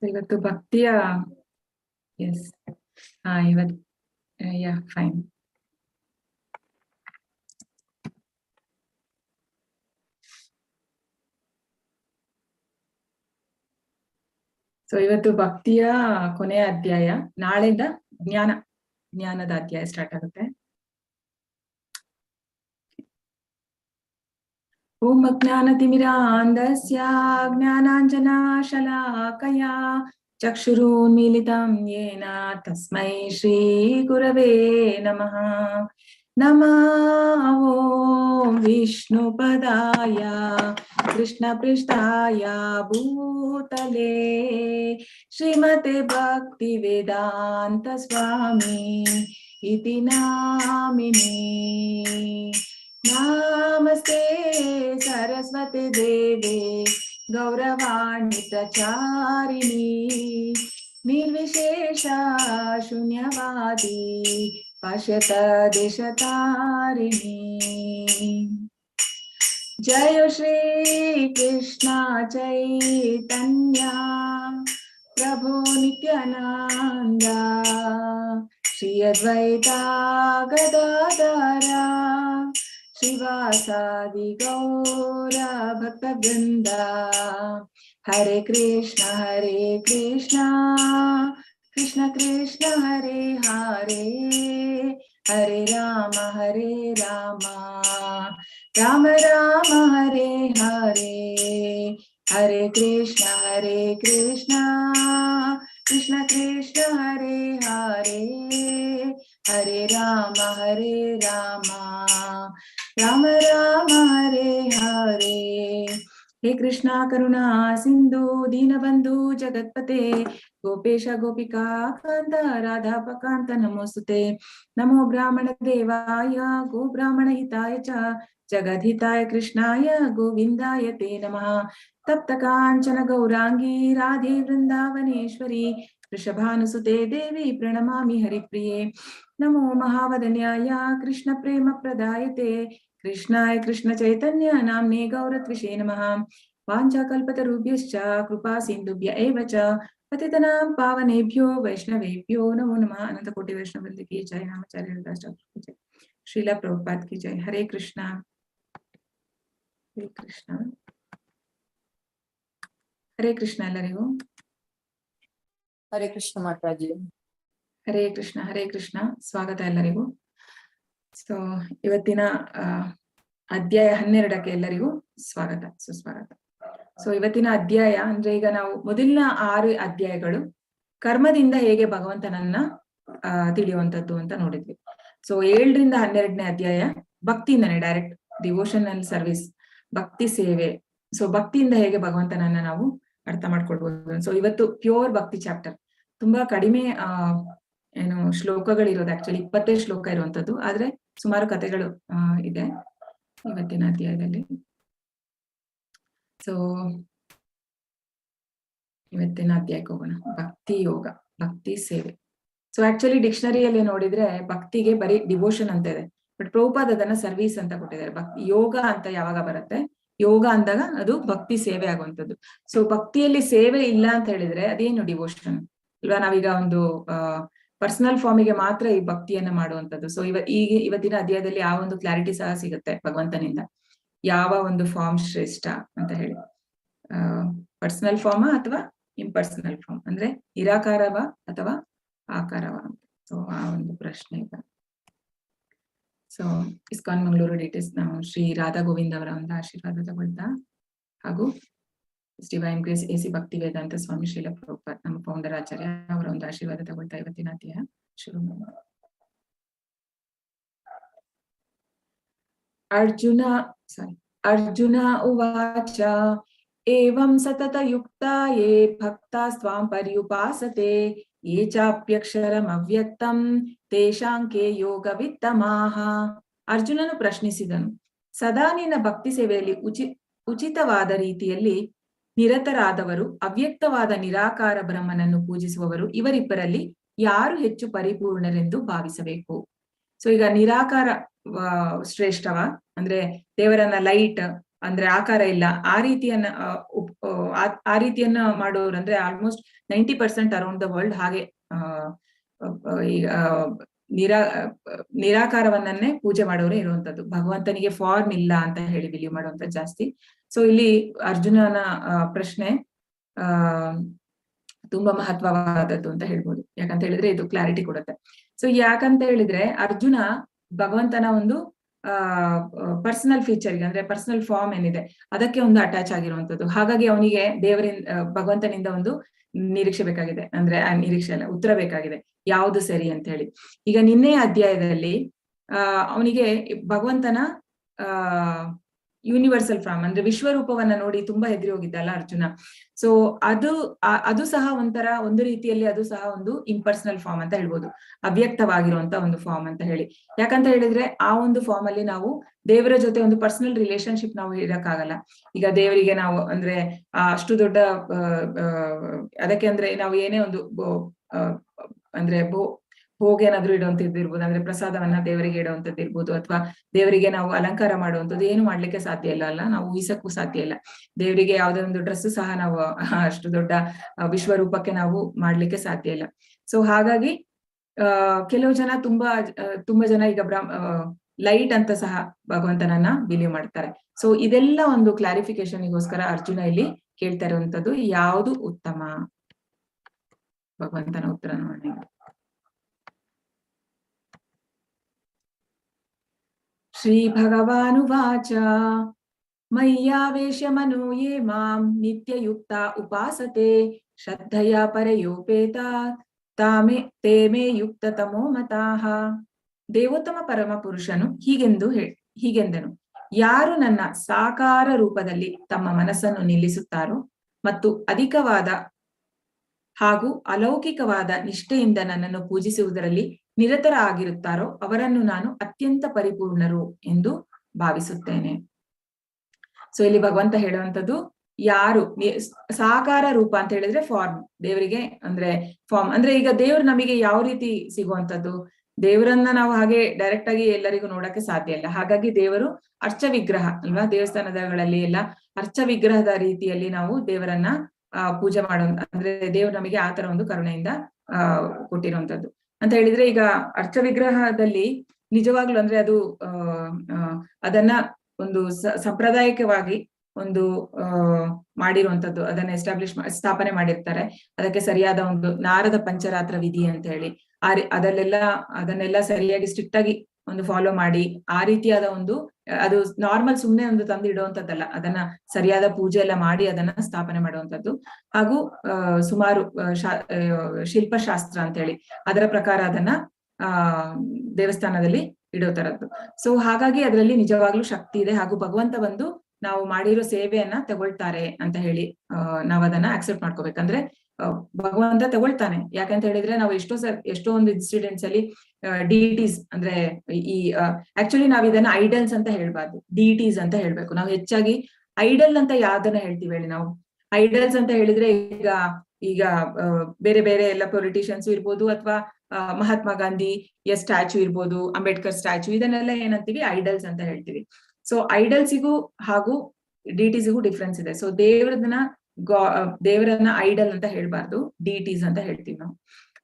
ಇವತ್ತು ಭಕ್ತಿಯ ಎಸ್ ಇವತ್ತು ಯಾ ಫೈನ್. ಸೊ ಇವತ್ತು ಭಕ್ತಿಯ ಕೊನೆಯ ಅಧ್ಯಾಯ. ನಾಳೆಯಿಂದ ಜ್ಞಾನದ ಅಧ್ಯಾಯ ಸ್ಟಾರ್ಟ್ ಆಗುತ್ತೆ. ಓಂ ಅಜ್ಞಾನತಿಮಿರಾಂಧಸ್ಯ ಜ್ಞಾನಾಂಜನಶಲಾಕಯಾ ಚಕ್ಷುರುನ್ಮೀಲಿತಂ ಯೇನ ತಸ್ಮೈ ಶ್ರೀ ಗುರವೇ ನಮಃ. ನಮೋ ವಿಷ್ಣುಪದಾಯ ಕೃಷ್ಣಪೃಷ್ಠಾಯ ಭೂತಲೇ ಶ್ರೀಮತೆ ಭಕ್ತಿ ವೇದಾಂತ ಸ್ವಾಮಿ ಇತಿ ನಾಮಿನೇ. ನಮಸ್ತೆ ಸರಸ್ವತಿ ದೇವೆ ಗೌರವಾಣಿ ಪ್ರಚಾರಿಣಿ ನಿರ್ವಿಶೇಷ ಶೂನ್ಯವಾದಿ ಪಶ್ಯತ ದೇಶತಾರಿಣಿ. ಜಯ ಶ್ರೀ ಕೃಷ್ಣ ಚೈತನ್ಯ ಪ್ರಭು ನಿತ್ಯಾನಂದ ಶ್ರೀ ಅದ್ವೈತ ಗದಾಧರ ಶ್ರೀವಾಸಾದಿ ಗೌರ ಭಕ್ತವೃಂದ. ಹರೇ ಕೃಷ್ಣ ಕೃಷ್ಣ ಕೃಷ್ಣ ಹರೇ ಹರೇ ಹರೇ ರಾಮ ರಾಮ ರಾಮ ಹರೇ ಹರೇ. ಹರೇ ಕೃಷ್ಣ ಕೃಷ್ಣ ಕೃಷ್ಣ ಹರೇ ಹರೇ ಹರೇ ರಾಮ ರಾಮ ರಾಮ ಹರೇ ಹರೇ. ಹೇ ಕೃಷ್ಣ ಕರುಣಾ ಸಿಂಧು ದೀನಬಂಧು ಜಗತ್ಪತೆ ಗೋಪೇಶ ಗೋಪಿಕಾ ಕಾಂತ ರಾಧಾಪಕಾಂತ ನಮೋಸ್ತುತೆ. ನಮೋ ಬ್ರಾಹ್ಮಣ ದೇವಾಯ ಗೋ ಬ್ರಾಹ್ಮಣ ಹಿತಾಯ ಚ ಜಗದ್ಹಿತಾಯ ಕೃಷ್ಣಾಯ ಗೋವಿಂದಾಯ ತೇ ನಮಃ. ತಪ್ತ ಕಾಂಚನ ಗೌರಾಂಗಿ ರಾಧೆ ವೃಂದಾವನೇಶ್ವರಿ ವೃಷಭಾನುಸುತೆ ದೇವಿ ಪ್ರಣಮಾಮಿ ಹರಿಪ್ರಿಯೆ. ನಮೋ ಮಹಾವದನ್ಯಾಯ ಕೃಷ್ಣ ಪ್ರೇಮ ಪ್ರದಾಯತೆ ಕೃಷ್ಣಾಯ ಕೃಷ್ಣ ಚೈತನ್ಯ ನಾಮ್ನೇ ಗೌರತ್ವಿಷೇ ನಮಃ. ವಾಂಛಾಕಲ್ಪತರುಭ್ಯಶ್ಚ ಕೃಪಾ ಸಿಂಧುಭ್ಯ ಏವ ಚ ಪತಿತನಾಂ ಪಾವನೇಭ್ಯೋ ವೈಷ್ಣವೇಭ್ಯೋ ನಮೋ ನಮಃ. ಅನಂತಕೋಟಿ ವೈಷ್ಣವೃಂದ ಕಿ ಜೈ. ನಾಮಾಚಾರ್ಯ ಜೈ. ಶ್ರೀಲ ಪ್ರಭುಪಾದ್ ಕಿ ಜೈ. ಹರೇ ಕೃಷ್ಣ ಹರೇ ಕೃಷ್ಣ ಎಲ್ಲರಿಗೂ. ಹರೇ ಕೃಷ್ಣ ಮಾತಾಜಿ. ಹರೇ ಕೃಷ್ಣ ಸ್ವಾಗತ ಎಲ್ಲರಿಗೂ. ಸೊ ಇವತ್ತಿನ ಅಧ್ಯಾಯ 12ಕ್ಕೆ ಎಲ್ಲರಿಗೂ ಸ್ವಾಗತ ಸುಸ್ವಾಗತ. ಸೊ ಇವತ್ತಿನ ಅಧ್ಯಾಯ ಅಂದ್ರೆ ಈಗ ನಾವು ಮೊದಲಿನ 6 ಅಧ್ಯಾಯಗಳು ಕರ್ಮದಿಂದ ಹೇಗೆ ಭಗವಂತನನ್ನ ತಿಳಿಯುವಂತದ್ದು ಅಂತ ನೋಡಿದ್ವಿ. ಸೊ 7ರಿಂದ 12ನೇ ಅಧ್ಯಾಯ ಭಕ್ತಿಯಿಂದನೇ, ಡೈರೆಕ್ಟ್ ಡಿವೋಷನಲ್ ಸರ್ವಿಸ್, ಭಕ್ತಿ ಸೇವೆ. ಸೊ ಭಕ್ತಿಯಿಂದ ಹೇಗೆ ಭಗವಂತನನ್ನ ನಾವು ಅರ್ಥ ಮಾಡ್ಕೊಳ್ಬಹುದು. ಸೊ ಇವತ್ತು ಪ್ಯೂರ್ ಭಕ್ತಿ ಚಾಪ್ಟರ್. ತುಂಬಾ ಕಡಿಮೆ ಶ್ಲೋಕಗಳಿರೋದು, ಆಕ್ಚುಲಿ 20 ಶ್ಲೋಕ ಇರುವಂತದ್ದು, ಆದ್ರೆ ಸುಮಾರು ಕಥೆಗಳು ಇದೆ ಇವತ್ತಿನ ಅಧ್ಯಾಯದಲ್ಲಿ. ಸೊ ಇವತ್ತಿನ ಅಧ್ಯಾಯಕ್ಕೆ ಹೋಗೋಣ. ಭಕ್ತಿ ಯೋಗ, ಭಕ್ತಿ ಸೇವೆ. ಸೊ ಆಕ್ಚುಲಿ ಡಿಕ್ಷನರಿಯಲ್ಲಿ ನೋಡಿದ್ರೆ ಭಕ್ತಿಗೆ ಬರೀ ಡಿವೋಷನ್ ಅಂತ ಇದೆ, ಬಟ್ ಪ್ರಭುಪಾದ್ ಅದನ್ನ ಸರ್ವಿಸ್ ಅಂತ ಕೊಟ್ಟಿದ್ದಾರೆ. ಭಕ್ತಿ ಯೋಗ ಅಂತ ಯಾವಾಗ ಬರುತ್ತೆ, ಯೋಗ ಅಂದಾಗ ಅದು ಭಕ್ತಿ ಸೇವೆ ಆಗುವಂಥದ್ದು. ಸೊ ಭಕ್ತಿಯಲ್ಲಿ ಸೇವೆ ಇಲ್ಲ ಅಂತ ಹೇಳಿದ್ರೆ ಅದೇನು ಡಿವೋಷನ್ ಇಲ್ವಾ? ನಾವೀಗ ಒಂದು ಪರ್ಸನಲ್ ಫಾರ್ಮಿಗೆ ಮಾತ್ರ ಈ ಭಕ್ತಿಯನ್ನ ಮಾಡುವಂಥದ್ದು. ಸೊ ಇವತ್ತಿನ ಅಧ್ಯಾಯದಲ್ಲಿ ಆ ಒಂದು ಕ್ಲಾರಿಟಿ ಸಹ ಸಿಗುತ್ತೆ ಭಗವಂತನಿಂದ, ಯಾವ ಒಂದು ಫಾರ್ಮ್ ಶ್ರೇಷ್ಠ ಅಂತ ಹೇಳಿ. ಪರ್ಸನಲ್ ಫಾರ್ಮ ಅಥವಾ ಇಂಪರ್ಸನಲ್ ಫಾರ್ಮ್, ಅಂದ್ರೆ ನಿರಾಕಾರವ ಅಥವಾ ಆಕಾರವ ಅಂತ. ಸೊ ಆ ಒಂದು ಪ್ರಶ್ನೆ ಈಗ. ಸೊ ಇಸ್ಕಾನ್ ಮಂಗಳೂರು ಡೇಟಸ್ ನಾವು ಶ್ರೀ ರಾಧಾ ಗೋವಿಂದ್ ಅವರ ಒಂದು ಆಶೀರ್ವಾದ ತಗೊಳ್ತಾ, ಹಾಗೂ ಡಿವೈನ್ ಗ್ರೇಸ್ ಎಸಿ ಭಕ್ತಿ ವೇದಾಂತ ಸ್ವಾಮಿ ಶ್ರೀಲ ಪ್ರಭುಪಾದ್ ನಮ್ಮ ಫೌಂಡರ್ ಆಚಾರ್ಯ ಅವರ ಒಂದು ಆಶೀರ್ವಾದ ತಗೊಳ್ತಾ ಇವತ್ತಿನ ಅಧ್ಯಾಯ ಶುರು ಮಾಡೋಣ. ಅರ್ಜುನ ಉವಾಚ ಏವಂ ಸತತ ಯುಕ್ತಾಯೇ ಭಕ್ತಾ ಸ್ವಾಂ ಪರ್ಯುಪಾಸತೆ ಯೇ ಚಾಪ್ಯಕ್ಷರಂ ಅವ್ಯಕ್ತಂ ತೇಷಾಂಕೆ ಯೋಗವಿತ್ತಮಾಹ. ಅರ್ಜುನನು ಪ್ರಶ್ನಿಸಿದನು, ಸದಾ ನಿನ್ನ ಭಕ್ತಿ ಸೇವೆಯಲ್ಲಿ ಉಚಿತವಾದ ರೀತಿಯಲ್ಲಿ ನಿರತರಾದವರು ಅವ್ಯಕ್ತವಾದ ನಿರಾಕಾರ ಬ್ರಹ್ಮನನ್ನು ಪೂಜಿಸುವವರು ಇವರಿಬ್ಬರಲ್ಲಿ ಯಾರು ಹೆಚ್ಚು ಪರಿಪೂರ್ಣರೆಂದು ಭಾವಿಸಬೇಕು. ಸೊ ಈಗ ನಿರಾಕಾರ ಶ್ರೇಷ್ಠವ, ಅಂದ್ರೆ ದೇವರನ್ನ ಲೈಟ್ ಅಂದ್ರೆ ಆಕಾರ ಇಲ್ಲ ಆ ರೀತಿಯನ್ನ ಆ ರೀತಿಯನ್ನ ಮಾಡೋರು ಅಂದ್ರೆ ಆಲ್ಮೋಸ್ಟ್ 90% ಅರೌಂಡ್ ದ ವರ್ಲ್ಡ್ ಹಾಗೆ ನಿರಾಕಾರವನ್ನೇ ಪೂಜೆ ಮಾಡೋರೇ ಇರುವಂತದ್ದು. ಭಗವಂತನಿಗೆ ಫಾರ್ಮ್ ಇಲ್ಲ ಅಂತ ಹೇಳಿ ಬಿಲೀವ್ ಮಾಡುವಂತದ್ದು ಜಾಸ್ತಿ. ಸೊ ಇಲ್ಲಿ ಅರ್ಜುನನ ಪ್ರಶ್ನೆ ತುಂಬಾ ಮಹತ್ವವಾದದ್ದು ಅಂತ ಹೇಳ್ಬೋದು. ಯಾಕಂತ ಹೇಳಿದ್ರೆ ಇದು ಕ್ಲಾರಿಟಿ ಕೊಡುತ್ತೆ. ಸೊ ಯಾಕಂತ ಹೇಳಿದ್ರೆ ಅರ್ಜುನ ಭಗವಂತನ ಒಂದು ಪರ್ಸನಲ್ ಫೀಚರ್ಗೆ ಅಂದ್ರೆ ಪರ್ಸನಲ್ ಫಾರ್ಮ್ ಏನಿದೆ ಅದಕ್ಕೆ ಒಂದು ಅಟ್ಯಾಚ್ ಆಗಿರುವಂತದ್ದು. ಹಾಗಾಗಿ ಅವನಿಗೆ ಭಗವಂತನಿಂದ ಒಂದು ನಿರೀಕ್ಷೆ ಬೇಕಾಗಿದೆ, ಅಂದ್ರೆ ನಿರೀಕ್ಷೆ ಅಲ್ಲ, ಉತ್ತರ ಬೇಕಾಗಿದೆ, ಯಾವುದು ಸರಿ ಅಂತ ಹೇಳಿ. ಈಗ ನಿನ್ನೆ ಅಧ್ಯಾಯದಲ್ಲಿ ಅವನಿಗೆ ಭಗವಂತನ ಯೂನಿವರ್ಸಲ್ ಫಾರ್ಮ್ ಅಂದ್ರೆ ವಿಶ್ವರೂಪವನ್ನ ನೋಡಿ ತುಂಬಾ ಹೆದರಿ ಹೋಗಿದ್ದಲ್ಲ ಅರ್ಜುನ. ಸೊ ಅದು ಸಹ ಒಂದು ರೀತಿಯಲ್ಲಿ ಅದು ಸಹ ಒಂದು ಇಂಪರ್ಸನಲ್ ಫಾರ್ಮ್ ಅಂತ ಹೇಳ್ಬೋದು, ಅವ್ಯಕ್ತವಾಗಿರುವಂತ ಒಂದು ಫಾರ್ಮ್ ಅಂತ ಹೇಳಿ. ಯಾಕಂತ ಹೇಳಿದ್ರೆ ಆ ಒಂದು ಫಾರ್ಮ್ ಅಲ್ಲಿ ನಾವು ದೇವರ ಜೊತೆ ಒಂದು ಪರ್ಸನಲ್ ರಿಲೇಶನ್ಶಿಪ್ ನಾವು ಇರಕ್ಕಾಗಲ್ಲ. ಈಗ ದೇವರಿಗೆ ನಾವು ಅಂದ್ರೆ ಅಷ್ಟು ದೊಡ್ಡ ಅದಕ್ಕೆ ಅಂದ್ರೆ ನಾವು ಏನೇ ಒಂದು ಅಂದ್ರೆ ಭೋಗ ಏನಾದ್ರೂ ಇಡುವಂತದ್ದಿರ್ಬೋದು, ಅಂದ್ರೆ ಪ್ರಸಾದವನ್ನ ದೇವರಿಗೆ ಇಡುವಂತದ್ದು ಇರ್ಬೋದು, ಅಥವಾ ದೇವರಿಗೆ ನಾವು ಅಲಂಕಾರ ಮಾಡುವಂಥದ್ದು ಏನು ಮಾಡ್ಲಿಕ್ಕೆ ಸಾಧ್ಯ ಇಲ್ಲ ಅಲ್ಲ, ನಾವು ಊಹಿಸಕ್ಕೂ ಸಾಧ್ಯ ಇಲ್ಲ. ದೇವರಿಗೆ ಯಾವುದೇ ಒಂದು ಡ್ರೆಸ್ ಸಹ ನಾವು ಅಷ್ಟು ದೊಡ್ಡ ವಿಶ್ವರೂಪಕ್ಕೆ ನಾವು ಮಾಡ್ಲಿಕ್ಕೆ ಸಾಧ್ಯ ಇಲ್ಲ. ಸೊ ಹಾಗಾಗಿ ಕೆಲವು ಜನ ತುಂಬಾ ಜನ ಈಗ ಲೈಟ್ ಅಂತ ಸಹ ಭಗವಂತನನ್ನ ಬಿಲೀವ್ ಮಾಡ್ತಾರೆ. ಸೊ ಇದೆಲ್ಲ ಒಂದು ಕ್ಲಾರಿಫಿಕೇಶನ್ಗೋಸ್ಕರ ಅರ್ಜುನ ಇಲ್ಲಿ ಕೇಳ್ತಾ ಇರುವಂತದ್ದು ಯಾವುದು ಉತ್ತಮ. ಭಗವಂತನ ಉತ್ತರ ನೋಡಿ. ಶ್ರೀ ಭಗವಾನುವಾಚ ಮಯ್ಯಾವೇಶ ಮನೋ ಯೇ ಮಾಂ ನಿತ್ಯಯುಕ್ತ ಉಪಾಸತೆ ಶ್ರದ್ಧೆಯ ಪರಯೋಪೇತ ತೇ ಮೇ ಯುಕ್ತ ತಮೋ ಮತಾಃ. ದೇವೋತ್ತಮ ಪರಮ ಪುರುಷನು ಹೀಗೆಂದನು, ಯಾರು ನನ್ನ ಸಾಕಾರ ರೂಪದಲ್ಲಿ ತಮ್ಮ ಮನಸ್ಸನ್ನು ನಿಲ್ಲಿಸುತ್ತಾರೋ ಮತ್ತು ಅಧಿಕವಾದ ಹಾಗೂ ಅಲೌಕಿಕವಾದ ನಿಷ್ಠೆಯಿಂದ ನನ್ನನ್ನು ಪೂಜಿಸುವುದರಲ್ಲಿ ನಿರತರಾಗಿರುತ್ತಾರೋ ಅವರನ್ನು ನಾನು ಅತ್ಯಂತ ಪರಿಪೂರ್ಣರು ಎಂದು ಭಾವಿಸುತ್ತೇನೆ. ಸೊ ಇಲ್ಲಿ ಭಗವಂತ ಹೇಳುವಂಥದ್ದು ಯಾರು ಸಾಕಾರ ರೂಪ ಅಂತ ಹೇಳಿದ್ರೆ ಫಾರ್ಮ್, ದೇವರಿಗೆ ಅಂದ್ರೆ ಫಾರ್ಮ್ ಅಂದ್ರೆ ಈಗ ದೇವ್ರು ನಮಗೆ ಯಾವ ರೀತಿ ಸಿಗುವಂತದ್ದು, ದೇವರನ್ನ ನಾವು ಹಾಗೆ ಡೈರೆಕ್ಟ್ ಆಗಿ ಎಲ್ಲರಿಗೂ ನೋಡಕ್ಕೆ ಸಾಧ್ಯ ಇಲ್ಲ. ಹಾಗಾಗಿ ದೇವರು ಅರ್ಚ ವಿಗ್ರಹ ಅಲ್ವಾ, ದೇವಸ್ಥಾನಗಳಲ್ಲಿ ಎಲ್ಲ ಅರ್ಚ ವಿಗ್ರಹದ ರೀತಿಯಲ್ಲಿ ನಾವು ದೇವರನ್ನ ಪೂಜೆ ಮಾಡುವಂತ, ಅಂದ್ರೆ ದೇವ್ರು ನಮಗೆ ಆತರ ಒಂದು ಕರುಣೆಯಿಂದ ಕೊಟ್ಟಿರುವಂತದ್ದು ಅಂತ ಹೇಳಿದ್ರೆ, ಈಗ ಅರ್ಚ ವಿಗ್ರಹದಲ್ಲಿ ನಿಜವಾಗ್ಲೂ ಅಂದ್ರೆ ಅದು ಅದನ್ನ ಒಂದು ಸಂಪ್ರದಾಯಿಕವಾಗಿ ಒಂದು ಮಾಡಿರುವಂತದ್ದು, ಅದನ್ನ ಸ್ಥಾಪನೆ ಮಾಡಿರ್ತಾರೆ. ಅದಕ್ಕೆ ಸರಿಯಾದ ಒಂದು ನಾರದ ಪಂಚರಾತ್ರ ವಿಧಿ ಅಂತ ಹೇಳಿ ಅದನ್ನೆಲ್ಲ ಸರಿಯಾಗಿ ಸ್ಟ್ರಿಕ್ಟ್ ಆಗಿ ಒಂದು ಫಾಲೋ ಮಾಡಿ ಆ ರೀತಿಯಾದ ಒಂದು, ಅದು ನಾರ್ಮಲ್ ಸುಮ್ನೆ ಒಂದು ತಂದು ಇಡುವಂತದ್ದಲ್ಲ, ಅದನ್ನ ಸರಿಯಾದ ಪೂಜೆ ಎಲ್ಲ ಮಾಡಿ ಅದನ್ನ ಸ್ಥಾಪನೆ ಮಾಡುವಂತದ್ದು. ಹಾಗೂ ಸುಮಾರು ಶಿಲ್ಪಶಾಸ್ತ್ರ ಅಂತ ಹೇಳಿ ಅದರ ಪ್ರಕಾರ ಅದನ್ನ ದೇವಸ್ಥಾನದಲ್ಲಿ ಇಡೋ ತರದ್ದು. ಸೊ ಹಾಗಾಗಿ ಅದರಲ್ಲಿ ನಿಜವಾಗ್ಲೂ ಶಕ್ತಿ ಇದೆ. ಹಾಗೂ ಭಗವಂತ ಬಂದು ನಾವು ಮಾಡಿರೋ ಸೇವೆಯನ್ನ ತಗೊಳ್ತಾರೆ ಅಂತ ಹೇಳಿ ನಾವ್ ಅದನ್ನ ಅಕ್ಸೆಪ್ಟ್ ಮಾಡ್ಕೋಬೇಕಂದ್ರೆ ಭಗವಂತ ತಗೊಳ್ತಾನೆ. ಯಾಕಂತ ಹೇಳಿದ್ರೆ ನಾವು ಎಷ್ಟೋ ಒಂದು ಇನ್ಸಿಡೆಂಟ್ಸ್ ಅಲ್ಲಿ ಡಿಟೀಸ್ ಅಂದ್ರೆ ಈ ಆಕ್ಚುಲಿ ನಾವ್ ಇದನ್ನ ಐಡಲ್ಸ್ ಅಂತ ಹೇಳ್ಬಾರ್ದು, ಡಿಟೀಸ್ ಅಂತ ಹೇಳ್ಬೇಕು. ನಾವು ಹೆಚ್ಚಾಗಿ ಐಡಲ್ ಅಂತ ಯಾವ್ದನ್ನ ಹೇಳ್ತೀವಿ ಹೇಳಿ ನಾವು? ಐಡಲ್ಸ್ ಅಂತ ಹೇಳಿದ್ರೆ ಈಗ ಬೇರೆ ಬೇರೆ ಎಲ್ಲ ಪೊಲಿಟಿಷಿಯನ್ಸ್ ಇರ್ಬೋದು, ಅಥವಾ ಮಹಾತ್ಮ ಗಾಂಧಿಯ ಸ್ಟ್ಯಾಚ್ಯೂ ಇರ್ಬೋದು, ಅಂಬೇಡ್ಕರ್ ಸ್ಟ್ಯಾಚ್ಯೂ, ಇದನ್ನೆಲ್ಲ ಏನಂತೀವಿ? ಐಡಲ್ಸ್ ಅಂತ ಹೇಳ್ತೀವಿ. ಸೊ ಐಡಲ್ಸಿಗೂ ಹಾಗೂ ಡಿಟೀಸಿಗೂ ಡಿಫ್ರೆನ್ಸ್ ಇದೆ. ಸೊ ದೇವರನ್ನ ಐಡಲ್ ಅಂತ ಹೇಳ್ಬಾರ್ದು, ಡಿಟೀಸ್ ಅಂತ ಹೇಳ್ತೀವಿ ನಾವು.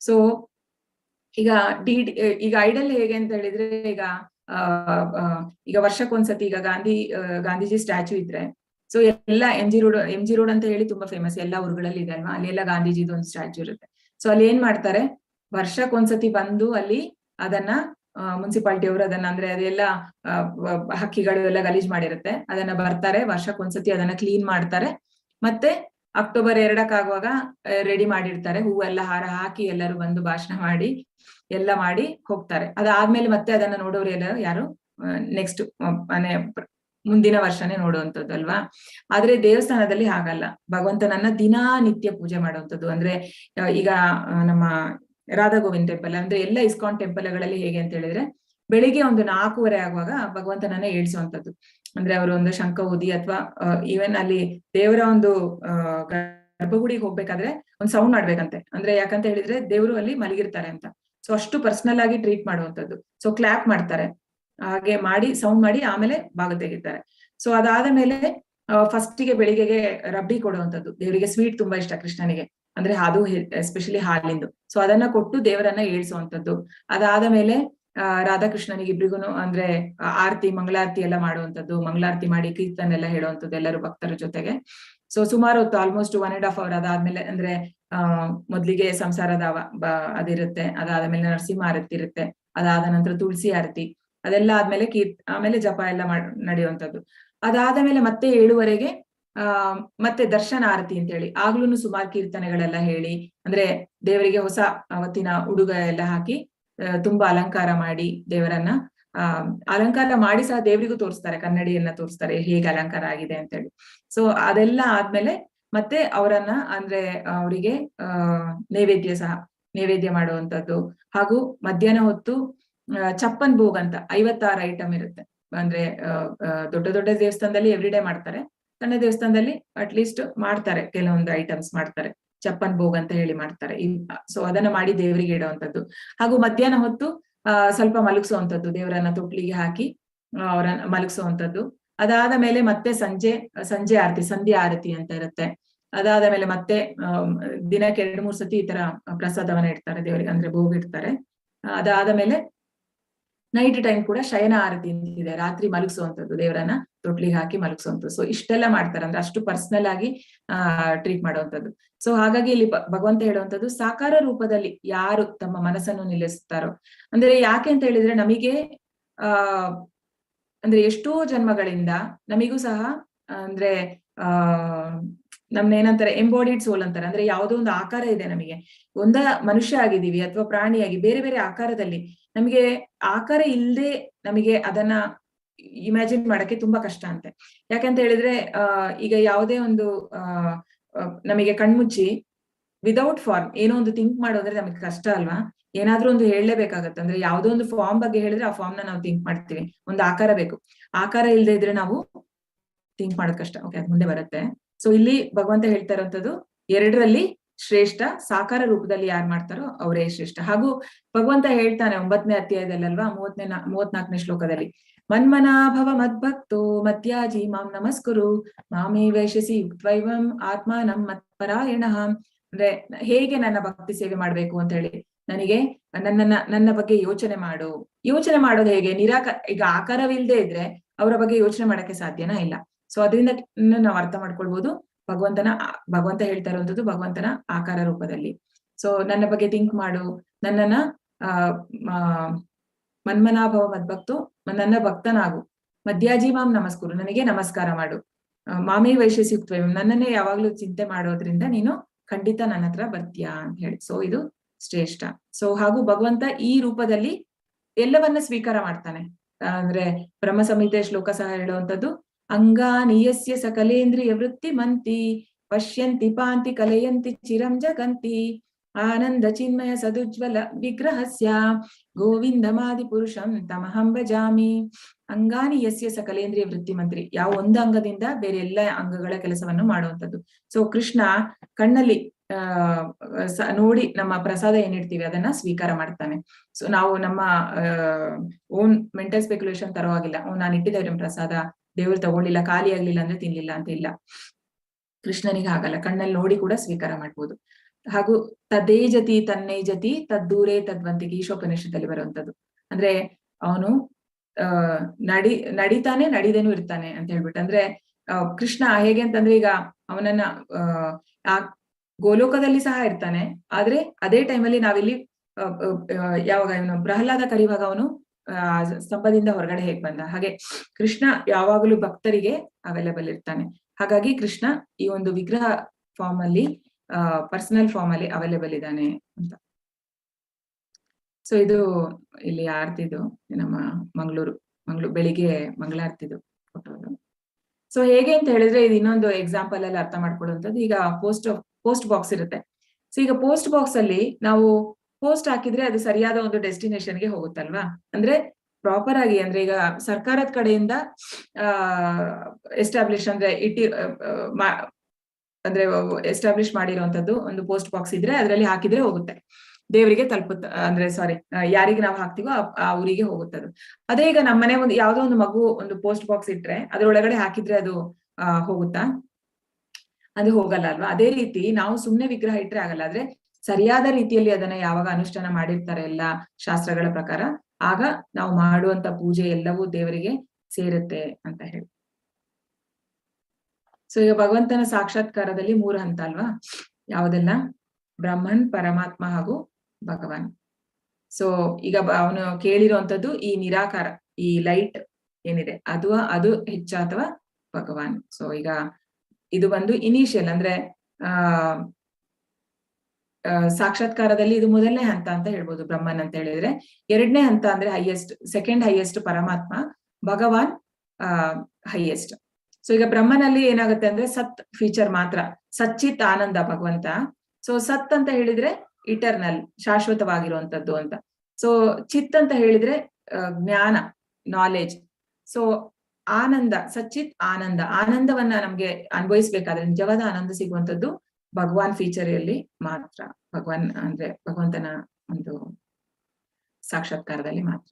ಸೊ ಈಗ ಐಡಲ್ ಹೇಗೆ ಅಂತ ಹೇಳಿದ್ರೆ, ಈಗ ವರ್ಷಕ್ಕೊಂದ್ಸತಿ ಈಗ ಗಾಂಧೀಜಿ ಸ್ಟ್ಯಾಚ್ಯೂ ಇದ್ರೆ, ಸೊ ಎಲ್ಲ ಎಂ ಜಿ ರೋಡ್ ಅಂತ ಹೇಳಿ ತುಂಬಾ ಫೇಮಸ್, ಎಲ್ಲ ಊರುಗಳಲ್ಲಿ ಇದೆ ಅಲ್ವಾ, ಅಲ್ಲೆಲ್ಲ ಗಾಂಧೀಜಿದು ಒಂದು ಸ್ಟ್ಯಾಚ್ಯೂ ಇರುತ್ತೆ. ಸೊ ಅಲ್ಲಿ ಏನ್ ಮಾಡ್ತಾರೆ, ವರ್ಷಕ್ಕೊಂದ್ಸತಿ ಬಂದು ಅಲ್ಲಿ ಅದನ್ನ ಮುನ್ಸಿಪಾಲಿಟಿ ಅವರು ಅದನ್ನ, ಅಂದ್ರೆ ಅದೆಲ್ಲ ಹಕ್ಕಿಗಳು ಎಲ್ಲ ಗಲೀಜ್ ಮಾಡಿರುತ್ತೆ, ಅದನ್ನ ಬರ್ತಾರೆ ವರ್ಷಕ್ಕೊಂದ್ಸತಿ ಅದನ್ನ ಕ್ಲೀನ್ ಮಾಡ್ತಾರೆ. ಮತ್ತೆ ಅಕ್ಟೋಬರ್ 2 ರೆಡಿ ಮಾಡಿರ್ತಾರೆ, ಹೂವೆಲ್ಲ ಹಾರ ಹಾಕಿ ಎಲ್ಲರೂ ಬಂದು ಭಾಷಣ ಮಾಡಿ ಎಲ್ಲ ಮಾಡಿ ಹೋಗ್ತಾರೆ. ಅದಾದ್ಮೇಲೆ ಮತ್ತೆ ಅದನ್ನ ನೋಡೋರು ಎಲ್ಲ ಯಾರು ನೆಕ್ಸ್ಟ್ ಮುಂದಿನ ವರ್ಷನೇ ನೋಡುವಂಥದ್ದು ಅಲ್ವಾ. ಆದ್ರೆ ದೇವಸ್ಥಾನದಲ್ಲಿ ಹಾಗಲ್ಲ, ಭಗವಂತನನ್ನ ದಿನನಿತ್ಯ ಪೂಜೆ ಮಾಡುವಂಥದ್ದು. ಅಂದ್ರೆ ಈಗ ನಮ್ಮ ರಾಧಾ ಗೋವಿಂದ್ ಟೆಂಪಲ್ ಅಂದ್ರೆ ಎಲ್ಲ ಇಸ್ಕಾನ್ ಟೆಂಪಲ್ಗಳಲ್ಲಿ ಹೇಗೆ ಅಂತ ಹೇಳಿದ್ರೆ, ಬೆಳಿಗ್ಗೆ ಒಂದು 4:30 ಆಗುವಾಗ ಭಗವಂತನನ್ನ ಏಳ್ಸುವಂಥದ್ದು. ಅಂದ್ರೆ ಅವರು ಒಂದು ಶಂಖ ಊದಿ ಅಥವಾ ಈವನ್ ಅಲ್ಲಿ ದೇವರ ಒಂದು ಗರ್ಭಗುಡಿಗೆ ಹೋಗ್ಬೇಕಾದ್ರೆ ಒಂದ್ ಸೌಂಡ್ ಮಾಡ್ಬೇಕಂತೆ. ಅಂದ್ರೆ ಯಾಕಂತ ಹೇಳಿದ್ರೆ ದೇವರು ಅಲ್ಲಿ ಮಲಗಿರ್ತಾರೆ ಅಂತ. ಸೊ ಅಷ್ಟು ಪರ್ಸನಲ್ ಆಗಿ ಟ್ರೀಟ್ ಮಾಡುವಂತದ್ದು. ಸೊ ಕ್ಲಾಪ್ ಮಾಡ್ತಾರೆ, ಹಾಗೆ ಮಾಡಿ ಸೌಂಡ್ ಮಾಡಿ ಆಮೇಲೆ ಬಾಗಿಲು ತೆಗಿತಾರೆ. ಸೊ ಅದಾದ ಮೇಲೆ ಫಸ್ಟಿಗೆ ಬೆಳಿಗ್ಗೆಗೆ ರಬ್ಡಿ ಕೊಡುವಂಥದ್ದು. ದೇವರಿಗೆ ಸ್ವೀಟ್ ತುಂಬಾ ಇಷ್ಟ ಕೃಷ್ಣನಿಗೆ, ಅಂದ್ರೆ ಅದು ಎಸ್ಪೆಷಲಿ ಹಾಲಿಂದು. ಸೊ ಅದನ್ನ ಕೊಟ್ಟು ದೇವರನ್ನ ಏಳ್ಸುವಂಥದ್ದು. ಅದಾದ ಮೇಲೆ ರಾಧಾಕೃಷ್ಣನಿಗೆ ಇಬ್ರಿಗೂ ಅಂದ್ರೆ ಆರತಿ ಮಂಗಳಾರತಿ ಎಲ್ಲ ಮಾಡುವಂಥದ್ದು, ಮಂಗಳಾರತಿ ಮಾಡಿ ಕೀರ್ತನೆ ಎಲ್ಲ ಹೇಳುವಂಥದ್ದು ಎಲ್ಲರೂ ಭಕ್ತರ ಜೊತೆಗೆ. ಸೊ ಸುಮಾರು ಹೊತ್ತು ಆಲ್ಮೋಸ್ಟ್ 1.5 hour ಅದಾದ್ಮೇಲೆ ಅಂದ್ರೆ ಮೊದ್ಲಿಗೆ ಸಂಸಾರದ ಅದಿರುತ್ತೆ, ಅದಾದ್ಮೇಲೆ ನರಸಿಂಹ ಆರತಿ ಇರುತ್ತೆ, ಅದಾದ ನಂತರ ತುಳಸಿ ಆರತಿ, ಅದೆಲ್ಲ ಆದ್ಮೇಲೆ ಆಮೇಲೆ ಜಪ ಎಲ್ಲ ನಡೆಯುವಂಥದ್ದು. ಅದಾದ ಮೇಲೆ ಮತ್ತೆ 7:30ಗೆ ಮತ್ತೆ ದರ್ಶನ ಆರತಿ ಅಂತ ಹೇಳಿ ಆಗ್ಲೂನು ಸುಮಾರು ಕೀರ್ತನೆಗಳೆಲ್ಲ ಹೇಳಿ, ಅಂದ್ರೆ ದೇವರಿಗೆ ಹೊಸ ಅವತ್ತಿನ ಉಡುಗ ಎಲ್ಲ ಹಾಕಿ ತುಂಬಾ ಅಲಂಕಾರ ಮಾಡಿ ದೇವರನ್ನ ಅಲಂಕಾರ ಮಾಡಿ ಸಹ ದೇವರಿಗೂ ತೋರಿಸ್ತಾರೆ, ಕನ್ನಡಿಯನ್ನ ತೋರಿಸ್ತಾರೆ ಹೇಗೆ ಅಲಂಕಾರ ಆಗಿದೆ ಅಂತ ಹೇಳಿ. ಸೊ ಅದೆಲ್ಲ ಆದ್ಮೇಲೆ ಮತ್ತೆ ಅವರನ್ನ ಅಂದ್ರೆ ಅವರಿಗೆ ನೈವೇದ್ಯ ಮಾಡುವಂಥದ್ದು. ಹಾಗೂ ಮಧ್ಯಾಹ್ನ ಹೊತ್ತು ಚಪ್ಪನ್ ಭೋಗ್ ಅಂತ 56 ಐಟಮ್ ಇರುತ್ತೆ. ಅಂದ್ರೆ ದೊಡ್ಡ ದೊಡ್ಡ ದೇವಸ್ಥಾನದಲ್ಲಿ ಎವ್ರಿಡೇ ಮಾಡ್ತಾರೆ, ಸಣ್ಣ ದೇವಸ್ಥಾನದಲ್ಲಿ ಅಟ್ಲೀಸ್ಟ್ ಮಾಡ್ತಾರೆ, ಕೆಲವೊಂದು ಐಟಮ್ಸ್ ಮಾಡ್ತಾರೆ, ಚಪ್ಪನ್ ಭೋಗ್ ಅಂತ ಹೇಳಿ ಮಾಡ್ತಾರೆ. ಸೊ ಅದನ್ನ ಮಾಡಿ ದೇವರಿಗೆ ಇಡುವಂಥದ್ದು. ಹಾಗೂ ಮಧ್ಯಾಹ್ನ ಹೊತ್ತು ಸ್ವಲ್ಪ ಮಲಗಿಸುವಂಥದ್ದು, ದೇವರನ್ನ ತೊಟ್ಲಿಗೆ ಹಾಕಿ ಅವರನ್ನ ಮಲಗಿಸುವಂಥದ್ದು. ಅದಾದ ಮೇಲೆ ಮತ್ತೆ ಸಂಜೆ ಆರತಿ, ಸಂಧ್ಯಾ ಆರತಿ ಅಂತ ಇರುತ್ತೆ. ಅದಾದ ಮೇಲೆ ಮತ್ತೆ ದಿನಕ್ಕೆ 2-3 ಸತಿ ಈ ತರ ಪ್ರಸಾದವನ್ನ ಇಡ್ತಾರೆ ದೇವರಿಗೆ, ಅಂದ್ರೆ ಭೋಗ ಇಡ್ತಾರೆ. ಅದಾದ ಮೇಲೆ ನೈಟ್ ಟೈಮ್ ಕೂಡ ಶಯನ ಆರತಿ ಅಂತಿದೆ, ರಾತ್ರಿ ಮಲಗಿಸುವಂಥದ್ದು, ದೇವರನ್ನ ತೊಟ್ಲಿಗೆ ಹಾಕಿ ಮಲಗಿಸುವಂಥದ್ದು. ಸೊ ಇಷ್ಟೆಲ್ಲ ಮಾಡ್ತಾರೆ, ಅಂದ್ರೆ ಅಷ್ಟು ಪರ್ಸನಲ್ ಆಗಿ ಟ್ರೀಟ್ ಮಾಡುವಂಥದ್ದು. ಸೊ ಹಾಗಾಗಿ ಇಲ್ಲಿ ಭಗವಂತ ಹೇಳುವಂಥದ್ದು, ಸಾಕಾರ ರೂಪದಲ್ಲಿ ಯಾರು ತಮ್ಮ ಮನಸ್ಸನ್ನು ನಿಲ್ಲಿಸ್ತಾರೋ, ಅಂದ್ರೆ ಯಾಕೆ ಅಂತ ಹೇಳಿದ್ರೆ ನಮಗೆ ಅಂದ್ರೆ ಎಷ್ಟೋ ಜನ್ಮಗಳಿಂದ ನಮಿಗೂ ಸಹ ಅಂದ್ರೆ ನಮ್ನೇನಂತಾರೆ ಎಂಬಾಡಿಡ್ ಸೋಲ್ ಅಂತಾರೆ. ಅಂದ್ರೆ ಯಾವುದೋ ಒಂದು ಆಕಾರ ಇದೆ ನಮಗೆ, ಮನುಷ್ಯ ಆಗಿದ್ದೀವಿ ಅಥವಾ ಪ್ರಾಣಿಯಾಗಿ ಬೇರೆ ಬೇರೆ ಆಕಾರದಲ್ಲಿ. ನಮಗೆ ಆಕಾರ ಇಲ್ಲದೆ ನಮಗೆ ಅದನ್ನ ಇಮ್ಯಾಜಿನ್ ಮಾಡಕ್ಕೆ ತುಂಬಾ ಕಷ್ಟ ಅಂತೆ. ಯಾಕಂತ ಹೇಳಿದ್ರೆ ಈಗ ಯಾವುದೇ ಒಂದು ನಮಗೆ ಕಣ್ಮುಚ್ಚಿ ವಿದೌಟ್ ಫಾರ್ಮ್ ಏನೋ ಒಂದು ಥಿಂಕ್ ಮಾಡೋದ್ರೆ ನಮಗೆ ಕಷ್ಟ ಅಲ್ವಾ? ಏನಾದ್ರೂ ಒಂದು ಹೇಳಲೇಬೇಕಾಗತ್ತೆ. ಅಂದ್ರೆ ಯಾವುದೋ ಒಂದು ಫಾರ್ಮ್ ಬಗ್ಗೆ ಹೇಳಿದ್ರೆ ಆ ಫಾರ್ಮ್ ನಾವು ಥಿಂಕ್ ಮಾಡ್ತೀವಿ, ಒಂದು ಆಕಾರ ಬೇಕು. ಆಕಾರ ಇಲ್ಲದೆ ಇದ್ರೆ ನಾವು ಥಿಂಕ್ ಮಾಡೋದ್ ಕಷ್ಟ. ಓಕೆ, ಅದ್ ಮುಂದೆ ಬರುತ್ತೆ. ಸೊ ಇಲ್ಲಿ ಭಗವಂತ ಹೇಳ್ತಾ ಇರೋಂಥದ್ದು, 2ರಲ್ಲಿ ಶ್ರೇಷ್ಠ, ಸಾಕಾರ ರೂಪದಲ್ಲಿ ಯಾರು ಮಾಡ್ತಾರೋ ಅವರೇ ಶ್ರೇಷ್ಠ. ಹಾಗೂ ಭಗವಂತ ಹೇಳ್ತಾನೆ 9ನೇ ಅಧ್ಯಾಯದಲ್ಲಲ್ವಾ, 34ನೇ ಶ್ಲೋಕದಲ್ಲಿ, ಮನ್ಮನಾಭವ ಮದ್ಭಕ್ತೋ ಮತ್ಯಾಜಿ ಮಾಂ ನಮಸ್ಕುರು ಮಾಮೇ ವೈಶಸಿ ಯುಕ್ತೈವಂ ಆತ್ಮಾನಂ ಮತ್ಪರಾಯಣಃ. ಅಂದ್ರೆ ಹೇಗೆ ನನ್ನ ಭಕ್ತಿ ಸೇವೆ ಮಾಡ್ಬೇಕು ಅಂತ ಹೇಳಿ, ನನಗೆ ನನ್ನ ಬಗ್ಗೆ ಯೋಚನೆ ಮಾಡೋದು ಹೇಗೆ? ಈಗ ಆಕಾರವಿಲ್ಲದೆ ಇದ್ರೆ ಅವರ ಬಗ್ಗೆ ಯೋಚನೆ ಮಾಡಕ್ಕೆ ಸಾಧ್ಯನಾ? ಇಲ್ಲ. ಸೊ ಅದರಿಂದ ನಾವು ಅರ್ಥ ಮಾಡ್ಕೊಳ್ಬಹುದು, ಭಗವಂತ ಹೇಳ್ತಾ ಇರುವಂತದ್ದು ಭಗವಂತನ ಆಕಾರ ರೂಪದಲ್ಲಿ. ಸೊ ನನ್ನ ಬಗ್ಗೆ ಥಿಂಕ್ ಮಾಡು, ನನ್ನನ್ನ ಮನ್ಮನಾಭವ ಮದ್ಭಕ್ತು, ನನ್ನ ಭಕ್ತನಾಗು, ಮಧ್ಯಾಜಿ ಮಾಂ ನಮಸ್ಕುರು, ನನಗೆ ನಮಸ್ಕಾರ ಮಾಡು, ಮಾಮೇ ವೈಶಸಿ ಯುಕ್ತೈವ, ನನ್ನನ್ನೇ ಯಾವಾಗ್ಲೂ ಚಿಂತೆ ಮಾಡೋದ್ರಿಂದ ನೀನು ಖಂಡಿತ ನನ್ನ ಹತ್ರ ಬರ್ತೀಯಾ ಅಂತ ಹೇಳಿ. ಸೊ ಇದು ಶ್ರೇಷ್ಠ. ಸೊ ಹಾಗೂ ಭಗವಂತ ಈ ರೂಪದಲ್ಲಿ ಎಲ್ಲವನ್ನ ಸ್ವೀಕಾರ ಮಾಡ್ತಾನೆ. ಅಂದ್ರೆ ಬ್ರಹ್ಮ ಸಂಹಿತೆ ಶ್ಲೋಕ ಸಹ ಹೇಳುವಂತದ್ದು, ಅಂಗಾನಿಯಸ್ಯ ಸಕಲೇಂದ್ರಿಯ ವೃತ್ತಿ ಮಂತಿ ಪಶ್ಯಂತಿ ಪಾಂತಿ ಕಲೆಯಂತಿ ಚಿರಂ ಜಗಂತಿ ಆನಂದ ಚಿನ್ಮಯ ಸದುಜ್ವಲ ವಿಗ್ರಹಸ್ಯ ಗೋವಿಂದಮಾದಿ ಪುರುಷಂ ತಮಹಂ ಭಜಾಮಿ. ಅಂಗಾನಿ ಯಸ್ಯ ಸಕಲೇಂದ್ರಿಯ ವೃತ್ತಿ ಮಂತ್ರಿ, ಯಾವ ಒಂದು ಅಂಗದಿಂದ ಬೇರೆ ಎಲ್ಲ ಅಂಗಗಳ ಕೆಲಸವನ್ನು ಮಾಡುವಂಥದ್ದು. ಸೊ ಕೃಷ್ಣ ಕಣ್ಣಲ್ಲಿ ನೋಡಿ ನಮ್ಮ ಪ್ರಸಾದ ಏನಿಡ್ತೀವಿ ಅದನ್ನ ಸ್ವೀಕಾರ ಮಾಡ್ತಾನೆ. ಸೊ ನಾವು ನಮ್ಮ ಓನ್ ಮೆಂಟಲ್ ಸ್ಪೆಕ್ಯುಲೇಷನ್ ತರವಾಗಿಲ್ಲ, ನಾನು ಇಟ್ಟಿದ್ದೇವೆ ಪ್ರಸಾದ, ದೇವ್ರು ತಗೊಳ್ಳಿಲ್ಲ, ಖಾಲಿ ಆಗ್ಲಿಲ್ಲ ಅಂದ್ರೆ ತಿನ್ಲಿಲ್ಲ ಅಂತ ಇಲ್ಲ. ಕೃಷ್ಣನಿಗೆ ಆಗಲ್ಲ, ಕಣ್ಣಲ್ಲಿ ನೋಡಿ ಕೂಡ ಸ್ವೀಕಾರ ಮಾಡ್ಬೋದು. ಹಾಗೂ ತದೇಜತಿ ತನ್ನೈಜತಿ ತದ್ದೂರೇ ತದ್ವಂತಿಗೆ ಈಶೋಪನಿಷತ್ತಲ್ಲಿ ಬರುವಂತದ್ದು. ಅಂದ್ರೆ ಅವನು ನಡಿತಾನೆ ನಡಿದೇನು ಇರ್ತಾನೆ ಅಂತ ಹೇಳ್ಬಿಟ್ಟು, ಅಂದ್ರೆ ಕೃಷ್ಣ ಹೇಗೆ ಅಂತಂದ್ರೆ ಈಗ ಅವನನ್ನ ಆ ಗೋಲೋಕದಲ್ಲಿ ಸಹ ಇರ್ತಾನೆ, ಆದ್ರೆ ಅದೇ ಟೈಮಲ್ಲಿ ನಾವಿಲ್ಲಿ ಯಾವಾಗ ಇವನು ಪ್ರಹ್ಲಾದ ಕರಿವಾಗ ಅವನು ಸ್ತಂಭದಿಂದ ಹೊರಗಡೆ ಹೇಗ್ ಬಂದ, ಹಾಗೆ ಕೃಷ್ಣ ಯಾವಾಗಲೂ ಭಕ್ತರಿಗೆ ಅವೈಲೇಬಲ್ ಇರ್ತಾನೆ. ಹಾಗಾಗಿ ಕೃಷ್ಣ ಈ ಒಂದು ವಿಗ್ರಹ ಫಾರ್ಮ್ ಅಲ್ಲಿ ಪರ್ಸನಲ್ ಫಾರ್ಮ್ ಅಲ್ಲಿ ಅವೈಲೇಬಲ್ ಇದ್ದಾನೆ ಅಂತ. ಸೊ ಇದು ಇಲ್ಲಿ ಆರ್ತಿದು ನಮ್ಮ ಮಂಗಳೂರು ಬೆಳಿಗ್ಗೆ ಮಂಗಳಾರ್ತಿದು ಫೋಟೋ. ಸೊ ಹೇಗೆ ಅಂತ ಹೇಳಿದ್ರೆ ಇದು ಇನ್ನೊಂದು ಎಕ್ಸಾಂಪಲ್ ಅಲ್ಲಿ ಅರ್ಥ ಮಾಡ್ಕೊಳ್ಳುವಂಥದ್ದು. ಈಗ ಪೋಸ್ಟ್ ಬಾಕ್ಸ್ ಇರುತ್ತೆ. ಸೊ ಈಗ ಪೋಸ್ಟ್ ಬಾಕ್ಸ್ ಅಲ್ಲಿ ನಾವು ಪೋಸ್ಟ್ ಹಾಕಿದ್ರೆ ಅದು ಸರಿಯಾದ ಒಂದು ಡೆಸ್ಟಿನೇಷನ್ಗೆ ಹೋಗುತ್ತಲ್ವಾ? ಅಂದ್ರೆ ಪ್ರಾಪರ್ ಆಗಿ ಅಂದ್ರೆ ಈಗ ಸರ್ಕಾರದ ಕಡೆಯಿಂದ ಎಸ್ಟಾಬ್ಲಿಷ್ ಅಂದ್ರೆ ಅಂದ್ರೆ ಎಸ್ಟಾಬ್ಲಿಷ್ ಮಾಡಿರುವಂತದ್ದು ಒಂದು ಪೋಸ್ಟ್ ಬಾಕ್ಸ್ ಇದ್ರೆ ಅದರಲ್ಲಿ ಹಾಕಿದ್ರೆ ಹೋಗುತ್ತೆ, ದೇವರಿಗೆ ತಲುಪುತ್ತ ಅಂದ್ರೆ ಸಾರಿ ಯಾರಿಗೆ ನಾವು ಹಾಕ್ತಿವೋ ಆ ಊರಿಗೆ ಹೋಗುತ್ತದು. ಅದೇ ಈಗ ನಮ್ಮನೆ ಒಂದು ಯಾವ್ದೋ ಒಂದು ಮಗು ಒಂದು ಪೋಸ್ಟ್ ಬಾಕ್ಸ್ ಇಟ್ರೆ ಅದ್ರೊಳಗಡೆ ಹಾಕಿದ್ರೆ ಅದು ಹೋಗುತ್ತಾ? ಅದು ಹೋಗಲ್ಲ ಅಲ್ವಾ? ಅದೇ ರೀತಿ ನಾವು ಸುಮ್ನೆ ವಿಗ್ರಹ ಇಟ್ರೆ ಆಗಲ್ಲ. ಆದ್ರೆ ಸರಿಯಾದ ರೀತಿಯಲ್ಲಿ ಅದನ್ನ ಯಾವಾಗ ಅನುಷ್ಠಾನ ಮಾಡಿರ್ತಾರೆ ಎಲ್ಲ ಶಾಸ್ತ್ರಗಳ ಪ್ರಕಾರ, ಆಗ ನಾವು ಮಾಡುವಂತ ಪೂಜೆ ಎಲ್ಲವೂ ದೇವರಿಗೆ ಸೇರುತ್ತೆ ಅಂತ ಹೇಳಿ. ಸೊ ಈಗ ಭಗವಂತನ ಸಾಕ್ಷಾತ್ಕಾರದಲ್ಲಿ 3 ಹಂತ ಅಲ್ವಾ? ಯಾವುದೆಲ್ಲ? ಬ್ರಹ್ಮನ್, ಪರಮಾತ್ಮ ಹಾಗೂ ಭಗವಾನ್. ಸೊ ಈಗ ಅವನು ಕೇಳಿರುವಂತದ್ದು ಈ ನಿರಾಕಾರ, ಈ ಲೈಟ್ ಏನಿದೆ ಅದು ಹೆಚ್ಚ ಅಥವಾ ಭಗವಾನ್. ಸೊ ಈಗ ಇದು ಬಂದು ಇನಿಷಿಯಲ್ ಅಂದ್ರೆ ಸಾಕ್ಷಾತ್ಕಾರದಲ್ಲಿ ಇದು ಮೊದಲನೇ ಹಂತ ಅಂತ ಹೇಳ್ಬೋದು ಬ್ರಹ್ಮನ್ ಅಂತ ಹೇಳಿದ್ರೆ. 2ನೇ ಹಂತ ಅಂದ್ರೆ ಹೈಯೆಸ್ಟ್, ಸೆಕೆಂಡ್ ಹೈಯೆಸ್ಟ್ ಪರಮಾತ್ಮ, ಭಗವಾನ್ ಹೈಯೆಸ್ಟ್. ಸೊ ಈಗ ಬ್ರಹ್ಮನಲ್ಲಿ ಏನಾಗುತ್ತೆ ಅಂದ್ರೆ ಸತ್ ಫೀಚರ್ ಮಾತ್ರ, ಸಚ್ಚಿತ್ ಆನಂದ ಭಗವಂತ. ಸೊ ಸತ್ ಅಂತ ಹೇಳಿದ್ರೆ ಇಟರ್ನಲ್, ಶಾಶ್ವತವಾಗಿರುವಂತದ್ದು ಅಂತ. ಸೊ ಚಿತ್ ಅಂತ ಹೇಳಿದ್ರೆ ಜ್ಞಾನ, ನಾಲೆಜ್. ಸೊ ಆನಂದ, ಸಚ್ಚಿತ್ ಆನಂದ, ಆನಂದವನ್ನ ನಮ್ಗೆ ಅನುಭವಿಸ್ಬೇಕಾದ್ರೆ ನಿಜವಾದ ಆನಂದ ಸಿಗುವಂತದ್ದು ಭಗವಾನ್ ಫೀಚರ್ ಅಲ್ಲಿ ಮಾತ್ರ, ಭಗವಾನ್ ಅಂದ್ರೆ ಭಗವಂತನ ಒಂದು ಸಾಕ್ಷಾತ್ಕಾರದಲ್ಲಿ ಮಾತ್ರ.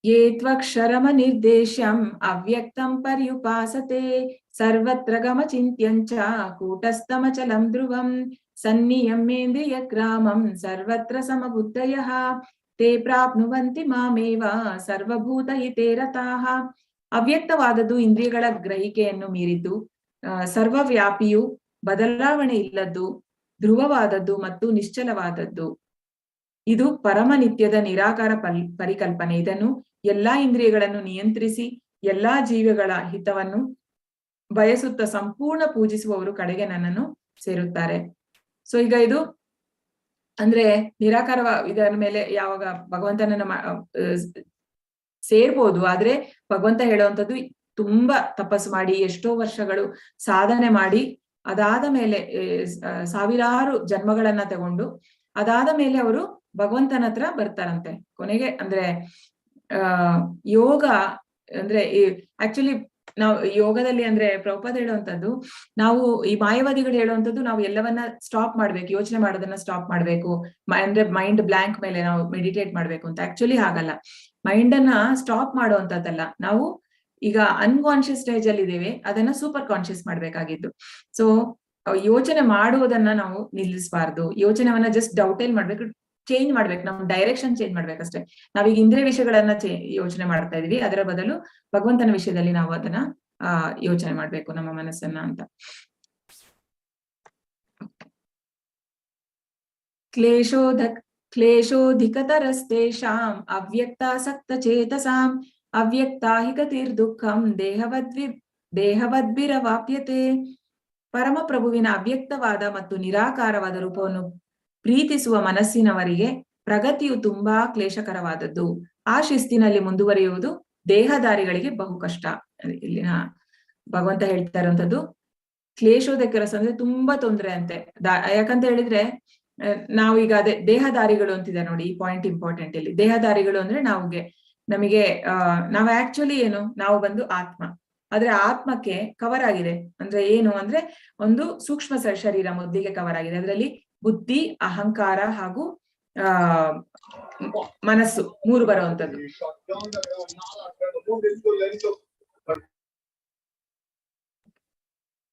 ಯೇ ತ್ವಕ್ಷರಮ ನಿರ್ದೇಶ್ಯಂ ಅವ್ಯಕ್ತಂ ಪರ್ಯುಪಾಸತೆ ಸರ್ವತ್ರ ಗಮಚಿಂತ್ಯಂಚ ಕೂಟಸ್ಥಮಚಲಂ ಧ್ರುವಂ ಸನ್ನಿಯಮ್ಯೇಂದ್ರಿಯ ಗ್ರಾಮಂ ಸರ್ವತ್ರ ಸಮಬುದ್ಧಯಃ ತೇ ಪ್ರಾಪ್ನುವಂತಿ ಮಾಮೇವ ಸರ್ವಭೂತ ಹಿತೇ ರತಾಃ. ಅವ್ಯಕ್ತವಾದದ್ದು ಇಂದ್ರಿಯಗಳ ಗ್ರಹಿಕೆಯನ್ನು ಮೀರಿದ್ದು, ಸರ್ವವ್ಯಾಪಿಯು, ಬದಲಾವಣೆ ಇಲ್ಲದ್ದು, ಧ್ರುವವಾದದ್ದು ಮತ್ತು ನಿಶ್ಚಲವಾದದ್ದು. ಇದು ಪರಮ ನಿತ್ಯದ ನಿರಾಕಾರ ಪರಿಕಲ್ಪನೆ. ಇದನ್ನು ಎಲ್ಲಾ ಇಂದ್ರಿಯಗಳನ್ನು ನಿಯಂತ್ರಿಸಿ ಎಲ್ಲಾ ಜೀವಿಗಳ ಹಿತವನ್ನು ಬಯಸುತ್ತಾ ಸಂಪೂರ್ಣ ಪೂಜಿಸುವವರು ಕಡೆಗೆ ನನ್ನನ್ನು ಸೇರುತ್ತಾರೆ. ಸೊ ಈಗ ಇದು ಅಂದ್ರೆ ನಿರಾಕಾರ ಇದರ ಮೇಲೆ ಯಾವಾಗ ಭಗವಂತನನ್ನ ಸೇರ್ಬೋದು. ಆದ್ರೆ ಭಗವಂತ ಹೇಳುವಂಥದ್ದು ತುಂಬಾ ತಪಸ್ಸು ಮಾಡಿ ಎಷ್ಟೋ ವರ್ಷಗಳು ಸಾಧನೆ ಮಾಡಿ ಅದಾದ ಮೇಲೆ ಸಾವಿರಾರು ಜನ್ಮಗಳನ್ನ ತಗೊಂಡು ಅದಾದ ಮೇಲೆ ಅವರು ಭಗವಂತನ ಹತ್ರ ಬರ್ತಾರಂತೆ ಕೊನೆಗೆ. ಅಂದ್ರೆ ಯೋಗ ಅಂದ್ರೆ ಆಕ್ಚುಲಿ ನಾವು ಯೋಗದಲ್ಲಿ ಅಂದ್ರೆ ಪ್ರಭುಪಾದ ಹೇಳುವಂತದ್ದು, ನಾವು ಈ ಮಾಯವಾದಿಗಳು ಹೇಳುವಂತದ್ದು ನಾವು ಎಲ್ಲವನ್ನ ಸ್ಟಾಪ್ ಮಾಡ್ಬೇಕು, ಯೋಚನೆ ಮಾಡೋದನ್ನ ಸ್ಟಾಪ್ ಮಾಡ್ಬೇಕು, ಅಂದ್ರೆ ಮೈಂಡ್ ಬ್ಲಾಂಕ್ ಮೇಲೆ ನಾವು ಮೆಡಿಟೇಟ್ ಮಾಡ್ಬೇಕು ಅಂತ. ಆಕ್ಚುಲಿ ಹಾಗಲ್ಲ, ಮೈಂಡ್ ಅನ್ನ ಸ್ಟಾಪ್ ಮಾಡುವಂತದ್ದಲ್ಲ. ನಾವು ಈಗ ಅನ್ಕಾನ್ಶಿಯಸ್ ಸ್ಟೇಜ್ ಅಲ್ಲಿ ಇದ್ದೇವೆ, ಅದನ್ನ ಸೂಪರ್ ಕಾನ್ಶಿಯಸ್ ಮಾಡ್ಬೇಕಾಗಿದ್ದು. ಸೊ ಯೋಚನೆ ಮಾಡುವುದನ್ನ ನಾವು ನಿಲ್ಲಿಸಬಾರ್ದು, ಯೋಚನೆವನ್ನ ಜಸ್ಟ್ ಡೌಟೇಲ್ ಮಾಡ್ಬೇಕು, ಚೇಂಜ್ ಮಾಡ್ಬೇಕು, ನಮ್ ಡೈರೆಕ್ಷನ್ ಚೇಂಜ್ ಮಾಡ್ಬೇಕಷ್ಟೇ. ನಾವೀಗ ಇಂದ್ರಿಯ ವಿಷಯಗಳನ್ನ ಯೋಚನೆ ಮಾಡ್ತಾ ಇದೀವಿ, ಅದರ ಬದಲು ಭಗವಂತನ ವಿಷಯದಲ್ಲಿ ನಾವು ಅದನ್ನ ಯೋಚನೆ ಮಾಡ್ಬೇಕು ನಮ್ಮ ಮನಸ್ಸನ್ನ ಅಂತ. ಕ್ಲೇಶೋಧಿಕತರಸ್ತೇಷಾಂ ಅವ್ಯಕ್ತಾಸಕ್ತ ಚೇತಸಾಂ ಅವ್ಯಕ್ತಾಹಿ ಗತಿರ್ದುಃಖಂ ದೇಹವದ್ಭಿರವಾಪ್ಯತೆ. ಪರಮ ಪ್ರಭುವಿನ ಅವ್ಯಕ್ತವಾದ ಮತ್ತು ನಿರಾಕಾರವಾದ ರೂಪವನ್ನು ಪ್ರೀತಿಸುವ ಮನಸ್ಸಿನವರಿಗೆ ಪ್ರಗತಿಯು ತುಂಬಾ ಕ್ಲೇಶಕರವಾದದ್ದು. ಆ ಶಿಸ್ತಿನಲ್ಲಿ ಮುಂದುವರಿಯುವುದು ದೇಹದಾರಿಗಳಿಗೆ ಬಹು ಕಷ್ಟ. ಇಲ್ಲಿನ ಭಗವಂತ ಹೇಳ್ತಾ ಇರುವಂತದ್ದು ಕ್ಲೇಶೋದಕರಸ ಅಂದ್ರೆ ತುಂಬಾ ತೊಂದರೆ ಅಂತೆ. ಯಾಕಂತ ಹೇಳಿದ್ರೆ ನಾವೀಗ ಅದೇ ದೇಹದಾರಿಗಳು ಅಂತಿದೆ ನೋಡಿ, ಈ ಪಾಯಿಂಟ್ ಇಂಪಾರ್ಟೆಂಟ್ ಇಲ್ಲಿ. ದೇಹದಾರಿಗಳು ಅಂದ್ರೆ ನಮಗೆ ನಾವು ಆಕ್ಚುಲಿ ಏನು, ನಾವು ಬಂದು ಆತ್ಮ. ಆದ್ರೆ ಆತ್ಮಕ್ಕೆ ಕವರ್ ಆಗಿದೆ ಅಂದ್ರೆ ಏನು ಅಂದ್ರೆ ಒಂದು ಸೂಕ್ಷ್ಮ ಶರೀರ ಮೊದಲಿಗೆ ಕವರ್ ಆಗಿದೆ, ಅದರಲ್ಲಿ ಬುದ್ಧಿ, ಅಹಂಕಾರ ಹಾಗೂ ಮನಸ್ಸು 3 ಬರುವಂತದ್ದು.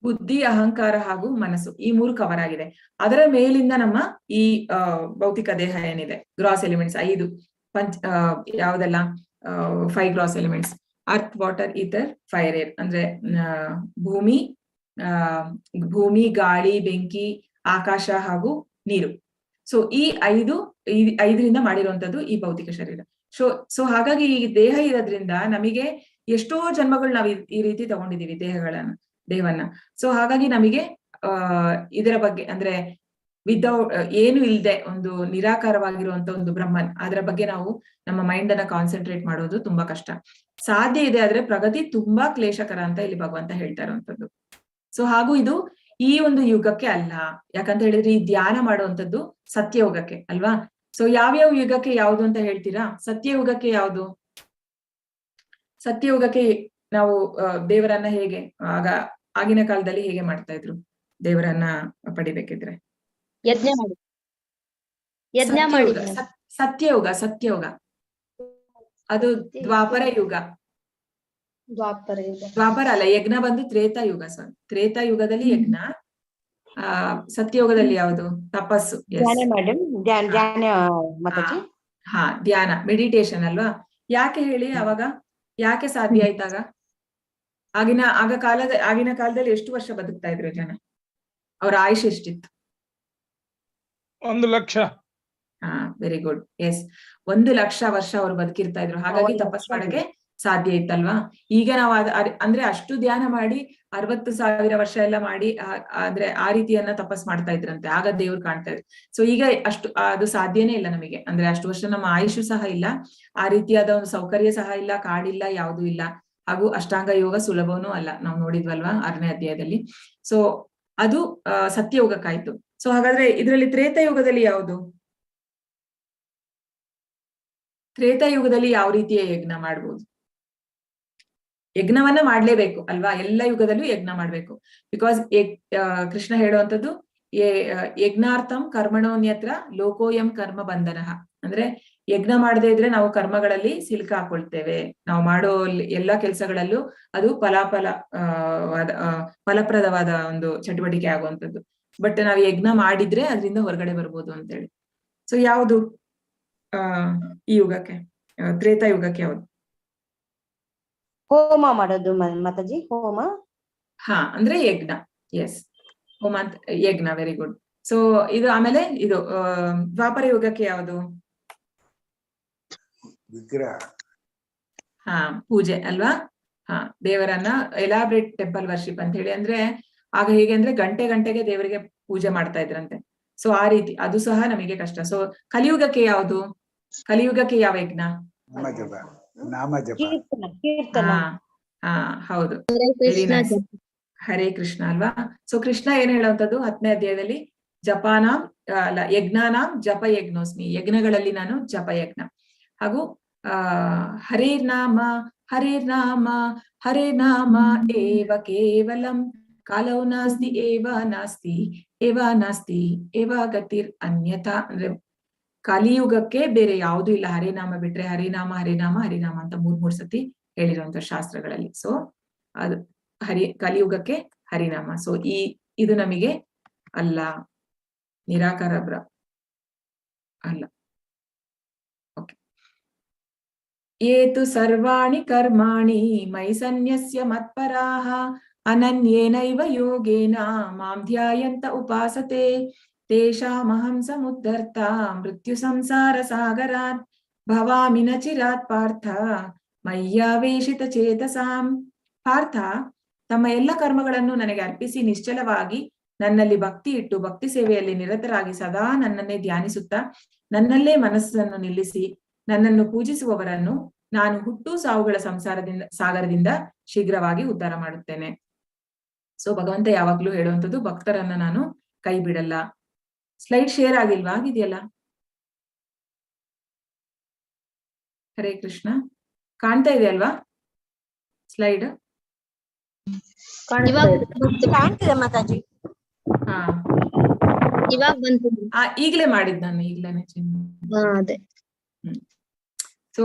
ಬುದ್ಧಿ, ಅಹಂಕಾರ ಹಾಗೂ ಮನಸ್ಸು ಈ 3 ಕವರ್ ಆಗಿದೆ. ಅದರ ಮೇಲಿಂದ ನಮ್ಮ ಈ ಭೌತಿಕ ದೇಹ ಏನಿದೆ, ಗ್ರಾಸ್ ಎಲಿಮೆಂಟ್ಸ್ 5 ಯಾವ್ದೆಲ್ಲ 5 gross elements: earth, water, ether, fire, air. ಅಂದ್ರೆ ಭೂಮಿ, ಗಾಳಿ, ಬೆಂಕಿ, ಆಕಾಶ ಹಾಗೂ ನೀರು. ಸೊ ಈ 5ರಿಂದ ಮಾಡಿರುವಂತದ್ದು ಈ ಭೌತಿಕ ಶರೀರ. ಸೊ ಹಾಗಾಗಿ ಈ ದೇಹ ಇರೋದ್ರಿಂದ ನಮಗೆ ಎಷ್ಟೋ ಜನ್ಮಗಳು ನಾವು ಈ ರೀತಿ ತಗೊಂಡಿದೀವಿ ದೇಹವನ್ನ. ಸೊ ಹಾಗಾಗಿ ನಮಗೆ ಇದರ ಬಗ್ಗೆ ಅಂದ್ರೆ ವಿದೌಟ್ ಏನು ಇಲ್ಲದೆ ಒಂದು ನಿರಾಕಾರವಾಗಿರುವಂತ ಒಂದು ಬ್ರಹ್ಮನ್, ಅದರ ಬಗ್ಗೆ ನಾವು ನಮ್ಮ ಮೈಂಡ್ ಅನ್ನ ಕಾನ್ಸಂಟ್ರೇಟ್ ಮಾಡೋದು ತುಂಬಾ ಕಷ್ಟ. ಸಾಧ್ಯ ಇದೆ, ಆದ್ರೆ ಪ್ರಗತಿ ತುಂಬಾ ಕ್ಲೇಶಕರ ಅಂತ ಇಲ್ಲಿ ಭಗವಂತ ಹೇಳ್ತಾ ಇರುವಂತದ್ದು. ಸೊ ಹಾಗೂ ಇದು ಈ ಒಂದು ಯುಗಕ್ಕೆ ಅಲ್ಲ, ಯಾಕಂತ ಹೇಳಿದ್ರೆ ಈ ಧ್ಯಾನ ಮಾಡುವಂತದ್ದು ಸತ್ಯಯುಗಕ್ಕೆ ಅಲ್ವಾ. ಸೊ ಯಾವ್ಯಾವ ಯುಗಕ್ಕೆ ಯಾವ್ದು ಅಂತ ಹೇಳ್ತೀರಾ? ಸತ್ಯಯುಗಕ್ಕೆ ಯಾವ್ದು? ಸತ್ಯಯುಗಕ್ಕೆ ನಾವು ದೇವರನ್ನ ಹೇಗೆ ಆಗಿನ ಕಾಲದಲ್ಲಿ ಹೇಗೆ ಮಾಡ್ತಾ ಇದ್ರು ದೇವರನ್ನ ಪಡಿಬೇಕಿದ್ರೆ? ಯಜ್ಞ ಮಾಡಿ ಸತ್ಯಯುಗ ಅದು ದ್ವಾಪರ ಯುಗ. ದ್ವಾಪರ ಅಲ್ಲ, ಯಜ್ಞ ಬಂದು ತ್ರೇತಾಯುಗ. ತ್ರೇತಾಯುಗದಲ್ಲಿ ಯಜ್ಞ, ಸತ್ಯಯುಗದಲ್ಲಿ ಯಾವುದು? ತಪಸ್ಸು. ಹಾ, ಧ್ಯಾನ, ಮೆಡಿಟೇಷನ್ ಅಲ್ವಾ? ಯಾಕೆ ಹೇಳಿ? ಅವಾಗ ಯಾಕೆ ಸಾಧ್ಯ ಆಯ್ತಾಗ? ಆಗಿನ ಕಾಲದಲ್ಲಿ ಎಷ್ಟು ವರ್ಷ ಬದುಕ್ತಾ ಇದ್ರು ಜನ? ಅವ್ರ ಆಯುಷ್ ಎಷ್ಟಿತ್ತು? 1 ಲಕ್ಷ. ಹಾ, ವೆರಿ ಗುಡ್. ಎಸ್, 1 ಲಕ್ಷ ವರ್ಷ ಅವ್ರು ಬದುಕಿರ್ತಾ ಇದ್ರು. ಹಾಗಾಗಿ ತಪಸ್ ಮಾಡಕ್ಕೆ ಸಾಧ್ಯ ಇತ್ತಲ್ವಾ? ಈಗ ನಾವು ಅಂದ್ರೆ ಅಷ್ಟು ಧ್ಯಾನ ಮಾಡಿ 60,000 ವರ್ಷ ಎಲ್ಲ ಮಾಡಿ ಅಂದ್ರೆ ಆ ರೀತಿಯನ್ನ ತಪಸ್ ಮಾಡ್ತಾ ಇದ್ರಂತೆ. ಆಗ ದೇವ್ರು ಕಾಣ್ತಾ ಇದ್ರು. ಸೊ ಈಗ ಅದು ಸಾಧ್ಯನೇ ಇಲ್ಲ ನಮಗೆ. ಅಂದ್ರೆ ಅಷ್ಟು ವರ್ಷ ನಮ್ಮ ಆಯುಷು ಸಹ ಇಲ್ಲ, ಆ ರೀತಿಯಾದ ಒಂದು ಸೌಕರ್ಯ ಸಹ ಇಲ್ಲ, ಕಾಡಿಲ್ಲ, ಯಾವುದೂ ಇಲ್ಲ. ಹಾಗೂ ಅಷ್ಟಾಂಗ ಯೋಗ ಸುಲಭವೂ ಅಲ್ಲ, ನಾವು ನೋಡಿದ್ವಲ್ವಾ 6ನೇ ಅಧ್ಯಾಯದಲ್ಲಿ. ಸೊ ಅದು ಸತ್ಯಯೋಗಕ್ಕಾಯ್ತು. ಸೊ ಹಾಗಾದ್ರೆ ಇದರಲ್ಲಿ ತ್ರೇತಾಯುಗದಲ್ಲಿ ಯಾವುದು? ತ್ರೇತಾಯುಗದಲ್ಲಿ ಯಾವ ರೀತಿಯ ಯಜ್ಞ ಮಾಡ್ಬೋದು? ಯಜ್ಞವನ್ನ ಮಾಡ್ಲೇಬೇಕು ಅಲ್ವಾ? ಎಲ್ಲ ಯುಗದಲ್ಲೂ ಯಜ್ಞ ಮಾಡ್ಬೇಕು. ಬಿಕಾಸ್ ಕೃಷ್ಣ ಹೇಳುವಂಥದ್ದು ಯಜ್ಞಾರ್ಥಂ ಕರ್ಮಣೋನ್ಯತ್ರ ಲೋಕೋಯಂ ಕರ್ಮ ಬಂಧನಃ. ಅಂದ್ರೆ ಯಜ್ಞ ಮಾಡದೇ ಇದ್ರೆ ನಾವು ಕರ್ಮಗಳಲ್ಲಿ ಸಿಲುಕ ಹಾಕೊಳ್ತೇವೆ. ನಾವು ಮಾಡೋ ಎಲ್ಲಾ ಕೆಲಸಗಳಲ್ಲೂ ಅದು ಫಲಪ್ರದವಾದ ಒಂದು ಚಟುವಟಿಕೆ ಆಗುವಂಥದ್ದು. ಬಟ್ ನಾವು ಯಜ್ಞ ಮಾಡಿದ್ರೆ ಅದರಿಂದ ಹೊರಗಡೆ ಬರ್ಬೋದು ಅಂತೇಳಿ. ಸೊ ಯಾವುದು ಈ ಯುಗಕ್ಕೆ, ತ್ರೇತಾಯುಗಕ್ಕೆ ಯಾವುದು? ಹೋಮ ಮಾಡೋದು ಮಾತಾಜಿ, ಹೋಮ. ಹಾ, ಅಂದ್ರೆ ಯಜ್ಞ. ಎಸ್, ಹೋಮ ಅಂತ ಯಜ್ಞ. Very good. ಸೊ ಇದು ಆಮೇಲೆ ಇದು ದ್ವಾಪರ ಯುಗಕ್ಕೆ ಯಾವುದು? ವಿಗ್ರಹ. ಹಾ, ಪೂಜೆ ಅಲ್ವಾ? ಹಾ, ದೇವರನ್ನ ಎಲಾಬ್ರೇಟ್ ಟೆಂಪಲ್ ವರ್ಷಿಪ್ ಅಂತ ಹೇಳಿ. ಅಂದ್ರೆ ಆಗ ಹೇಗೆ ಅಂದ್ರೆ ಗಂಟೆಗೆ ದೇವರಿಗೆ ಪೂಜೆ ಮಾಡ್ತಾ ಇದ್ರಂತೆ. ಸೊ ಆ ರೀತಿ ಅದು ಸಹ ನಮಗೆ ಕಷ್ಟ. ಸೊ ಕಲಿಯುಗಕ್ಕೆ ಯಾವುದು? ಕಲಿಯುಗಕ್ಕೆ ಯಾವ ಯಜ್ಞ? ಹಾ, ಹೌದು. Very nice. ಹರೇ ಕೃಷ್ಣ ಅಲ್ವಾ? ಸೊ ಕೃಷ್ಣ ಏನ್ ಹೇಳುವಂಥದ್ದು 10ನೇ ಅಧ್ಯಾಯದಲ್ಲಿ ಜಪಾನಾಂ ಅಲ್ಲ ಯಜ್ಞಾನಾಂ ಜಪ ಯಜ್ಞೋಸ್ಮಿ. ಯಜ್ಞಗಳಲ್ಲಿ ನಾನು ಜಪಯಜ್ಞ. ಹಾಗೂ ಹರೇರ್ನಾಮ ಹರೇರ್ನಾಮ ಹರೇರ್ನಾಮ ಏವ ಕೇವಲಂ ಕಾಲೌ ನಾಸ್ತಿ ಏವ ನಾಸ್ತಿ ಏವ ನಾಸ್ತಿ ಏವ ಗತಿರ್ ಅನ್ಯಥಾ. ಅಂದ್ರೆ ಕಲಿಯುಗಕ್ಕೆ ಬೇರೆ ಯಾವುದೂ ಇಲ್ಲ ಹರಿನಾಮ ಬಿಟ್ರೆ. ಹರಿನಾಮ ಹರಿನಾಮ ಹರಿನಾಮ ಅಂತ 3 ಸತಿ ಹೇಳಿರುವಂತ ಶಾಸ್ತ್ರಗಳಲ್ಲಿ. ಸೊ ಅದು ಕಲಿಯುಗಕ್ಕೆ ಹರಿನಾಮ. ಸೊ ಇದು ನಮಗೆ ಅಲ್ಲ, ನಿರಾಕಾರ ಅಲ್ಲ. ಓಕೆ. ಏತು ಸರ್ವಾಣಿ ಕರ್ಮಾಣಿ ಮೈ ಸನ್ಯಸ್ಯ ಮತ್ಪರಾಹ ಅನನ್ಯೇನೈವ ಯೋಗೇನ ಮಾಂ ಧ್ಯಾಯಂತ ಉಪಾಸತೆ ತೇಷಾಮಹಂ ಸಮುದ್ಧರ್ತ ಮೃತ್ಯು ಸಂಸಾರ ಸಾಗರಾತ್ ಭವಾಮಿ ನ ಚಿರಾತ್ ಪಾರ್ಥ ಮಯ್ಯಾವೇಶಿತ ಚೇತಸಾಂ. ಪಾರ್ಥ, ತಮ್ಮ ಎಲ್ಲ ಕರ್ಮಗಳನ್ನು ನನಗೆ ಅರ್ಪಿಸಿ ನಿಶ್ಚಲವಾಗಿ ನನ್ನಲ್ಲಿ ಭಕ್ತಿ ಇಟ್ಟು ಭಕ್ತಿ ಸೇವೆಯಲ್ಲಿ ನಿರತರಾಗಿ ಸದಾ ನನ್ನನ್ನೇ ಧ್ಯಾನಿಸುತ್ತಾ ನನ್ನಲ್ಲೇ ಮನಸ್ಸನ್ನು ನಿಲ್ಲಿಸಿ ನನ್ನನ್ನು ಪೂಜಿಸುವವರನ್ನು ನಾನು ಹುಟ್ಟು ಸಾವುಗಳ ಸಾಗರದಿಂದ ಶೀಘ್ರವಾಗಿ ಉದ್ಧಾರ ಮಾಡುತ್ತೇನೆ. ಸೊ ಭಗವಂತ ಯಾವಾಗ್ಲೂ ಹೇಳುವಂಥದ್ದು ಭಕ್ತರನ್ನ ನಾನು ಕೈ ಬಿಡಲ್ಲ. ಸ್ಲೈಡ್ ಶೇರ್ ಆಗಿಲ್ವಾ? ಆಗಿದೆಯಲ್ಲ? ಹರೇ ಕೃಷ್ಣ. ಕಾಣ್ತಾ ಇದೆ ಅಲ್ವಾ ಸ್ಲೈಡ್? ಕಾಣ್ತಿದೆ ಮಾತಾಜಿ. ಹಾ, ಇವಾಗ ಬಂತು. ಈಗ್ಲೇ ಮಾಡಿದ್ ನಾನು, ಈಗ್ಲೇನೆ ಅದೇ. ಸೊ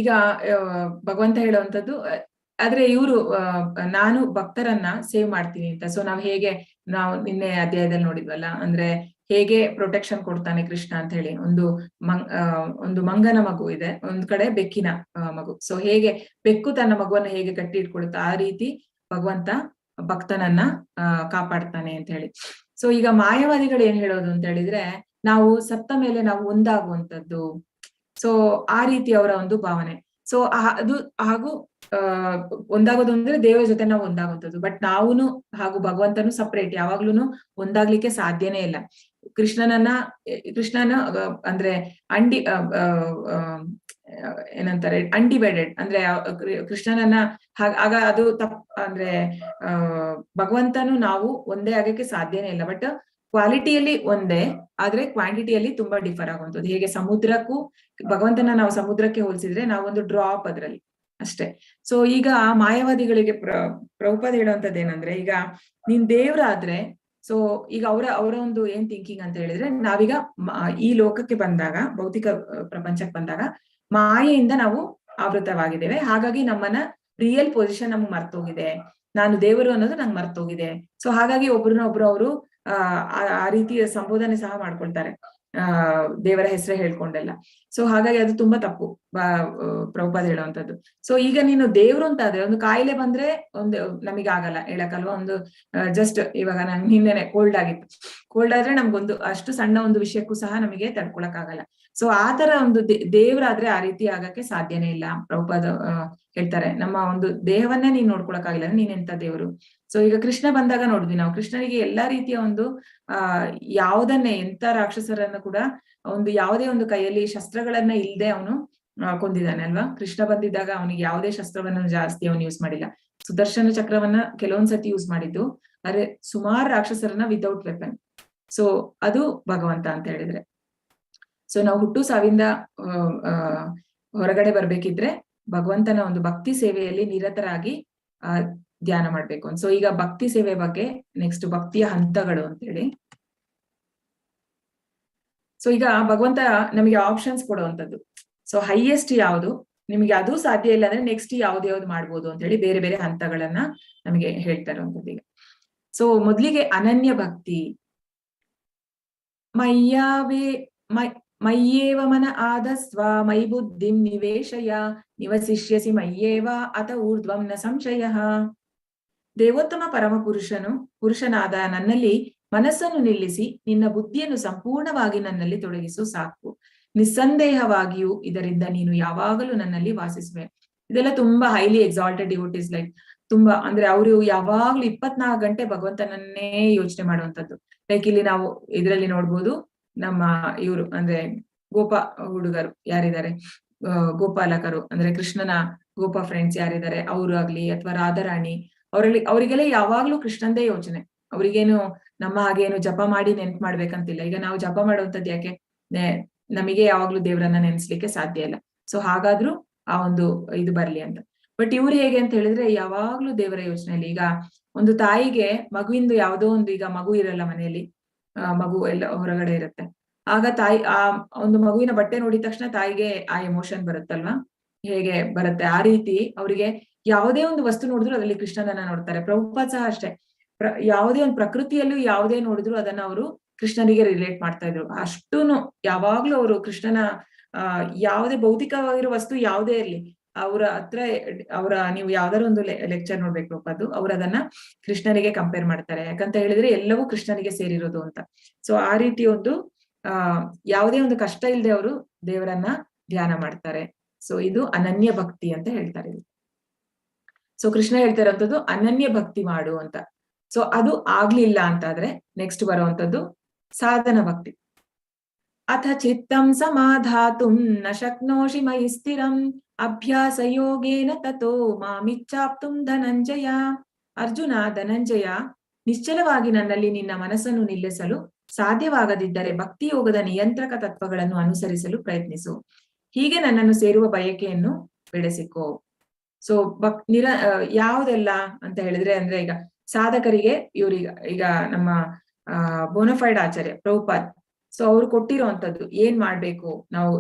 ಈಗ ಭಗವಂತ ಹೇಳುವಂಥದ್ದು ಆದ್ರೆ ಇವರು ನಾನು ಭಕ್ತರನ್ನ ಸೇವ್ ಮಾಡ್ತೀನಿ ಅಂತ. ಸೊ ನಾವು ನಿನ್ನೆ ಅಧ್ಯಾಯದಲ್ಲಿ ನೋಡಿದ್ವಲ್ಲ, ಅಂದ್ರೆ ಹೇಗೆ ಪ್ರೊಟೆಕ್ಷನ್ ಕೊಡ್ತಾನೆ ಕೃಷ್ಣ ಅಂತ ಹೇಳಿ. ಒಂದು ಮಂಗನ ಮಗು ಇದೆ, ಒಂದ್ ಕಡೆ ಬೆಕ್ಕಿನ ಮಗು. ಸೊ ಹೇಗೆ ಬೆಕ್ಕು ತನ್ನ ಮಗುವನ್ನ ಹೇಗೆ ಕಟ್ಟಿ ಇಟ್ಕೊಳುತ್ತೆ, ಆ ರೀತಿ ಭಗವಂತ ಭಕ್ತನನ್ನ ಕಾಪಾಡ್ತಾನೆ ಅಂತ ಹೇಳಿ. ಸೊ ಈಗ ಮಾಯಾವಾದಿಗಳು ಏನ್ ಹೇಳೋದು ಅಂತ ಹೇಳಿದ್ರೆ, ನಾವು ಸತ್ತ ಮೇಲೆ ನಾವು ಒಂದಾಗುವಂಥದ್ದು. ಸೊ ಆ ರೀತಿ ಅವರ ಒಂದು ಭಾವನೆ. ಸೊ ಅದು ಹಾಗೂ ಒಂದಾಗೋದು ಅಂದ್ರೆ ದೇವರ ಜೊತೆ ನಾವು ಒಂದಾಗುವಂಥದ್ದು. ಬಟ್ ನಾವುನು ಹಾಗೂ ಭಗವಂತನು ಸಪ್ರೇಟ್, ಯಾವಾಗ್ಲೂನು ಒಂದಾಗ್ಲಿಕ್ಕೆ ಸಾಧ್ಯನೇ ಇಲ್ಲ. ಕೃಷ್ಣನ ಅಂದ್ರೆ ಏನಂತಾರೆ, ಅನ್ಡಿವೈಡೆಡ್ ಅಂದ್ರೆ ಕೃಷ್ಣನನ್ನ ಆಗ ಅದು ಅಂದ್ರೆ ಭಗವಂತನು ನಾವು ಒಂದೇ ಆಗಕ್ಕೆ ಸಾಧ್ಯನೇ ಇಲ್ಲ. ಬಟ್ ಕ್ವಾಲಿಟಿಯಲ್ಲಿ ಒಂದೇ, ಆದ್ರೆ ಕ್ವಾಂಟಿಟಿಯಲ್ಲಿ ತುಂಬಾ ಡಿಫರ್ ಆಗುವಂಥದ್ದು. ಹೇಗೆ ಸಮುದ್ರಕ್ಕೂ ಭಗವಂತನ ನಾವು ಸಮುದ್ರಕ್ಕೆ ಹೋಲಿಸಿದ್ರೆ ನಾವೊಂದು ಡ್ರಾಪ್ ಅದ್ರಲ್ಲಿ ಅಷ್ಟೇ. ಸೊ ಈಗ ಮಾಯಾವಾದಿಗಳಿಗೆ ಪ್ರಭುಪಾದ ಹೇಳುವಂತದ್ದು ಏನಂದ್ರೆ, ಈಗ ನೀನ್ ದೇವ್ರಾದ್ರೆ, ಸೊ ಈಗ ಅವರ ಒಂದು ಏನ್ ಥಿಂಕಿಂಗ್ ಅಂತ ಹೇಳಿದ್ರೆ, ನಾವೀಗ ಈ ಲೋಕಕ್ಕೆ ಬಂದಾಗ, ಭೌತಿಕ ಪ್ರಪಂಚಕ್ಕೆ ಬಂದಾಗ ಮಾಯೆಯಿಂದ ನಾವು ಆವೃತವಾಗಿದ್ದೇವೆ. ಹಾಗಾಗಿ ನಮ್ಮನ್ನ ರಿಯಲ್ ಪೊಸಿಷನ್ ನಮ್ಗೆ ಮರ್ತೋಗಿದೆ, ನಾನು ದೇವರು ಅನ್ನೋದು ನಂಗೆ ಮರ್ತೋಗಿದೆ. ಸೊ ಹಾಗಾಗಿ ಒಬ್ರನ್ನೊಬ್ರು ಅವರು ಆ ರೀತಿಯ ಸಂಬೋಧನೆ ಸಹ ಮಾಡ್ಕೊಳ್ತಾರೆ, ದೇವರ ಹೆಸರೇ ಹೇಳ್ಕೊಂಡೆಲ್ಲ. ಸೊ ಹಾಗಾಗಿ ಅದು ತುಂಬಾ ತಪ್ಪು ಪ್ರಭುಪಾದ ಹೇಳುವಂತದ್ದು. ಸೊ ಈಗ ನೀನು ದೇವ್ರು ಅಂತ ಆದ್ರೆ, ಒಂದು ಕಾಯಿಲೆ ಬಂದ್ರೆ ಒಂದು ನಮಗೆ ಆಗಲ್ಲ ಹೇಳಕ್ಕಲ್ವಾ, ಒಂದು ಜಸ್ಟ್ ಇವಾಗ ನಂಗೆ ನಿನ್ನೆನೆ ಕೋಲ್ಡ್ ಆಗಿತ್ತು, ಕೋಲ್ಡ್ ಆದ್ರೆ ನಮ್ಗೊಂದು ಅಷ್ಟು ಸಣ್ಣ ಒಂದು ವಿಷಯಕ್ಕೂ ಸಹ ನಮಗೆ ತಡ್ಕೊಳಕ್ ಆಗಲ್ಲ. ಸೊ ಆತರ ಒಂದು ದೇವ್ರಾದ್ರೆ ಆ ರೀತಿ ಆಗಕ್ಕೆ ಸಾಧ್ಯನೇ ಇಲ್ಲ. ಪ್ರಭುಪಾದ ಹೇಳ್ತಾರೆ, ನಮ್ಮ ಒಂದು ದೇಹವನ್ನೇ ನೀನ್ ನೋಡ್ಕೊಳಕ್ಕಾಗಿಲ್ಲ, ನೀನೆಂತ ದೇವ್ರು. ಸೊ ಈಗ ಕೃಷ್ಣ ಬಂದಾಗ ನೋಡಿದ್ವಿ ನಾವು, ಕೃಷ್ಣನಿಗೆ ಎಲ್ಲಾ ರೀತಿಯ ಒಂದು ಯಾವುದನ್ನೇ ಎಂತ ರಾಕ್ಷಸರನ್ನು ಕೂಡ ಒಂದು ಯಾವುದೇ ಒಂದು ಕೈಯಲ್ಲಿ ಶಸ್ತ್ರಗಳನ್ನ ಇಲ್ಲದೆ ಅವನು ಕೊಂದಿದ್ದಾನೆ ಅಲ್ವಾ. ಕೃಷ್ಣ ಬಂದಿದ್ದಾಗ ಅವನಿಗೆ ಯಾವುದೇ ಶಸ್ತ್ರವನ್ನ ಜಾಸ್ತಿ ಅವನು ಯೂಸ್ ಮಾಡಿಲ್ಲ. ಸುದರ್ಶನ ಚಕ್ರವನ್ನ ಕೆಲವೊಂದ್ಸತಿ ಯೂಸ್ ಮಾಡಿದ್ದು, ಆದ್ರೆ ಸುಮಾರು ರಾಕ್ಷಸರನ್ನ ವಿತೌಟ್ ವೆಪನ್. ಸೊ ಅದು ಭಗವಂತ ಅಂತ ಹೇಳಿದ್ರೆ. ಸೊ ನಾವು ಹುಟ್ಟು ಸಾವಿಂದ ಹೊರಗಡೆ ಬರ್ಬೇಕಿದ್ರೆ ಭಗವಂತನ ಒಂದು ಭಕ್ತಿ ಸೇವೆಯಲ್ಲಿ ನಿರತರಾಗಿ ಧ್ಯಾನ ಮಾಡ್ಬೇಕು. ಸೊ ಈಗ ಭಕ್ತಿ ಸೇವೆ ಬಗ್ಗೆ ನೆಕ್ಸ್ಟ್ ಭಕ್ತಿಯ ಹಂತಗಳು ಅಂತೇಳಿ. ಸೊ ಈಗ ಭಗವಂತ ನಮಗೆ ಆಪ್ಷನ್ಸ್ ಕೊಡುವಂಥದ್ದು. ಸೊ ಹೈಯೆಸ್ಟ್ ಯಾವುದು, ನಿಮಗೆ ಅದು ಸಾಧ್ಯ ಇಲ್ಲ ಅಂದ್ರೆ ನೆಕ್ಸ್ಟ್ ಯಾವ್ದು ಮಾಡ್ಬೋದು ಅಂತ ಹೇಳಿ ಬೇರೆ ಬೇರೆ ಹಂತಗಳನ್ನ ನಮಗೆ ಹೇಳ್ತಾ ಇರುವಂತದ್ದು ಈಗ. ಸೊ ಮೊದ್ಲಿಗೆ ಅನನ್ಯ ಭಕ್ತಿ, ಮಯ್ಯೇವ ಮನ ಆದಸ್ವ ಮೈ ಬುದ್ಧಿಂ ನಿವೇಶಯ ನಿವಸಿಷ್ಯಸಿ ಮಯ್ಯೇವ ಅತ ಊರ್ಧ್ವಂ ನ ಸಂಶಯ. ದೇವೋತ್ತಮ ಪರಮ ಪುರುಷನಾದ ನನ್ನಲ್ಲಿ ಮನಸ್ಸನ್ನು ನಿಲ್ಲಿಸಿ ನಿನ್ನ ಬುದ್ಧಿಯನ್ನು ಸಂಪೂರ್ಣವಾಗಿ ನನ್ನಲ್ಲಿ ತೊಡಗಿಸು ಸಾಕು. ನಿಸ್ಸಂದೇಹವಾಗಿಯೂ ಇದರಿಂದ ನೀನು ಯಾವಾಗಲೂ ನನ್ನಲ್ಲಿ ವಾಸಿಸುವೆ. ಇದೆಲ್ಲ ತುಂಬಾ ಹೈಲಿ ಎಕ್ಸಾಲ್ಟೆಡ್ ಡಿವೋಟೀಸ್, ಲೈಕ್ ತುಂಬಾ ಅಂದ್ರೆ ಅವರು ಯಾವಾಗ್ಲೂ 24 ಗಂಟೆ ಭಗವಂತನನ್ನೇ ಯೋಚನೆ ಮಾಡುವಂತದ್ದು. ಲೈಕ್ ಇಲ್ಲಿ ನಾವು ಇದರಲ್ಲಿ ನೋಡ್ಬೋದು, ನಮ್ಮ ಇವರು ಅಂದ್ರೆ ಗೋಪ ಹುಡುಗರು ಯಾರಿದ್ದಾರೆ, ಗೋಪಾಲಕರು ಅಂದ್ರೆ ಕೃಷ್ಣನ ಗೋಪ ಫ್ರೆಂಡ್ಸ್ ಯಾರಿದ್ದಾರೆ, ಅವರು ಆಗ್ಲಿ ಅಥವಾ ರಾಧಾರಾಣಿ, ಅವರಿಗೆಲ್ಲ ಯಾವಾಗ್ಲೂ ಕೃಷ್ಣಂದೇ ಯೋಚನೆ. ಅವ್ರಿಗೇನು ನಮ್ಮ ಹಾಗೇನು ಜಪ ಮಾಡಿ ನೆನ್ಪು ಮಾಡ್ಬೇಕಂತಿಲ್ಲ. ಈಗ ನಾವು ಜಪ ಮಾಡುವಂತದ್ದು ಯಾಕೆ, ನಮಗೆ ಯಾವಾಗ್ಲೂ ದೇವರನ್ನ ನೆನ್ಸ್ಲಿಕ್ಕೆ ಸಾಧ್ಯ ಇಲ್ಲ. ಸೊ ಹಾಗಾದ್ರೂ ಆ ಒಂದು ಇದು ಬರ್ಲಿ ಅಂತ. ಬಟ್ ಇವ್ರು ಹೇಗೆ ಅಂತ ಹೇಳಿದ್ರೆ ಯಾವಾಗ್ಲೂ ದೇವರ ಯೋಚನೆಯಲ್ಲಿ. ಈಗ ಒಂದು ತಾಯಿಗೆ ಮಗುವಿಂದು ಯಾವ್ದೋ ಒಂದು, ಈಗ ಮಗು ಇರಲ್ಲ ಮನೆಯಲ್ಲಿ, ಮಗು ಎಲ್ಲ ಹೊರಗಡೆ ಇರುತ್ತೆ, ಆಗ ತಾಯಿ ಆ ಒಂದು ಮಗುವಿನ ಬಟ್ಟೆ ನೋಡಿದ ತಕ್ಷಣ ತಾಯಿಗೆ ಆ ಎಮೋಷನ್ ಬರುತ್ತಲ್ವಾ, ಹೇಗೆ ಬರುತ್ತೆ ಆ ರೀತಿ ಅವರಿಗೆ ಯಾವುದೇ ಒಂದು ವಸ್ತು ನೋಡಿದ್ರು ಅದರಲ್ಲಿ ಕೃಷ್ಣನನ್ನ ನೋಡ್ತಾರೆ. ಪ್ರಭುಪಾದ ಸಹ ಅಷ್ಟೇ, ಯಾವುದೇ ಒಂದು ಪ್ರಕೃತಿಯಲ್ಲೂ ಯಾವುದೇ ನೋಡಿದ್ರು ಅದನ್ನ ಅವರು ಕೃಷ್ಣನಿಗೆ ರಿಲೇಟ್ ಮಾಡ್ತಾ ಇದ್ರು. ಅಷ್ಟೂನು ಯಾವಾಗ್ಲೂ ಅವರು ಕೃಷ್ಣನ ಯಾವುದೇ ಭೌತಿಕವಾಗಿರೋ ವಸ್ತು ಯಾವುದೇ ಇರ್ಲಿ, ನೀವು ಯಾವ್ದಾರು ಒಂದು ಲೆಕ್ಚರ್ ನೋಡ್ಬೇಕು ಪ್ರಭುಪಾದು, ಅವ್ರು ಅದನ್ನ ಕೃಷ್ಣನಿಗೆ ಕಂಪೇರ್ ಮಾಡ್ತಾರೆ. ಯಾಕಂತ ಹೇಳಿದ್ರೆ ಎಲ್ಲವೂ ಕೃಷ್ಣನಿಗೆ ಸೇರಿರೋದು ಅಂತ. ಸೊ ಆ ರೀತಿ ಒಂದು ಯಾವುದೇ ಒಂದು ಕಷ್ಟ ಇಲ್ಲದೆ ಅವರು ದೇವರನ್ನ ಧ್ಯಾನ ಮಾಡ್ತಾರೆ. ಸೊ ಇದು ಅನನ್ಯ ಭಕ್ತಿ ಅಂತ ಹೇಳ್ತಾರೆ. ಸೊ ಕೃಷ್ಣ ಹೇಳ್ತಾ ಇರೋಂಥದ್ದು ಅನನ್ಯ ಭಕ್ತಿ ಮಾಡು ಅಂತ. ಸೊ ಅದು ಆಗ್ಲಿಲ್ಲ ಅಂತಾದ್ರೆ ನೆಕ್ಸ್ಟ್ ಬರುವಂತದ್ದು ಸಾಧನ ಭಕ್ತಿ. ಅಥ ಚಿತ್ತಂ ಸಮಾಧಾತುಂ ನ ಶಕ್ನೋಷಿ ಮಯಿ ಸ್ಥಿರಂ ಅಭ್ಯಾಸ ಯೋಗೇನ ತತೋ ಮಾಮಿಚ್ಛಾಪ್ತುಂ ಧನಂಜಯ. ಅರ್ಜುನ, ಧನಂಜಯ, ನಿಶ್ಚಲವಾಗಿ ನನ್ನಲ್ಲಿ ನಿನ್ನ ಮನಸ್ಸನ್ನು ನಿಲ್ಲಿಸಲು ಸಾಧ್ಯವಾಗದಿದ್ದರೆ ಭಕ್ತಿಯೋಗದ ನಿಯಂತ್ರಕ ತತ್ವಗಳನ್ನು ಅನುಸರಿಸಲು ಪ್ರಯತ್ನಿಸು. ಹೀಗೆ ನನ್ನನ್ನು ಸೇರುವ ಬಯಕೆಯನ್ನು ಬೆಳೆಸಿಕೋ. ಸೊ ಯಾವುದೆಲ್ಲ ಅಂತ ಹೇಳಿದ್ರೆ, ಅಂದ್ರೆ ಈಗ ಸಾಧಕರಿಗೆ ಈಗ ನಮ್ಮ ಬೋನಫೈಡ್ ಆಚಾರ್ಯ ಪ್ರಭುಪಾದ್, ಸೊ ಅವ್ರು ಕೊಟ್ಟಿರೋಂಥದ್ದು ಏನ್ ಮಾಡ್ಬೇಕು, ನಾವು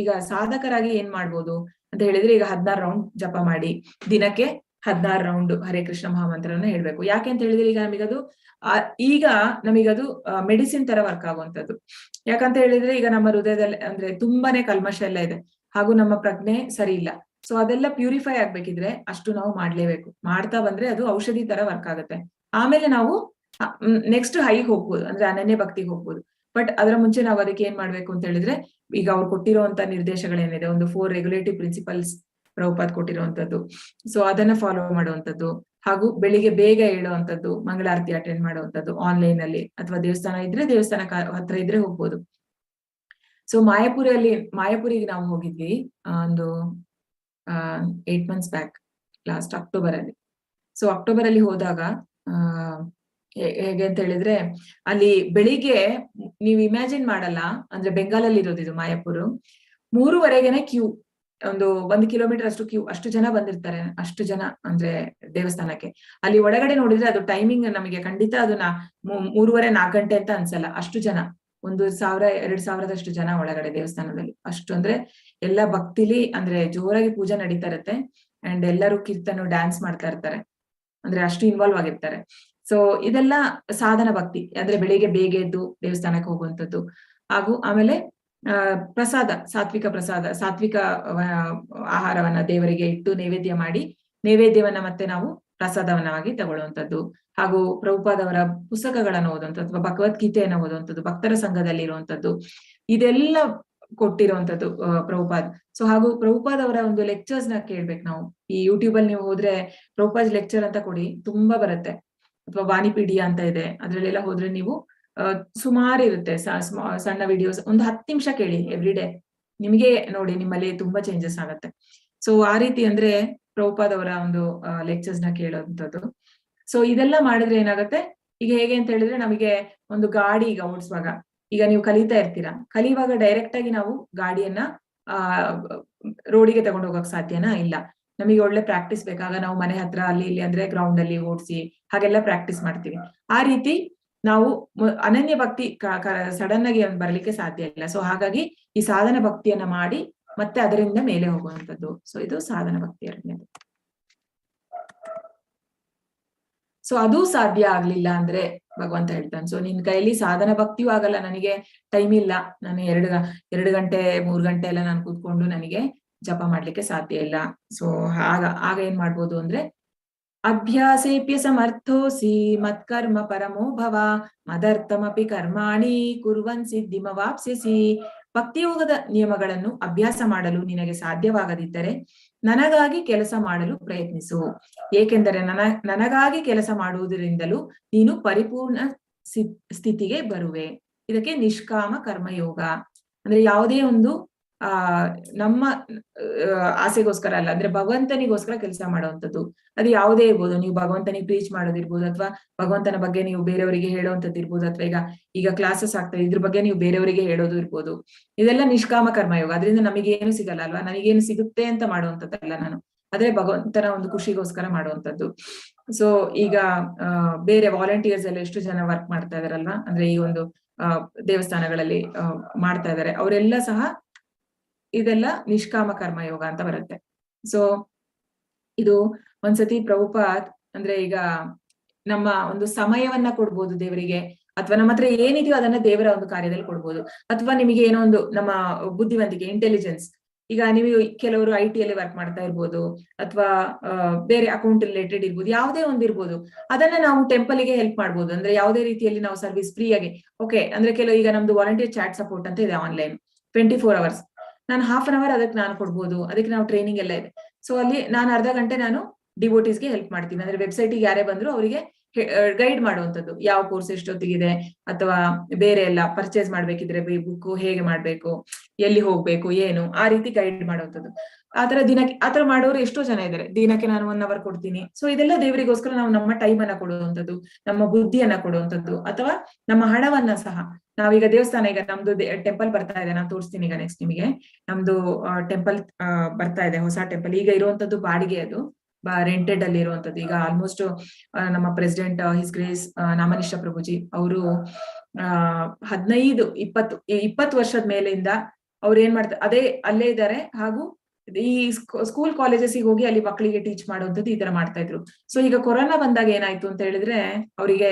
ಈಗ ಸಾಧಕರಾಗಿ ಏನ್ ಮಾಡ್ಬೋದು ಅಂತ ಹೇಳಿದ್ರೆ, ಈಗ 16 ರೌಂಡ್ ಜಪ ಮಾಡಿ, ದಿನಕ್ಕೆ 16 ರೌಂಡ್ ಹರೇ ಕೃಷ್ಣ ಮಹಾಮಂತ್ರನ ಹೇಳ್ಬೇಕು. ಯಾಕೆ ಅಂತ ಹೇಳಿದ್ರೆ ಈಗ ನಮಗದು ಮೆಡಿಸಿನ್ ತರ ವರ್ಕ್ ಆಗುವಂಥದ್ದು. ಯಾಕಂತ ಹೇಳಿದ್ರೆ ಈಗ ನಮ್ಮ ಹೃದಯದಲ್ಲಿ ಅಂದ್ರೆ ತುಂಬಾನೇ ಕಲ್ಮಶ ಎಲ್ಲ ಇದೆ, ಹಾಗೂ ನಮ್ಮ ಪ್ರಜ್ಞೆ ಸರಿ ಇಲ್ಲ. ಸೊ ಅದೆಲ್ಲ ಪ್ಯೂರಿಫೈ ಆಗ್ಬೇಕಿದ್ರೆ ಅಷ್ಟು ನಾವು ಮಾಡ್ಲೇಬೇಕು. ಮಾಡ್ತಾ ಬಂದ್ರೆ ಅದು ಔಷಧಿ ತರ ವರ್ಕ್ ಆಗುತ್ತೆ. ಆಮೇಲೆ ನಾವು ನೆಕ್ಸ್ಟ್ ಹೈಗೆ ಹೋಗ್ಬೋದು, ಅಂದ್ರೆ ಅನನ್ಯ ಭಕ್ತಿಗೆ ಹೋಗ್ಬೋದು. ಬಟ್ ಅದರ ಮುಂಚೆ ನಾವು ಅದಕ್ಕೆ ಏನ್ ಮಾಡ್ಬೇಕು ಅಂತ ಹೇಳಿದ್ರೆ, ಈಗ ಅವ್ರು ಕೊಟ್ಟಿರುವಂತ ನಿರ್ದೇಶಗಳೇನಿದೆ, ಒಂದು 4 ರೆಗ್ಯುಲೇಟಿವ್ ಪ್ರಿನ್ಸಿಪಲ್ಸ್ ಪ್ರಭುಪಾದ್ ಕೊಟ್ಟಿರುವಂತದ್ದು, ಸೊ ಅದನ್ನ ಫಾಲೋ ಮಾಡುವಂತದ್ದು, ಹಾಗೂ ಬೆಳಿಗ್ಗೆ ಬೇಗ ಹೇಳುವಂತದ್ದು, ಮಂಗಳಾರತಿ ಅಟೆಂಡ್ ಮಾಡುವಂತದ್ದು ಆನ್ಲೈನ್ ಅಲ್ಲಿ, ಅಥವಾ ದೇವಸ್ಥಾನ ಇದ್ರೆ ದೇವಸ್ಥಾನ ಹತ್ರ ಇದ್ರೆ ಹೋಗ್ಬೋದು. ಸೊ ಮಾಯಾಪುರಿಗೆ ನಾವು ಹೋಗಿದ್ವಿ ಒಂದು 8 months ಬ್ಯಾಕ್, ಲಾಸ್ಟ್ ಅಕ್ಟೋಬರ್ ಅಲ್ಲಿ. ಸೊ ಅಕ್ಟೋಬರ್ ಅಲ್ಲಿ ಹೋದಾಗ ಹೇಗೆ ಅಂತ ಹೇಳಿದ್ರೆ ಅಲ್ಲಿ ಬೆಳಿಗ್ಗೆ ನೀವು ಇಮ್ಯಾಜಿನ್ ಮಾಡಲ್ಲ, ಅಂದ್ರೆ ಬೆಂಗಾಲಲ್ಲಿ ಇರೋದು ಇದು ಮಾಯಾಪುರ್, 3:30ಗೆನೆ ಕ್ಯೂ, ಒಂದು 1 ಕಿಲೋಮೀಟರ್ ಅಷ್ಟು ಕ್ಯೂ, ಅಷ್ಟು ಜನ ಬಂದಿರ್ತಾರೆ, ಅಷ್ಟು ಜನ ಅಂದ್ರೆ ದೇವಸ್ಥಾನಕ್ಕೆ. ಅಲ್ಲಿ ಒಳಗಡೆ ನೋಡಿದ್ರೆ ಅದು ಟೈಮಿಂಗ್ ನಮಗೆ ಖಂಡಿತ ಅದು 3:30-4 ಗಂಟೆ ಅಂತ ಅನ್ಸಲ್ಲ, ಅಷ್ಟು ಜನ, 1,000-2,000 ಜನ ಒಳಗಡೆ ದೇವಸ್ಥಾನದಲ್ಲಿ. ಅಷ್ಟು ಅಂದ್ರೆ ಎಲ್ಲ ಭಕ್ತಿಲಿ ಅಂದ್ರೆ ಜೋರಾಗಿ ಪೂಜೆ ನಡೀತಾ ಇರತ್ತೆ, ಅಂಡ್ ಎಲ್ಲರೂ ಕೀರ್ತನ ಡ್ಯಾನ್ಸ್ ಮಾಡ್ತಾ ಇರ್ತಾರೆ, ಅಂದ್ರೆ ಅಷ್ಟು ಇನ್ವಾಲ್ವ್ ಆಗಿರ್ತಾರೆ. ಸೊ ಇದೆಲ್ಲ ಸಾಧನ ಭಕ್ತಿ, ಅಂದ್ರೆ ಬೆಳಿಗ್ಗೆ ಬೇಗ ಎದ್ದು ದೇವಸ್ಥಾನಕ್ಕೆ ಹೋಗುವಂಥದ್ದು. ಹಾಗೂ ಆಮೇಲೆ ಪ್ರಸಾದ, ಸಾತ್ವಿಕ ಪ್ರಸಾದ, ಸಾತ್ವಿಕ ಆಹಾರವನ್ನ ದೇವರಿಗೆ ಇಟ್ಟು ನೈವೇದ್ಯ ಮಾಡಿ, ನೈವೇದ್ಯವನ್ನ ಮತ್ತೆ ನಾವು ಪ್ರಸಾದವನ್ನಾಗಿ ತಗೊಳ್ಳುವಂಥದ್ದು. ಹಾಗೂ ಪ್ರಭುಪಾದವರ ಪುಸ್ತಕಗಳನ್ನು ಓದುವಂಥದ್ದು ಅಥವಾ ಭಗವದ್ಗೀತೆಯನ್ನು ಓದುವಂಥದ್ದು, ಭಕ್ತರ ಸಂಘದಲ್ಲಿ ಇರುವಂತದ್ದು, ಇದೆಲ್ಲ ಕೊಟ್ಟಿರುವಂತದ್ದು ಪ್ರಭುಪಾದ್. ಸೊ ಹಾಗೂ ಪ್ರಭುಪಾದ್ ಅವರ ಒಂದು ಲೆಕ್ಚರ್ಸ್ ನ ಕೇಳ್ಬೇಕು ನಾವು. ಈ ಯೂಟ್ಯೂಬ್ ಅಲ್ಲಿ ನೀವು ಹೋದ್ರೆ ಪ್ರಭುಪಾದ್ ಲೆಕ್ಚರ್ ಅಂತ ಕೊಡಿ, ತುಂಬಾ ಬರುತ್ತೆ. ಅಥವಾ ವಾಣಿಪೀಡಿಯಾ ಅಂತ ಇದೆ, ಅದ್ರಲ್ಲೆಲ್ಲ ಹೋದ್ರೆ ನೀವು ಸುಮಾರು ಇರುತ್ತೆ, ಸಣ್ಣ ವಿಡಿಯೋಸ್, ಒಂದು 10 ನಿಮಿಷ ಕೇಳಿ ಎವ್ರಿ ಡೇ, ನಿಮಗೆ ನೋಡಿ ನಿಮ್ಮಲ್ಲಿ ತುಂಬಾ ಚೇಂಜಸ್ ಆಗತ್ತೆ. ಸೊ ಆ ರೀತಿ ಅಂದ್ರೆ ಪ್ರಭುಪಾದ್ ಅವರ ಒಂದು ಲೆಕ್ಚರ್ಸ್ ನ ಕೇಳುವಂಥದ್ದು. ಸೊ ಇದೆಲ್ಲ ಮಾಡಿದ್ರೆ ಏನಾಗುತ್ತೆ, ಈಗ ಹೇಗೆ ಅಂತ ಹೇಳಿದ್ರೆ ನಮಗೆ ಒಂದು ಗಾಡಿ ಈಗ ಓಡಿಸುವಾಗ, ಈಗ ನೀವು ಕಲಿತಾ ಇರ್ತೀರಾ, ಕಲಿಯುವಾಗ ಡೈರೆಕ್ಟ್ ಆಗಿ ನಾವು ಗಾಡಿಯನ್ನ ರೋಡಿಗೆ ತಗೊಂಡು ಹೋಗಕ್ ಸಾಧ್ಯನಾ? ಇಲ್ಲ, ನಮಗೆ ಒಳ್ಳೆ ಪ್ರಾಕ್ಟೀಸ್ ಬೇಕಾಗ ನಾವು ಮನೆ ಹತ್ರ ಅಲ್ಲಿ ಇಲ್ಲಿ ಅಂದ್ರೆ ಗ್ರೌಂಡ್ ಅಲ್ಲಿ ಓಡಿಸಿ ಹಾಗೆಲ್ಲ ಪ್ರಾಕ್ಟೀಸ್ ಮಾಡ್ತೀವಿ. ಆ ರೀತಿ ನಾವು ಅನನ್ಯ ಭಕ್ತಿ ಸಡನ್ ಆಗಿ ಬರ್ಲಿಕ್ಕೆ ಸಾಧ್ಯ ಇಲ್ಲ. ಸೊ ಹಾಗಾಗಿ ಈ ಸಾಧನ ಭಕ್ತಿಯನ್ನ ಮಾಡಿ ಮತ್ತೆ ಅದರಿಂದ ಮೇಲೆ ಹೋಗುವಂಥದ್ದು. ಸೊ ಇದು ಸಾಧನ ಭಕ್ತಿ ಎರಡನೇದು. ಸೊ ಅದು ಸಾಧ್ಯ ಆಗ್ಲಿಲ್ಲ ಅಂದ್ರೆ ಭಗವಂತ ಹೇಳ್ತಾನೆ, ಸೊ ನಿನ್ ಕೈಯಲ್ಲಿ ಸಾಧನ ಭಕ್ತಿಯೂ ಆಗಲ್ಲ, ನನಗೆ ಟೈಮ್ ಇಲ್ಲ, ನಾನು 2 ಗಂಟೆ 3 ಗಂಟೆ ಎಲ್ಲ ನಾನು ಕೂತ್ಕೊಂಡು ನನಗೆ ಜಪ ಮಾಡ್ಲಿಕ್ಕೆ ಸಾಧ್ಯ ಇಲ್ಲ. ಸೊ ಆಗ ಏನ್ ಮಾಡ್ಬೋದು ಅಂದ್ರೆ, ಅಭ್ಯಾಸೇಪ್ಯ ಸಮರ್ಥೋಸಿ ಮತ್ಕರ್ಮ ಪರಮೋ ಭವ ಮದರ್ಥಮಪಿ ಕರ್ಮಾಣಿ ಕುರ್ವನ್ ಸಿದ್ಧಿಮವಾಪ್ಸ್ಯಸಿ. ಭಕ್ತಿಯೋಗದ ನಿಯಮಗಳನ್ನು ಅಭ್ಯಾಸ ಮಾಡಲು ನಿನಗೆ ಸಾಧ್ಯವಾಗದಿದ್ದರೆ ನನಗಾಗಿ ಕೆಲಸ ಮಾಡಲು ಪ್ರಯತ್ನಿಸು, ಏಕೆಂದರೆ ನನಗಾಗಿ ಕೆಲಸ ಮಾಡುವುದರಿಂದಲೂ ನೀನು ಪರಿಪೂರ್ಣ ಸ್ಥಿತಿಗೆ ಬರುವೆ. ಇದಕ್ಕೆ ನಿಷ್ಕಾಮ ಕರ್ಮಯೋಗ ಅಂದ್ರೆ ಯಾವುದೇ ಒಂದು ನಮ್ಮ ಆಸೆಗೋಸ್ಕರ ಅಲ್ಲ, ಅಂದ್ರೆ ಭಗವಂತನಿಗೋಸ್ಕರ ಕೆಲಸ ಮಾಡುವಂಥದ್ದು. ಅದು ಯಾವುದೇ ಇರ್ಬೋದು, ನೀವು ಭಗವಂತನಿಗೆ ಪ್ರೀಚ್ ಮಾಡೋದಿರ್ಬೋದು, ಅಥವಾ ಭಗವಂತನ ಬಗ್ಗೆ ನೀವು ಬೇರೆಯವರಿಗೆ ಹೇಳುವಂಥದ್ದು ಇರ್ಬೋದು, ಅಥವಾ ಈಗ ಕ್ಲಾಸಸ್ ಆಗ್ತದೆ ಇದ್ರ ಬಗ್ಗೆ ನೀವು ಬೇರೆಯವರಿಗೆ ಹೇಳೋದು ಇರ್ಬೋದು. ಇದೆಲ್ಲ ನಿಷ್ಕಾಮ ಕರ್ಮಯೋಗ. ಅದರಿಂದ ನಮಗೇನು ಸಿಗಲ್ಲ ಅಲ್ವಾ, ನನಗೇನು ಸಿಗುತ್ತೆ ಅಂತ ಮಾಡುವಂಥದ್ದಲ್ಲ ನಾನು, ಆದ್ರೆ ಭಗವಂತನ ಒಂದು ಖುಷಿಗೋಸ್ಕರ ಮಾಡುವಂಥದ್ದು. ಸೊ ಈಗ ಬೇರೆ ವಾಲಂಟಿಯರ್ಸ್ ಎಲ್ಲ ಎಷ್ಟು ಜನ ವರ್ಕ್ ಮಾಡ್ತಾ ಇದಾರಲ್ವಾ, ಅಂದ್ರೆ ಈ ಒಂದು ದೇವಸ್ಥಾನಗಳಲ್ಲಿ ಮಾಡ್ತಾ ಇದಾರೆ, ಅವರೆಲ್ಲ ಸಹ ಇದೆಲ್ಲ ನಿಷ್ಕಾಮ ಕರ್ಮಯೋಗ ಅಂತ ಬರುತ್ತೆ. ಸೊ ಇದು ಒಂದ್ಸತಿ ಪ್ರಭುಪಾದ್ ಅಂದ್ರೆ ಈಗ ನಮ್ಮ ಒಂದು ಸಮಯವನ್ನ ಕೊಡ್ಬೋದು ದೇವರಿಗೆ, ಅಥವಾ ನಮ್ಮ ಹತ್ರ ಏನಿದೆಯೋ ಅದನ್ನ ದೇವರ ಒಂದು ಕಾರ್ಯದಲ್ಲಿ ಕೊಡ್ಬೋದು. ಅಥವಾ ನಿಮಗೆ ಏನೋ ಒಂದು ನಮ್ಮ ಬುದ್ಧಿವಂತಿಕೆ, ಇಂಟೆಲಿಜೆನ್ಸ್, ಈಗ ನೀವು ಕೆಲವರು IT ಅಲ್ಲಿ ವರ್ಕ್ ಮಾಡ್ತಾ ಇರ್ಬೋದು, ಅಥವಾ ಬೇರೆ ಅಕೌಂಟ್ ರಿಲೇಟೆಡ್ ಇರ್ಬೋದು, ಯಾವುದೇ ಒಂದು ಇರ್ಬೋದು, ಅದನ್ನ ನಾವು ಟೆಂಪಲ್ಗೆ ಹೆಲ್ಪ್ ಮಾಡ್ಬೋದು. ಅಂದ್ರೆ ಯಾವುದೇ ರೀತಿಯಲ್ಲಿ ನಾವು ಸರ್ವಿಸ್ ಫ್ರೀ ಆಗಿ, ಓಕೆ ಅಂದ್ರೆ ಕೆಲವು ಈಗ ನಮ್ದು ವಾಲಂಟಿಯರ್ ಚಾಟ್ ಸಪೋರ್ಟ್ ಅಂತ ಇದೆ ಆನ್ಲೈನ್ 24 hours, ನಾನು 1/2 hour ಅದಕ್ಕೆ ನಾನು ಕೊಡ್ಬೋದು, ಅದಕ್ಕೆ ನಾವು ಟ್ರೈನಿಂಗ್ ಎಲ್ಲ ಇದೆ. ಸೊ ಅಲ್ಲಿ ನಾನು ಅರ್ಧ ಗಂಟೆ ನಾನು ಡಿವೋಟೀಸ್ಗೆ ಹೆಲ್ಪ್ ಮಾಡ್ತೀನಿ. ಅಂದ್ರೆ ವೆಬ್ಸೈಟಿಗೆ ಯಾರೇ ಬಂದ್ರು ಅವರಿಗೆ ಗೈಡ್ ಮಾಡುವಂಥದ್ದು, ಯಾವ ಕೋರ್ಸ್ ಎಷ್ಟೊತ್ತಿಗಿದೆ, ಅಥವಾ ಬೇರೆ ಎಲ್ಲ ಪರ್ಚೇಸ್ ಮಾಡ್ಬೇಕಿದ್ರೆ ಬುಕ್ ಹೇಗೆ ಮಾಡ್ಬೇಕು, ಎಲ್ಲಿ ಹೋಗ್ಬೇಕು, ಏನು, ಆ ರೀತಿ ಗೈಡ್ ಮಾಡುವಂಥದ್ದು. ಆತರ ಮಾಡೋರು ಎಷ್ಟೋ ಜನ ಇದ್ದಾರೆ. ದಿನಕ್ಕೆ ನಾನು 1 hour ಕೊಡ್ತೀನಿ. ಸೊ ಇದೆಲ್ಲ ದೇವರಿಗೋಸ್ಕರ ನಾವು ನಮ್ಮ ಟೈಮ್ ಅನ್ನ ಕೊಡುವಂಥದ್ದು, ನಮ್ಮ ಬುದ್ಧಿಯನ್ನ ಕೊಡುವಂಥದ್ದು, ಅಥವಾ ನಮ್ಮ ಹಣವನ್ನ ಸಹ ನಾವೀಗ ದೇವಸ್ಥಾನ, ಈಗ ನಮ್ದು ಟೆಂಪಲ್ ಬರ್ತಾ ಇದೆ, ನಾನು ತೋರಿಸ್ತೀನಿ ಈಗ ನೆಕ್ಸ್ಟ್ ನಿಮಗೆ. ನಮ್ದು ಟೆಂಪಲ್ ಬರ್ತಾ ಇದೆ, ಹೊಸ ಟೆಂಪಲ್. ಈಗ ಇರುವಂತದ್ದು ಬಾಡಿಗೆ, ಅದು ರೆಂಟೆಡ್ ಅಲ್ಲಿ ಇರುವಂತದ್ದು. ಈಗ ಆಲ್ಮೋಸ್ಟ್ ನಮ್ಮ ಪ್ರೆಸಿಡೆಂಟ್ ಹಿಸ್ ಗ್ರೇಸ್ ನಾಮನಿಷ್ಠ ಪ್ರಭುಜಿ ಅವರು 15-20 ವರ್ಷದ ಮೇಲಿಂದ ಅವ್ರು ಏನ್ ಮಾಡ್ತಾರೆ, ಅಲ್ಲೇ ಇದ್ದಾರೆ. ಹಾಗೂ ಈ ಸ್ಕೂಲ್ ಕಾಲೇಜಸ್ಗೆ ಹೋಗಿ ಅಲ್ಲಿ ಮಕ್ಕಳಿಗೆ ಟೀಚ್ ಮಾಡುವಂಥದ್ದು ಈ ತರ ಮಾಡ್ತಾ ಇದ್ರು. ಸೊ ಈಗ ಕೊರೋನಾ ಬಂದಾಗ ಏನಾಯ್ತು ಅಂತ ಹೇಳಿದ್ರೆ ಅವರಿಗೆ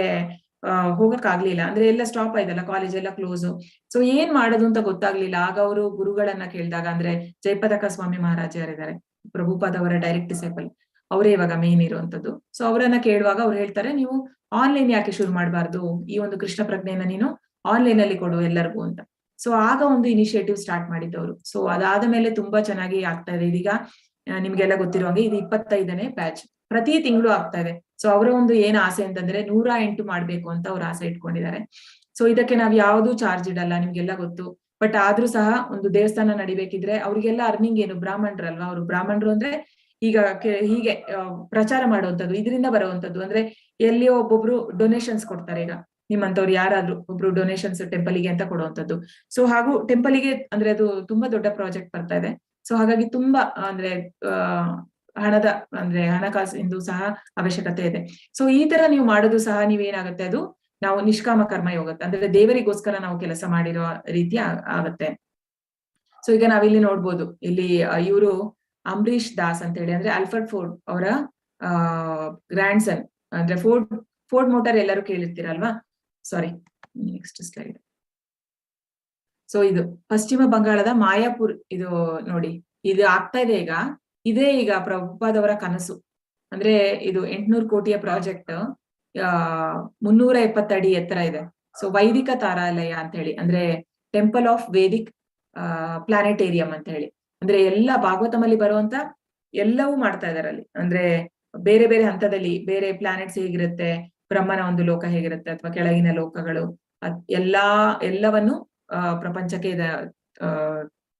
ಹೋಗಕ್ ಆಗ್ಲಿಲ್ಲ, ಅಂದ್ರೆ ಎಲ್ಲ ಸ್ಟಾಪ್ ಆಯ್ತಲ್ಲ, ಕಾಲೇಜ್ ಎಲ್ಲ ಕ್ಲೋಸ್. ಸೊ ಏನ್ ಮಾಡೋದು ಅಂತ ಗೊತ್ತಾಗ್ಲಿಲ್ಲ. ಆಗ ಅವರು ಗುರುಗಳನ್ನ ಕೇಳಿದಾಗ, ಅಂದ್ರೆ ಜಯಪತಾಕ ಸ್ವಾಮಿ ಮಹಾರಾಜ್ ಯಾರಿದ್ದಾರೆ, ಪ್ರಭುಪಾದ್ ಅವರ ಡೈರೆಕ್ಟ್ ಡಿಸೈಪಲ್, ಅವರೇ ಇವಾಗ ಮೇನ್ ಇರುವಂತದ್ದು. ಸೊ ಅವರನ್ನ ಕೇಳುವಾಗ ಅವ್ರು ಹೇಳ್ತಾರೆ, ನೀವು ಆನ್ಲೈನ್ ಯಾಕೆ ಶುರು ಮಾಡಬಾರ್ದು, ಈ ಒಂದು ಕೃಷ್ಣ ಪ್ರಜ್ಞೆನ ನೀನು ಆನ್ಲೈನ್ ಅಲ್ಲಿ ಕೊಡು ಎಲ್ಲರಿಗೂ ಅಂತ. ಸೊ ಆಗ ಒಂದು ಇನಿಷಿಯೇಟಿವ್ ಸ್ಟಾರ್ಟ್ ಮಾಡಿದ್ದವರು. ಸೊ ಅದಾದ ಮೇಲೆ ತುಂಬಾ ಚೆನ್ನಾಗಿ ಆಗ್ತಾ ಇದೆ. ಇದೀಗ ನಿಮ್ಗೆಲ್ಲ ಗೊತ್ತಿರುವಂಗೆ ಇದು 25ನೇ ಬ್ಯಾಚ್, ಪ್ರತಿ ತಿಂಗಳು ಆಗ್ತಾ ಇದೆ. ಸೊ ಅವರ ಒಂದು ಏನ್ ಆಸೆ ಅಂತಂದ್ರೆ 108 ಮಾಡ್ಬೇಕು ಅಂತ ಅವ್ರು ಆಸೆ ಇಟ್ಕೊಂಡಿದ್ದಾರೆ. ಸೊ ಇದಕ್ಕೆ ನಾವ್ ಯಾವ್ದು ಚಾರ್ಜ್ ಇಡಲ್ಲ, ನಿಮ್ಗೆಲ್ಲ ಗೊತ್ತು. ಬಟ್ ಆದ್ರೂ ಸಹ ಒಂದು ದೇವಸ್ಥಾನ ನಡಿಬೇಕಿದ್ರೆ ಅವ್ರಿಗೆಲ್ಲ ಅರ್ನಿಂಗ್ ಏನು, ಬ್ರಾಹ್ಮಣರಲ್ವಾ, ಅವರು ಬ್ರಾಹ್ಮಣರು ಅಂದ್ರೆ ಈಗ ಹೀಗೆ ಪ್ರಚಾರ ಮಾಡುವಂಥದ್ದು, ಇದರಿಂದ ಬರುವಂತದ್ದು. ಅಂದ್ರೆ ಎಲ್ಲಿಯೋ ಒಬ್ಬೊಬ್ರು ಡೊನೇಷನ್ಸ್ ಕೊಡ್ತಾರೆ. ಈಗ ನಿಮ್ಮಂತವ್ರು ಯಾರಾದ್ರೂ ಒಬ್ರು ಡೊನೇಷನ್ಸ್ ಟೆಂಪಲ್ಗೆ ಅಂತ ಕೊಡುವಂಥದ್ದು. ಸೊ ಹಾಗೂ ಟೆಂಪಲ್ಗೆ ಅಂದ್ರೆ ಅದು ತುಂಬಾ ದೊಡ್ಡ ಪ್ರಾಜೆಕ್ಟ್ ಬರ್ತಾ ಇದೆ. ಸೊ ಹಾಗಾಗಿ ತುಂಬಾ ಅಂದ್ರೆ ಹಣದ ಅಂದ್ರೆ ಹಣಕಾಸಿಂದು ಸಹ ಅವಶ್ಯಕತೆ ಇದೆ. ಸೊ ಈ ತರ ನೀವು ಮಾಡೋದು ಸಹ ನೀವೇನಾಗುತ್ತೆ, ಅದು ನಾವು ನಿಷ್ಕಾಮ ಕರ್ಮ ಯೋಗ ಅಂದ್ರೆ ದೇವರಿಗೋಸ್ಕರ ನಾವು ಕೆಲಸ ಮಾಡಿರೋ ರೀತಿ ಆಗತ್ತೆ. ಸೊ ಈಗ ನಾವಿಲ್ಲಿ ನೋಡ್ಬೋದು, ಇಲ್ಲಿ ಇವರು ಅಂಬರೀಶ್ ದಾಸ್ ಅಂತ ಹೇಳಿ, ಅಂದ್ರೆ ಆಲ್ಫರ್ಡ್ ಫೋರ್ಡ್ ಅವರ ಗ್ರ್ಯಾಂಡ್ ಸನ್. ಅಂದ್ರೆ ಫೋರ್ಡ್ ಮೋಟಾರ್ ಎಲ್ಲರೂ ಕೇಳಿರ್ತೀರಲ್ವಾ. ಸಾರಿ, ನೆಕ್ಸ್ಟ್ ಸ್ಲೈಡ್. ಸೊ ಇದು ಪಶ್ಚಿಮ ಬಂಗಾಳದ ಮಾಯಾಪುರ್, ಇದು ನೋಡಿ ಇದು ಆಗ್ತಾ ಇದೆ ಈಗ. ಇದೇ ಈಗ ಪ್ರಭುಪಾದವರ ಕನಸು. ಅಂದ್ರೆ ಇದು 800 ಕೋಟಿಯ ಪ್ರಾಜೆಕ್ಟ್, 370 ಅಡಿ ಎತ್ತರ ಇದೆ. ಸೊ ವೈದಿಕ ತಾರಾಲಯ ಅಂತ ಹೇಳಿ, ಅಂದ್ರೆ ಟೆಂಪಲ್ ಆಫ್ ವೇದಿಕ್ ಪ್ಲಾನೆಟೇರಿಯಂ ಅಂತ ಹೇಳಿ. ಅಂದ್ರೆ ಎಲ್ಲ ಭಾಗವತಮಲ್ಲಿ ಬರುವಂತ ಎಲ್ಲವೂ ಮಾಡ್ತಾ ಇದಾರೆ ಅಲ್ಲಿ. ಅಂದ್ರೆ ಬೇರೆ ಬೇರೆ ಹಂತದಲ್ಲಿ ಬೇರೆ ಪ್ಲಾನೆಟ್ಸ್ ಹೇಗಿರುತ್ತೆ, ಬ್ರಹ್ಮನ ಒಂದು ಲೋಕ ಹೇಗಿರುತ್ತೆ ಅಥವಾ ಕೆಳಗಿನ ಲೋಕಗಳು, ಎಲ್ಲವನ್ನು ಪ್ರಪಂಚಕ್ಕೆ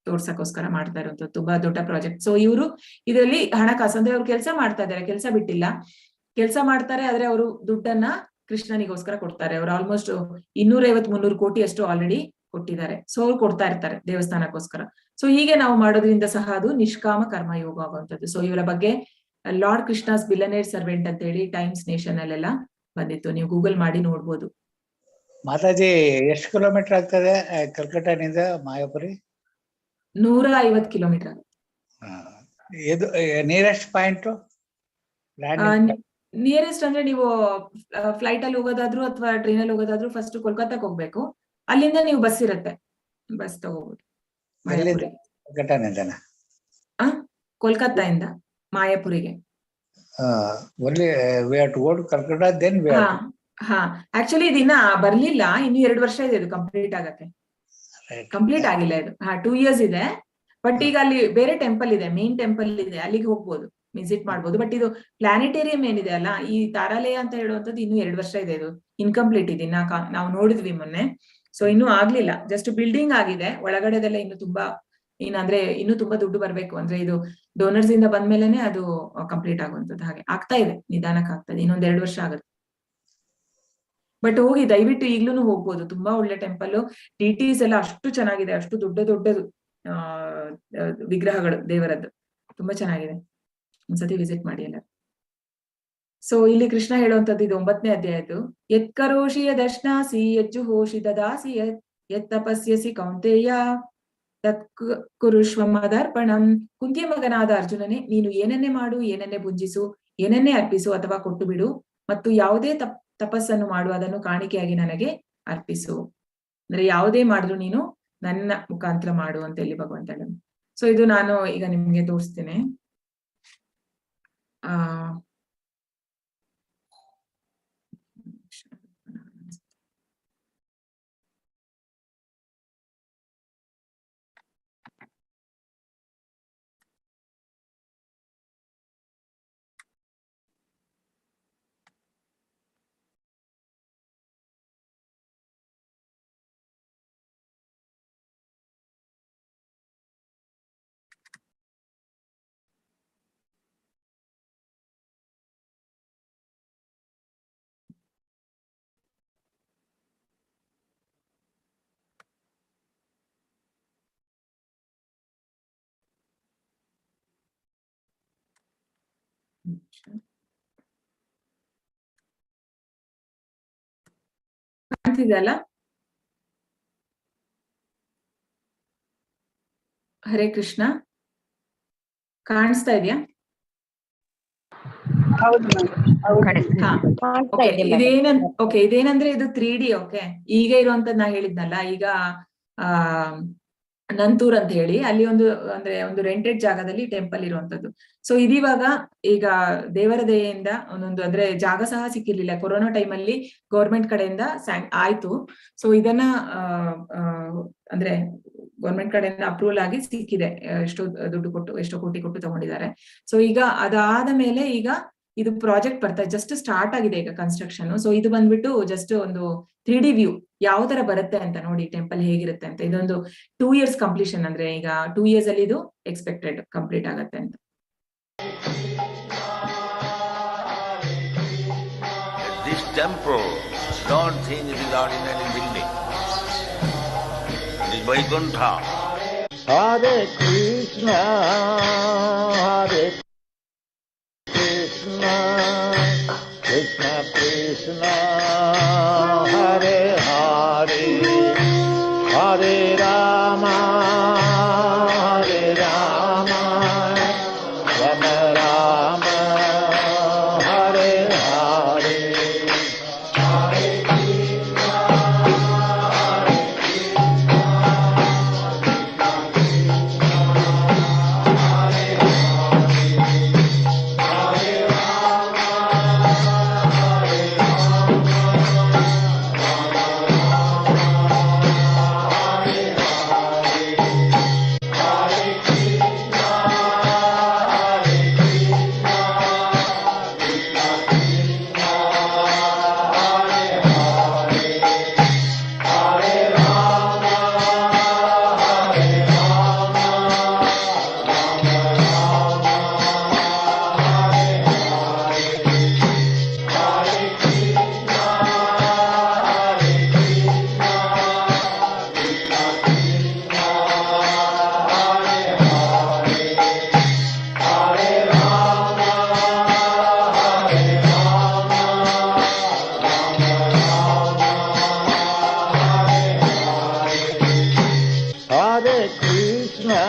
ತೋರ್ಸಕ್ಕೋಸ್ಕರ ಮಾಡ್ತಾ ಇರುವಂತದ್ದು ತುಂಬಾ ದೊಡ್ಡ ಪ್ರಾಜೆಕ್ಟ್. ಸೊ ಇವರು ಇದರಲ್ಲಿ ಹಣಕಾಸು ಅಂದ್ರೆ ಅವ್ರು ಕೆಲಸ ಮಾಡ್ತಾ ಇದ್ದಾರೆ, ಕೆಲಸ ಬಿಟ್ಟಿಲ್ಲ, ಕೆಲಸ ಮಾಡ್ತಾರೆ. ಆದ್ರೆ ಅವರು ದುಡ್ಡನ್ನ ಕೃಷ್ಣನಿಗೋಸ್ಕರ ಕೊಡ್ತಾರೆ. ಅವ್ರು ಆಲ್ಮೋಸ್ಟ್ 250-300 ಕೋಟಿ ಅಷ್ಟು ಆಲ್ರೆಡಿ ಕೊಟ್ಟಿದ್ದಾರೆ. ಸೊ ಅವ್ರು ಕೊಡ್ತಾ ಇರ್ತಾರೆ ದೇವಸ್ಥಾನಕ್ಕೋಸ್ಕರ. ಸೊ ಹೀಗೆ ನಾವು ಮಾಡೋದ್ರಿಂದ ಸಹ ಅದು ನಿಷ್ಕಾಮ ಕರ್ಮ ಯೋಗ ಆಗುವಂಥದ್ದು. ಸೊ ಇವರ ಬಗ್ಗೆ ಲಾರ್ಡ್ ಕೃಷ್ಣಾಸ್ ಬಿಲನೇರ್ ಸರ್ವೆಂಟ್ ಅಂತ ಹೇಳಿ ಟೈಮ್ಸ್ ನೇಷನ್ ಅಲ್ಲೆಲ್ಲ ಬಂದಿತ್ತು, ನೀವು ಗೂಗಲ್ ಮಾಡಿ ನೋಡ್ಬೋದು. ಮಾತಾಜಿ ಎಷ್ಟು ಕಿಲೋಮೀಟರ್ ಆಗ್ತದೆ ಕಲ್ಕಟ್ಟಾನಿಂದ ಮಾಯಾಪುರಿ? 150 ಕಿಲೋಮೀಟರ್. ಇದು ನಿಯರೆಸ್ಟ್ ಪಾಯಿಂಟ್ ನಿಯರೆಸ್ಟ್ ಅಂದ್ರೆ ನೀವು ಫ್ಲೈಟ್ ಅಲ್ಲಿ ಹೋಗೋದಾದ್ರು ಅಥವಾ ಟ್ರೈನ್ ಅಲ್ಲಿ ಹೋಗೋದಾದ್ರು ಫಸ್ಟ್ ಕೋಲ್ಕತ್ತಾಕ್ ಹೋಗ್ಬೇಕು. ಅಲ್ಲಿಂದ ನೀವು ಬಸ್ ಇರುತ್ತೆ, ಬಸ್ ತಗೋಬಹುದು ಮಾಯಾಪುರಿಗೆ. ಕಲ್ಕಟ್ಟಾನಿಂದನಾ? ಕೋಲ್ಕತ್ತಾ ಇಂದ ಮಾಯಾಪುರಿಗೆ. ಆಕ್ಚುಲಿ ಇದಿನ್ನ ಬರ್ಲಿಲ್ಲ, ಇನ್ನು 2 ವರ್ಷ ಇದೆ ಇದು ಕಂಪ್ಲೀಟ್ ಆಗಕ್ಕೆ. ಕಂಪ್ಲೀಟ್ ಆಗಿಲ್ಲ ಇದು. 2 years ಇದೆ. ಬಟ್ ಈಗ ಅಲ್ಲಿ ಬೇರೆ ಟೆಂಪಲ್ ಇದೆ, ಮೇನ್ ಟೆಂಪಲ್ ಇದೆ, ಅಲ್ಲಿಗೆ ಹೋಗ್ಬೋದು, ವಿಸಿಟ್ ಮಾಡ್ಬೋದು. ಬಟ್ ಇದು ಪ್ಲಾನೆಟೇರಿಯಂ ಏನಿದೆ ಅಲ್ಲ, ಈ ತಾರಾಲಯ ಅಂತ ಹೇಳುವಂಥದ್ದು ಇನ್ನು 2 ವರ್ಷ ಇದೆ. ಇದು ಇನ್ಕಂಪ್ಲೀಟ್ ಇದೆ, ನಾವು ನೋಡಿದ್ವಿ ಮೊನ್ನೆ. ಸೊ ಇನ್ನೂ ಆಗ್ಲಿಲ್ಲ, ಜಸ್ಟ್ ಬಿಲ್ಡಿಂಗ್ ಆಗಿದೆ. ಒಳಗಡೆದೆಲ್ಲ ಇನ್ನು ತುಂಬಾ ಇನ್ನೂ ತುಂಬಾ ದುಡ್ಡು ಬರ್ಬೇಕು. ಅಂದ್ರೆ ಇದು ಡೋನರ್ಸ್ ಇಂದ ಬಂದ್ಮೇಲೆನೆ ಅದು ಕಂಪ್ಲೀಟ್ ಆಗುವಂಥದ್ದು. ಹಾಗೆ ಆಗ್ತಾ ಇದೆ, ನಿಧಾನಕ್ಕೆ ಆಗ್ತಾ ಇದೆ. ಇನ್ನೊಂದ್ 2 ವರ್ಷ ಆಗುತ್ತೆ. ಬಟ್ ಹೋಗಿ ದಯವಿಟ್ಟು ಈಗ್ಲೂ ಹೋಗ್ಬೋದು, ತುಂಬಾ ಒಳ್ಳೆ ಟೆಂಪಲ್. ಡಿಟೀಸ್ ಎಲ್ಲ ಅಷ್ಟು ಚೆನ್ನಾಗಿದೆ, ಅಷ್ಟು ದೊಡ್ಡದು ವಿಗ್ರಹಗಳು ದೇವರದ್ದು, ತುಂಬಾ ಚೆನ್ನಾಗಿದೆ. ಒಂದ್ಸತಿ ವಿಸಿಟ್ ಮಾಡಿ ಎಲ್ಲ. ಸೊ ಇಲ್ಲಿ ಕೃಷ್ಣ ಹೇಳುವಂತದ್ದು ಇದು 9ನೇ ಅಧ್ಯಾಯದ್ದು. ಯತ್ಕರೋಷಿಯ ದರ್ಶನಾಸಿ ಯಜ್ಜು ಹೋಷಿ ದದಾಸಿ ಯತ್ ತಪಸ್ಯಸಿ ಕೌಂತೆಯ ತತ್ ಕುರುಷ್ವ ಮದರ್ಪಣಂ. ಕುಂತಿಯ ಮಗನಾದ ಅರ್ಜುನನೇ, ನೀನು ಏನನ್ನೇ ಮಾಡು, ಏನನ್ನೇ ಭುಂಜಿಸು, ಏನನ್ನೇ ಅರ್ಪಿಸು ಅಥವಾ ಕೊಟ್ಟು ಬಿಡು, ಮತ್ತು ಯಾವುದೇ ತಪಸ್ಸನ್ನು ಮಾಡು, ಅದನ್ನು ಕಾಣಿಕೆಯಾಗಿ ನನಗೆ ಅರ್ಪಿಸು. ಅಂದ್ರೆ ಯಾವುದೇ ಮಾಡಿದ್ರು ನೀನು ನನ್ನ ಮುಖಾಂತರ ಮಾಡು ಅಂತ ಹೇಳಿ ಭಗವಂತ ಹೇಳೋದು. ಸೊ ಇದು ನಾನು ಈಗ ನಿಮ್ಗೆ ತೋರಿಸ್ತೇನೆ. ಕಾಣ್ತಿದೆಯಲ್ಲ? ಹರೇ ಕೃಷ್ಣ, ಕಾಣಿಸ್ತಾ ಇದೆಯಾ? ಇದೇನಂದ್ರೆ ಇದು 3D. ಓಕೆ, ಈಗ ಇರುವಂತದ್ ನಾ ಹೇಳಿದ್ನಲ್ಲ, ಈಗ ನಂತೂರ್ ಅಂತ ಹೇಳಿ ಅಲ್ಲಿ ಒಂದು ರೆಂಟೆಡ್ ಜಾಗದಲ್ಲಿ ಟೆಂಪಲ್ ಇರುವಂತದ್ದು. ಸೊ ಇದಿವಾಗ ಈಗ ದೇವರ ದಯೆಯಿಂದ ಒಂದೊಂದು ಅಂದ್ರೆ ಜಾಗ ಸಹ ಸಿಕ್ಕಿರ್ಲಿಲ್ಲ. ಕೊರೋನಾ ಟೈಮಲ್ಲಿ ಗೌರ್ಮೆಂಟ್ ಕಡೆಯಿಂದ ಆಯ್ತು. ಸೊ ಇದನ್ನ ಅಂದ್ರೆ ಗೌರ್ಮೆಂಟ್ ಕಡೆಯಿಂದ ಅಪ್ರೂವಲ್ ಆಗಿ ಸಿಕ್ಕಿದೆ. ಎಷ್ಟೋ ದುಡ್ಡು ಕೊಟ್ಟು, ಎಷ್ಟೋ ಕೋಟಿ ಕೊಟ್ಟು ತಗೊಂಡಿದ್ದಾರೆ. ಸೊ ಈಗ ಅದಾದ ಮೇಲೆ ಈಗ ಇದು ಪ್ರಾಜೆಕ್ಟ್ ಬರ್ತಾ ಜಸ್ಟ್ ಸ್ಟಾರ್ಟ್ ಆಗಿದೆ ಈಗ ಕನ್ಸ್ಟ್ರಕ್ಷನ್. ಸೊ ಇದು ಬಂದ್ಬಿಟ್ಟು ಜಸ್ಟ್ ಒಂದು 3D ವ್ಯೂ ಯಾವ ತರ ಬರುತ್ತೆ ಅಂತ ನೋಡಿ, ಟೆಂಪಲ್ ಹೇಗಿರುತ್ತೆ ಅಂತ. ಇದೊಂದು 2 years ಕಂಪ್ಲೀಷನ್, ಅಂದ್ರೆ ಈಗ 2 years ಅಲ್ಲಿ ಇದು ಎಕ್ಸ್ಪೆಕ್ಟೆಡ್ ಕಂಪ್ಲೀಟ್ ಆಗತ್ತೆ ಅಂತ. This temple, don't think it is ordinary building. It is Vaikuntha. Hare Krishna, Hare Krishna, Krishna Krishna, Hare Hare, Hare Rama, Hare Rama, Rama Rama, Hare Hare. Hare Krishna,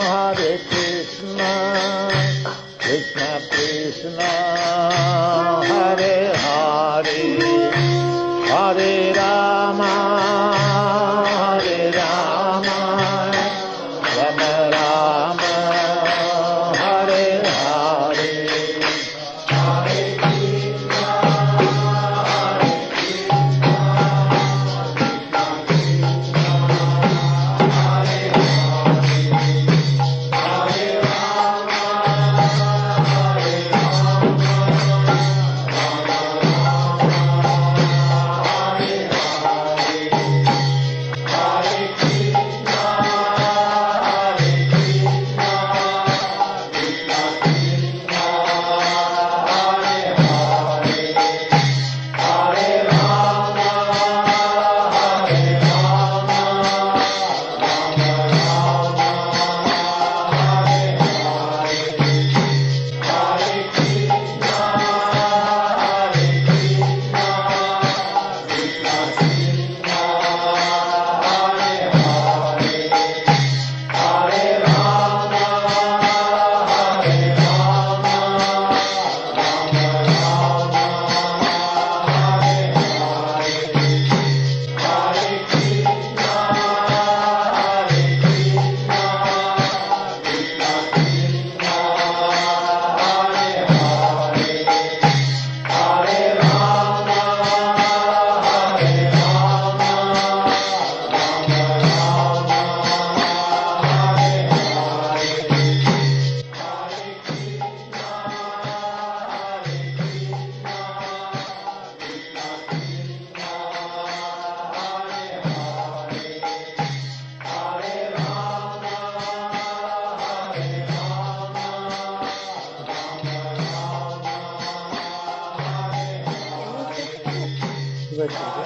Hare Krishna, Krishna Krishna, Hare Hare, Hare Rama, Hare Rama, Rama Rama, Hare Hare.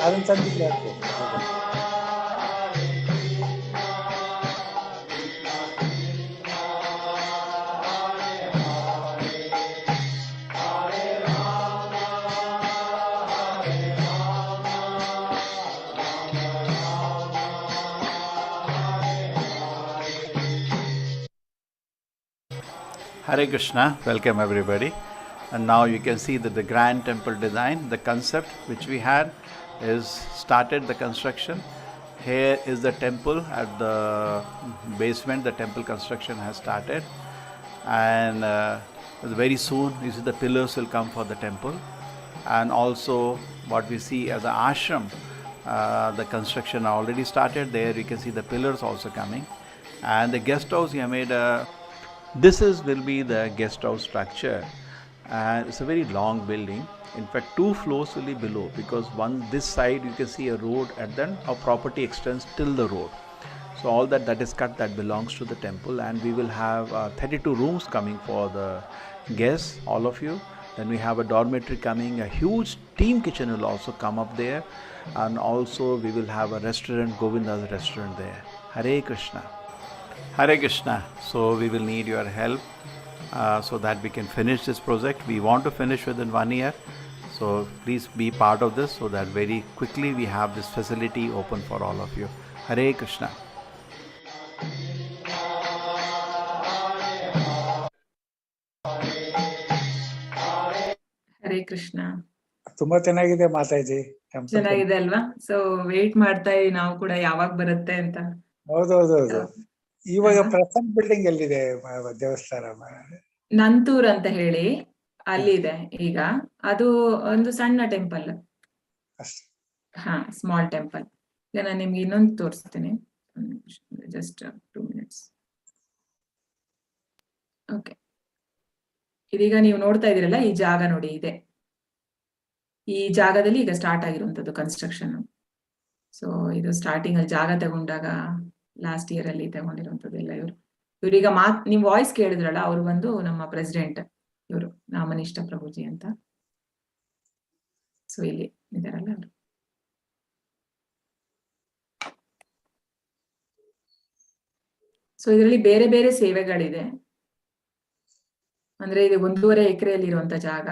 ಅದನ್ನ ತಂದಿಲ್ಲ ಯಾಕೆ? Hare Krishna, welcome everybody. And now you can see that the grand temple design, the concept which we had is started the construction. Here is the temple at the basement, the temple construction has started. And very soon you see the pillars will come for the temple. And also what we see as an ashram, the construction already started. There you can see the pillars also coming. And the guest house you have made will be the guest house structure, and it's a very long building. In fact, 2 floors will be below, because this side you can see a road, and then our property extends till the road. So all that is cut, that belongs to the temple, and we will have 32 rooms coming for the guests, all of you. Then we have a dormitory coming, a huge team kitchen will also come up there, and also we will have a restaurant, Govinda's restaurant there. Hare Krishna. Hare Krishna. So we will need your help so that we can finish this project. We want to finish within 1 year. So please be part of this so that very quickly we have this facility open for all of you. Hare Krishna. Hare Krishna. ತುಂಬಾ ಚೆನ್ನಾಗಿದೆ Mataji. temple. ಚೆನ್ನಾಗಿದೆ ಅಲ್ವಾ? So wait ಮಾಡ್ತಾ ಇದೀವಿ ನಾವು ಕೂಡ ಯಾವಾಗ ಬರುತ್ತೆ ಅಂತ. ಹೌದೌದೌದು. ಇವಾಗ ಪ್ರೆಸೆಂಟ್ ಬಿಲ್ಡಿಂಗ್ ಎಲ್ಲಿದೆ ದೇವಸ್ಥಾನ? ನಂತೂರ್ ಅಂತ ಹೇಳಿ ಅಲ್ಲಿದೆ ಈಗ. ಅದು ಒಂದು ಸಣ್ಣ ಟೆಂಪಲ್. ಹಾ, ಸ್ಮಾಲ್ ಟೆಂಪಲ್. ಈಗ ನಾನು ನಿಮ್ಗೆ ಇನ್ನೊಂದು ತೋರಿಸ್ತೀನಿ. Just 2 minutes. ಓಕೆ, ಇದೀಗ ನೀವು ನೋಡ್ತಾ ಇದೀರಲ್ಲ, ಈ ಜಾಗ ನೋಡಿ ಇದೆ. ಈ ಜಾಗದಲ್ಲಿ ಈಗ ಸ್ಟಾರ್ಟ್ ಆಗಿರುವಂತದ್ದು ಕನ್ಸ್ಟ್ರಕ್ಷನ್. ಸೊ ಇದು ಸ್ಟಾರ್ಟಿಂಗ್ ಅಲ್ಲಿ ಜಾಗ ತಗೊಂಡಾಗ ಲಾಸ್ಟ್ ಇಯರ್ ಅಲ್ಲಿ ತಗೊಂಡಿರುವಂತದ್ದೆಲ್ಲ ಇವ್ರೀಗ ನಿಮ್ ವಾಯ್ಸ್ ಕೇಳಿದ್ರಲ್ಲ, ಅವ್ರು ಬಂದು ನಮ್ಮ ಪ್ರೆಸಿಡೆಂಟ್, ಇವರು ನಾಮನಿಷ್ಠ ಪ್ರಭುಜಿ ಅಂತ. ಸೊ ಇಲ್ಲಿ ಇದಾರಲ್ಲ ಅವರು. ಸೊ ಇದರಲ್ಲಿ ಬೇರೆ ಬೇರೆ ಸೇವೆಗಳಿದೆ. ಅಂದ್ರೆ ಇದು 1.5 ಎಕರೆಯಲ್ಲಿ ಇರುವಂತ ಜಾಗ.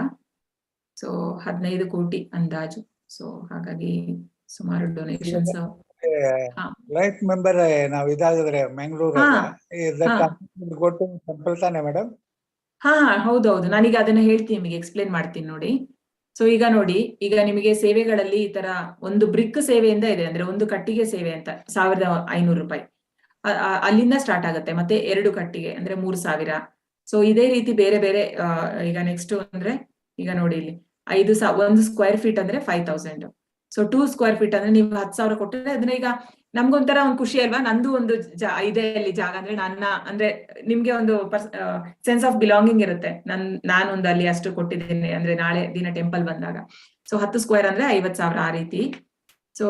ಸೊ 15 ಕೋಟಿ ಅಂದಾಜು. ಸೊ ಹಾಗಾಗಿ ಸುಮಾರು ಡೊನೇಷನ್ಸ್. ಲೈಫ್ ಮೆಂಬರ್ ನಾವು ಇದಾಗಿದ್ರೆ ಮಂಗಳೂರು ಟೆಂಪಲ್ ತಾನೆ ಮೇಡಮ್? ಹಾ ಹೌದೌದು, ನಾನೀಗ ಅದನ್ನ ಹೇಳ್ತೀನಿ, ನಿಮಗೆ ಎಕ್ಸ್ಪ್ಲೇನ್ ಮಾಡ್ತೀನಿ ನೋಡಿ. ಸೊ ಈಗ ನೋಡಿ, ಈಗ ನಿಮಗೆ ಸೇವೆಗಳಲ್ಲಿ ಈ ತರ ಒಂದು ಬ್ರಿಕ್ ಸೇವೆಯಿಂದ ಇದೆ, ಅಂದ್ರೆ ಒಂದು ಕಟ್ಟಿಗೆ ಸೇವೆ ಅಂತ 1500 ರೂಪಾಯಿ ಅಲ್ಲಿಂದ ಸ್ಟಾರ್ಟ್ ಆಗುತ್ತೆ. ಮತ್ತೆ 2 ಕಟ್ಟಿಗೆ ಅಂದ್ರೆ 3000. ಸೊ ಇದೇ ರೀತಿ ಬೇರೆ ಬೇರೆ. ಈಗ ನೆಕ್ಸ್ಟ್ ಅಂದ್ರೆ ಈಗ ನೋಡಿ ಇಲ್ಲಿ 1 ಸ್ಕ್ವೇರ್ ಫೀಟ್ ಅಂದ್ರೆ 5000. ಸೊ 2 ಸ್ಕ್ವೇರ್ ಫೀಟ್ ಅಂದ್ರೆ ನೀವು 10,000 ಕೊಟ್ಟರೆ ಅದನ್ನ ಈಗ ನಮ್ಗೊಂಥರ ಒಂದು ಖುಷಿ ಅಲ್ವಾ, ನಂದು ಒಂದು ಇದೆ ಅಲ್ಲಿ ಜಾಗ, ಅಂದ್ರೆ ಅಂದ್ರೆ ನಿಮ್ಗೆ ಒಂದು ಸೆನ್ಸ್ ಆಫ್ ಬಿಲಾಂಗಿಂಗ್ ಇರುತ್ತೆ. ನಾನೊಂದು ಅಲ್ಲಿ ಅಷ್ಟು ಕೊಟ್ಟಿದ್ದೇನೆ ಅಂದ್ರೆ ನಾಳೆ ದಿನ ಟೆಂಪಲ್ ಬಂದಾಗ. ಸೊ 10 ಸ್ಕ್ವೇರ್ ಅಂದ್ರೆ 50,000 ಆ ರೀತಿ. ಸೊ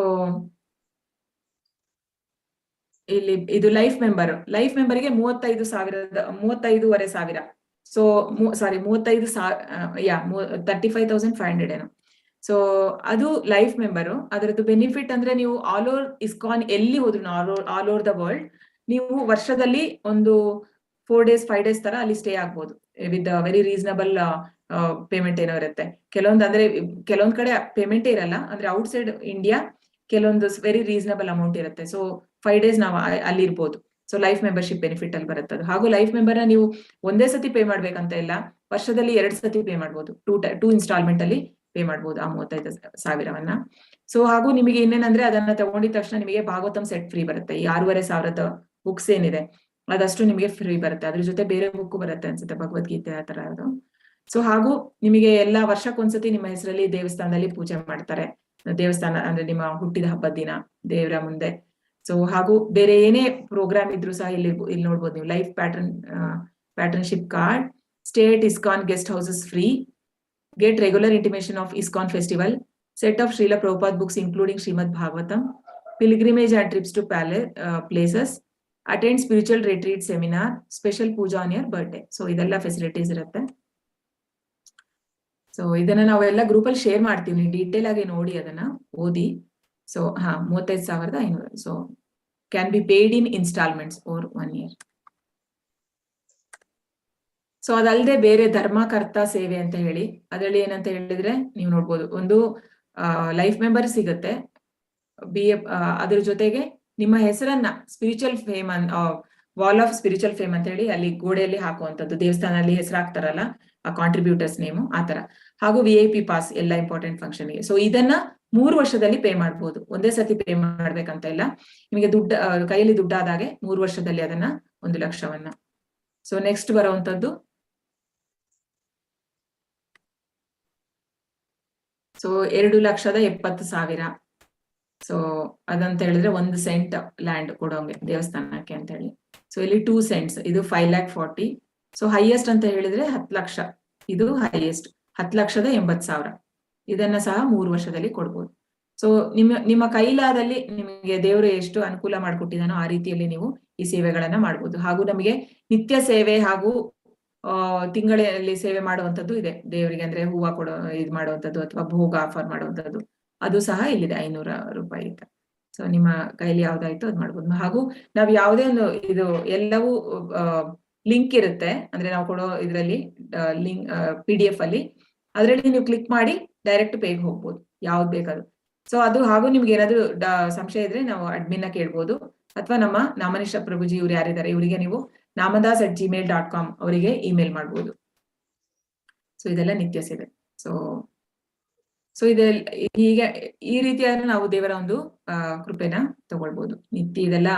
ಇಲ್ಲಿ ಇದು ಲೈಫ್ ಮೆಂಬರ್ಗೆ 35,500. ಸೊ ಸಾರಿ 35,500 ಏನೋ. ಸೊ ಅದು ಲೈಫ್ ಮೆಂಬರು. ಅದರದ್ದು ಬೆನಿಫಿಟ್ ಅಂದ್ರೆ ನೀವು ಆಲ್ ಓವರ್ ಇಸ್ಕಾನ್ ಎಲ್ಲಿ ಹೋದ್ರು, ಆಲ್ ಓವರ್ ದ ವರ್ಲ್ಡ್, ನೀವು ವರ್ಷದಲ್ಲಿ ಒಂದು 4 days 5 days ತರ ಅಲ್ಲಿ ಸ್ಟೇ ಆಗ್ಬೋದು ವಿತ್ ವೆರಿ ರೀಸನಬಲ್ ಪೇಮೆಂಟ್ ಏನೋ ಇರುತ್ತೆ. ಕೆಲವೊಂದ್ ಕಡೆ ಪೇಮೆಂಟೇ ಇರಲ್ಲ, ಅಂದ್ರೆ ಔಟ್ಸೈಡ್ ಇಂಡಿಯಾ ಕೆಲವೊಂದು ವೆರಿ ರೀಸನಬಲ್ ಅಮೌಂಟ್ ಇರುತ್ತೆ. ಸೊ 5 days ನಾವು ಅಲ್ಲಿ ಇರ್ಬೋದು. ಸೊ ಲೈಫ್ ಮೆಂಬರ್ಶಿಪ್ ಬೆನಿಫಿಟ್ ಅಲ್ಲಿ ಬರುತ್ತೆ ಅದು. ಹಾಗೂ ಲೈಫ್ ಮೆಂಬರ್ನ ನೀವು ಒಂದೇ ಸತಿ ಪೇ ಮಾಡ್ಬೇಕಂತ ಇಲ್ಲ, ವರ್ಷದಲ್ಲಿ 2 ಸತಿ ಪೇ ಮಾಡ್ಬೋದು. 2 ಇನ್ಸ್ಟಾಲ್ಮೆಂಟ್ ಅಲ್ಲಿ ಪೇ ಮಾಡ್ಬೋದು ಆ 35,000. ಸೊ ಹಾಗೂ ನಿಮಗೆ ಇನ್ನೇನಂದ್ರೆ ಅದನ್ನ ತಗೊಂಡಿದ ತಕ್ಷಣ ನಿಮಗೆ ಭಾಗವತಂ ಸೆಟ್ ಫ್ರೀ ಬರುತ್ತೆ. ಈ 6,500 ಬುಕ್ಸ್ ಏನಿದೆ ಅದಷ್ಟು ನಿಮಗೆ ಫ್ರೀ ಬರುತ್ತೆ. ಅದ್ರ ಜೊತೆ ಬೇರೆ ಬುಕ್ ಬರುತ್ತೆ ಅನ್ಸುತ್ತೆ, ಭಗವದ್ಗೀತೆ ಆ ತರ ಅದು. ಸೊ ಹಾಗೂ ನಿಮಗೆ ಎಲ್ಲಾ ವರ್ಷಕ್ಕೊಂದ್ಸತಿ ನಿಮ್ಮ ಹೆಸರಲ್ಲಿ ದೇವಸ್ಥಾನದಲ್ಲಿ ಪೂಜೆ ಮಾಡ್ತಾರೆ. ದೇವಸ್ಥಾನ ಅಂದ್ರೆ ನಿಮ್ಮ ಹುಟ್ಟಿದ ಹಬ್ಬದ ದಿನ ದೇವರ ಮುಂದೆ. ಸೊ ಹಾಗೂ ಬೇರೆ ಏನೇ ಪ್ರೋಗ್ರಾಮ್ ಇದ್ರು ಸಹ ಇಲ್ಲಿ ನೋಡ್ಬೋದು ನೀವು. Life patronship card, stay at ISKCON guest houses free, get regular intimation of ISKCON festival, set of Srila Prabhupad books including Srimad Bhagavatam, pilgrimage and trips to places, attend spiritual retreat seminar, special puja on your birthday. So ಇದೆಲ್ಲ facilities ಇರುತ್ತೆ. So ಇದನ್ನ ನಾವೆಲ್ಲ group ಅಲ್ಲಿ share ಮಾಡ್ತೀವಿ, detail ಆಗಿ ನೋಡಿ ಅದನ್ನ ಓದಿ. So 35,500. So can be paid in instalments over 1 year. So ಅದಲ್ಲದೆ ಬೇರೆ ಧರ್ಮಕರ್ತ ಸೇವೆ ಅಂತ ಹೇಳಿ, ಅದರಲ್ಲಿ ಏನಂತ ಹೇಳಿದ್ರೆ ನೀವು ನೋಡ್ಬೋದು, ಒಂದು ಲೈಫ್ ಮೆಂಬರ್ ಸಿಗುತ್ತೆ. ಅದ್ರ ಜೊತೆಗೆ ನಿಮ್ಮ ಹೆಸರನ್ನ spiritual fame wall of spiritual fame ಅಂತ ಹೇಳಿ ಅಲ್ಲಿ ಗೋಡೆಯಲ್ಲಿ ಹಾಕುವಂಥದ್ದು, ದೇವಸ್ಥಾನದಲ್ಲಿ ಹೆಸರಾಗ್ತಾರಲ್ಲ ಆ ಕಾಂಟ್ರಿಬ್ಯೂಟರ್ಸ್ ನೇಮು ಆ ತರ. ಹಾಗೂ VIP ಪಾಸ್ ಎಲ್ಲ ಇಂಪಾರ್ಟೆಂಟ್ ಫಂಕ್ಷನ್ಗೆ. ಸೊ ಇದನ್ನ 3 ವರ್ಷದಲ್ಲಿ ಪೇ ಮಾಡ್ಬೋದು, ಒಂದೇ ಸತಿ ಪೇ ಮಾಡ್ಬೇಕಂತ ಇಲ್ಲ. ನಿಮಗೆ ಕೈಯಲ್ಲಿ ದುಡ್ಡಾದಾಗೆ 3 ವರ್ಷದಲ್ಲಿ ಅದನ್ನ 1 ಲಕ್ಷವನ್ನ. ಸೊ ನೆಕ್ಸ್ಟ್ ಬರುವಂತದ್ದು ಸೊ 2,70,000. ಸೊ ಅದಂತ ಹೇಳಿದ್ರೆ 1 cent ಲ್ಯಾಂಡ್ ಕೊಡೋಂಗೆ ದೇವಸ್ಥಾನಕ್ಕೆ ಅಂತ ಹೇಳಿ. ಸೊ ಇಲ್ಲಿ 2 cents, ಇದು 5,40,000. ಸೊ ಹೈಯೆಸ್ಟ್ ಅಂತ ಹೇಳಿದ್ರೆ 10 ಲಕ್ಷ, ಇದು ಹೈಯೆಸ್ಟ್ 10,80,000. ಇದನ್ನ ಸಹ 3 ವರ್ಷದಲ್ಲಿ ಕೊಡ್ಬೋದು. ಸೊ ನಿಮ್ಮ ಕೈಲಾದಲ್ಲಿ ನಿಮಗೆ ದೇವರು ಎಷ್ಟು ಅನುಕೂಲ ಮಾಡಿಕೊಟ್ಟಿದಾನೋ ಆ ರೀತಿಯಲ್ಲಿ ನೀವು ಈ ಸೇವೆಗಳನ್ನ ಮಾಡ್ಬೋದು. ಹಾಗೂ ನಮಗೆ ನಿತ್ಯ ಸೇವೆ ಹಾಗೂ ತಿಂಗಳಲ್ಲಿ ಸೇವೆ ಮಾಡುವಂತದ್ದು ಇದೆ ದೇವರಿಗೆ, ಅಂದ್ರೆ ಹೂವ ಕೊಡೋ ಇದು ಮಾಡುವಂಥದ್ದು ಅಥವಾ ಭೋಗ ಆಫರ್ ಮಾಡುವಂಥದ್ದು ಅದು ಸಹ ಇಲ್ಲಿದೆ 500 ರೂಪಾಯಿ. ಸೊ ನಿಮ್ಮ ಕೈಲಿ ಯಾವ್ದಾಯ್ತು ಅದ್ ಮಾಡ್ಬೋದು. ಹಾಗೂ ನಾವ್ ಯಾವುದೇ ಒಂದು ಇದು ಎಲ್ಲವೂ ಲಿಂಕ್ ಇರುತ್ತೆ, ಅಂದ್ರೆ ನಾವು ಕೊಡೋ ಇದ್ರಲ್ಲಿ ಲಿಂಕ್ PDF ಅಲ್ಲಿ ಅದರಲ್ಲಿ ನೀವು ಕ್ಲಿಕ್ ಮಾಡಿ ಡೈರೆಕ್ಟ್ ಪೇಗೆ ಹೋಗ್ಬೋದು ಯಾವ್ದು ಬೇಕಾದ್ರು. ಸೊ ಅದು ಹಾಗೂ ನಿಮ್ಗೆ ಏನಾದ್ರು ಸಂಶಯ ಇದ್ರೆ ನಾವು ಅಡ್ಮಿನ್ ಕೇಳ್ಬೋದು, ಅಥವಾ ನಮ್ಮ ನಾಮನಿಷ್ಠ ಪ್ರಭುಜಿ ಇವ್ರು ಯಾರಿದ್ದಾರೆ ಇವರಿಗೆ ನೀವು namandas@gmail.com ಅವರಿಗೆ ಇಮೇಲ್ ಮಾಡ್ಬೋದು. ಸೊ ಇದೆಲ್ಲ ನಿತ್ಯ ಸೇವೆ. ಸೊ ಹೀಗೆ ಈ ರೀತಿಯಾದ ನಾವು ದೇವರ ಒಂದು ಕೃಪೆನ ತಗೊಳ್ಬೋದು. ನಿತ್ಯ ಇದೆಲ್ಲ